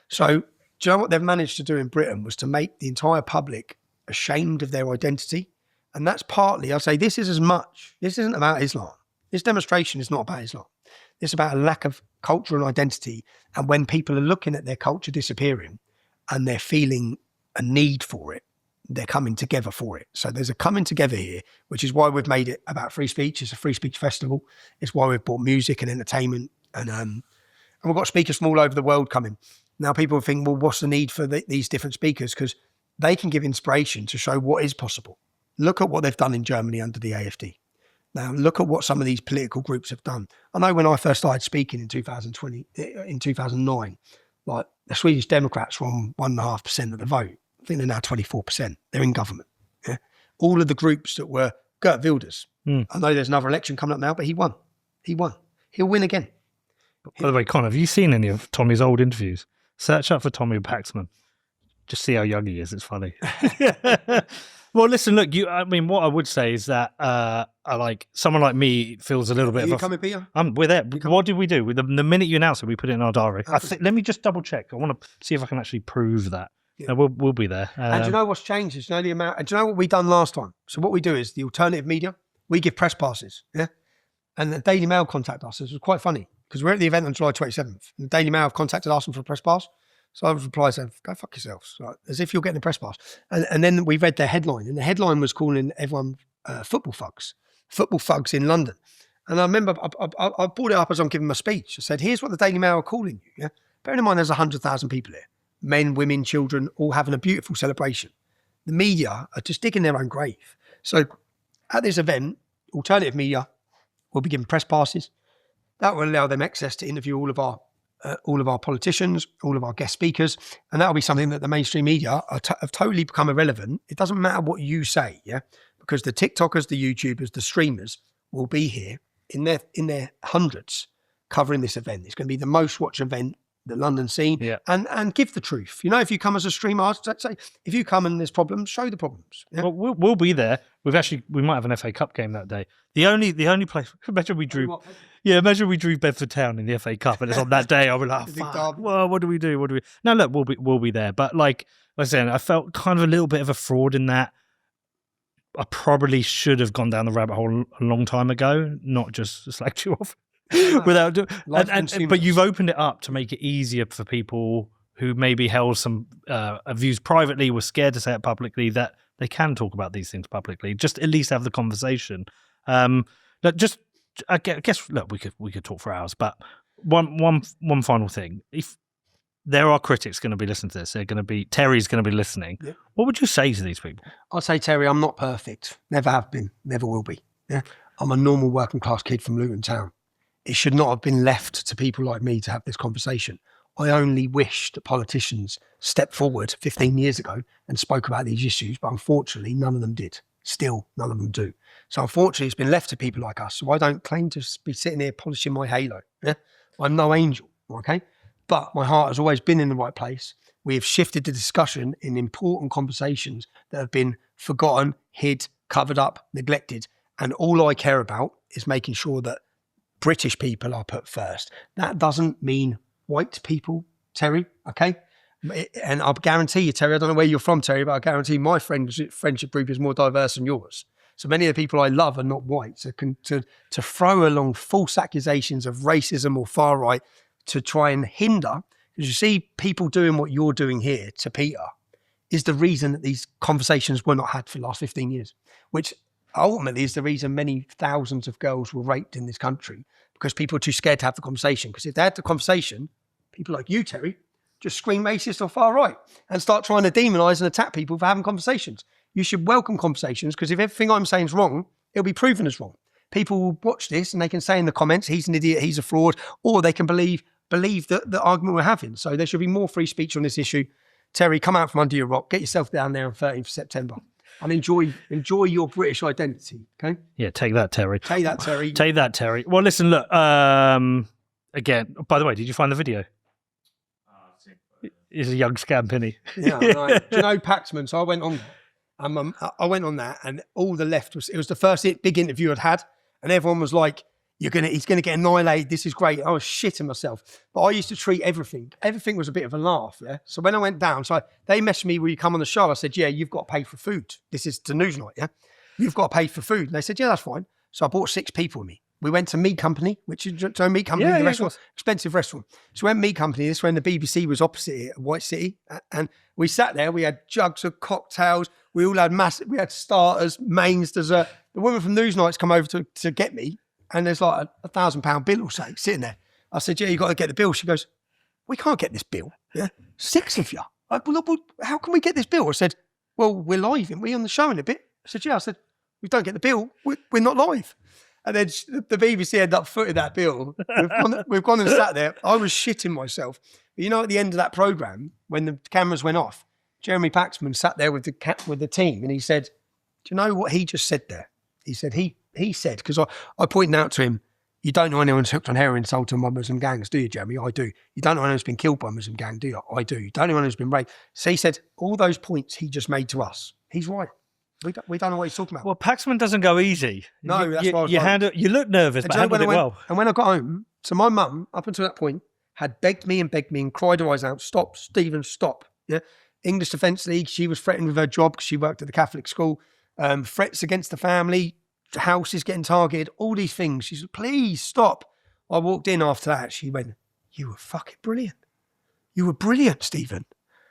So, do you know what they've managed to do in Britain was to make the entire public ashamed of their identity? And that's partly, I'll say, this isn't about Islam. This demonstration is not about Islam. It's about a lack of culture and identity. And when people are looking at their culture disappearing and they're feeling a need for it, they're coming together for it. So there's a coming together here, which is why we've made it about free speech. It's a free speech festival. It's why we've brought music and entertainment. And we've got speakers from all over the world coming. Now people think, well, what's the need for these different speakers? Because they can give inspiration to show what is possible. Look at what they've done in Germany under the AfD. Now look at what some of these political groups have done. I know when I first started speaking in 2009, like the Swedish Democrats were on 1.5% of the vote. I think they're now 24%. They're in government. Yeah? All of the groups that were Geert Wilders. I know there's another election coming up now, but he won. He'll win again. By the way, Con, have you seen any of Tommy's old interviews? Search up for Tommy Paxman. Just see how young he is. It's funny. Well, listen, look, what I would say is that like someone like me feels a little bit Are you coming, Peter? We're there. What did we do? The minute you announced it, we put it in our diary. Let me just double check. I want to see if I can actually prove that. Yeah. We'll be there. And do you know what's changed? Do you know what we done last time? So what we do is the alternative media, we give press passes, yeah? And the Daily Mail contact us. It was quite funny because we're at the event on July 27th. And the Daily Mail have contacted us for a press pass. So I would reply saying, go fuck yourselves, like, as if you're getting a press pass. And then we read their headline, and the headline was calling everyone football thugs in London. And I remember I brought it up as I'm giving my speech. I said, here's what the Daily Mail are calling you. Yeah? Bearing in mind there's 100,000 people here. Men, women, children, all having a beautiful celebration. The media are just digging their own grave. So at this event, alternative media will be given press passes. That will allow them access to interview all of our politicians, all of our guest speakers, and that will be something that the mainstream media have totally become irrelevant. It doesn't matter what you say, yeah, because the TikTokers, the YouTubers, the streamers will be here in their hundreds covering this event. It's going to be the most watched event the London scene, yeah. and give the truth. You know, if you come as a streamer, I'd say if you come and there's problems, show the problems. Yeah? Well, we'll be there. We might have an FA Cup game that day. The only place. Imagine we drew Bedford Town in the FA Cup, and it's on that day. I'll be like, fuck, well, what do we do? No, look, we'll be there. But like I said, I felt kind of a little bit of a fraud in that. I probably should have gone down the rabbit hole a long time ago, not just slacked you off. But you've opened it up to make it easier for people who maybe held some views privately, were scared to say it publicly, that they can talk about these things publicly. Just at least have the conversation. I guess we could talk for hours, but one final thing: if there are critics going to be listening to this, Terry's going to be listening. Yeah. What would you say to these people? I'll say, Terry, I'm not perfect. Never have been. Never will be. Yeah, I'm a normal working class kid from Luton Town. It should not have been left to people like me to have this conversation. I only wish that politicians stepped forward 15 years ago and spoke about these issues, but unfortunately, none of them did. Still, none of them do. So unfortunately, it's been left to people like us. So I don't claim to be sitting here polishing my halo. Yeah? I'm no angel, okay? But my heart has always been in the right place. We have shifted the discussion in important conversations that have been forgotten, hid, covered up, neglected. And all I care about is making sure that British people are put first. That doesn't mean white people Terry, okay? And I'll guarantee you, Terry, I don't know where you're from, Terry, but I guarantee my friendship group is more diverse than yours. So many of the people I love are not white. So to throw along false accusations of racism or far right to try and hinder, because you see people doing what you're doing here to Peter, is the reason that these conversations were not had for the last 15 years, which ultimately is the reason many thousands of girls were raped in this country, because people are too scared to have the conversation. Because if they had the conversation, people like you, Terry, just scream racist or far right and start trying to demonise and attack people for having conversations. You should welcome conversations, because if everything I'm saying is wrong, it'll be proven as wrong. People will watch this and they can say in the comments, he's an idiot, he's a fraud, or they can believe the argument we're having. So there should be more free speech on this issue. Terry, come out from under your rock, get yourself down there on 13th of September and enjoy your British identity, okay? Yeah, take that, Terry. Take that, Terry. Take that, Terry. Well, listen, look, again, by the way, did you find the video? He's a young scamp, isn't he? Yeah, right. Do you know Paxman? So I went on that, and all the left it was the first big interview I'd had, and everyone was like, he's gonna get annihilated, this is great. I was shitting myself. But I used to treat everything was a bit of a laugh, yeah? So when I went down, they messaged me, will you come on the show? I said, yeah, you've got to pay for food. This is the news night, yeah? You've got to pay for food. And they said, yeah, that's fine. So I brought 6 people with me. We went to Meat Company, which is Meat Company, the restaurant, expensive restaurant. So we went to Meat Company, this is when the BBC was opposite it, White City. And we sat there, we had jugs of cocktails, we all had we had starters, mains, dessert. The woman from Newsnight's come over to get me, and there's like a £1,000 bill or something sitting there. I said, yeah, you got to get the bill. She goes, we can't get this bill. Yeah, 6 of you. Well, how can we get this bill? I said, well, we're live, aren't we, on the show in a bit? I said, yeah. I said, we don't get the bill, we're not live. And then the BBC ended up footing that bill. We've gone and sat there. I was shitting myself. But you know, at the end of that programme, when the cameras went off, Jeremy Paxman sat there with the team, and he said, do you know what he just said there? He said, he said, because I pointed out to him, you don't know anyone's hooked on heroin sold to Muslim gangs, do you, Jeremy? I do. You don't know anyone who's been killed by a Muslim gang, do you? I do. You don't know anyone who's been raped. So he said, all those points he just made to us, he's right. We don't know what he's talking about. Well, Paxman doesn't go easy. No, that's why I was you look nervous, but handled it well. And when I got home, so my mum, up until that point, had begged me and cried her eyes out, stop, Stephen, stop. Yeah, English Defence League, she was threatened with her job because she worked at the Catholic school, threats against the family, houses getting targeted, all these things. She said, please stop. I walked in after that, she went, you were fucking brilliant. You were brilliant, Stephen.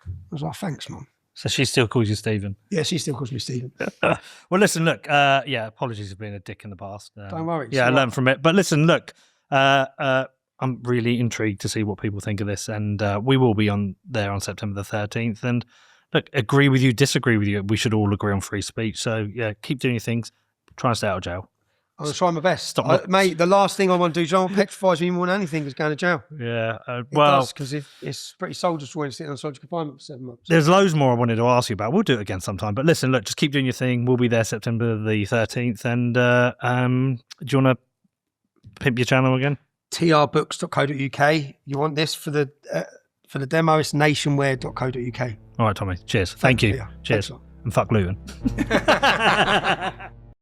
I was like, thanks, Mum. So she still calls you Stephen? Yeah, she still calls me Stephen. Well, listen, look, apologies for being a dick in the past. Don't worry. Yeah, I learned from it. But listen, look, I'm really intrigued to see what people think of this. And we will be on there on September the 13th. And look, agree with you, disagree with you. We should all agree on free speech. So, yeah, keep doing your things. Try and stay out of jail. I'm going to try my best. Mate, the last thing I want to do, John, petrifies me more than anything is going to jail. Yeah. Because it's pretty soul-destroying sitting on solitary confinement for 7 months. There's loads more I wanted to ask you about. We'll do it again sometime. But listen, look, just keep doing your thing. We'll be there September the 13th. And do you want to pimp your channel again? trbooks.co.uk. You want this for the demo? It's nationware.co.uk. All right, Tommy. Cheers. Thank you. Yeah. Cheers. And fuck Luton.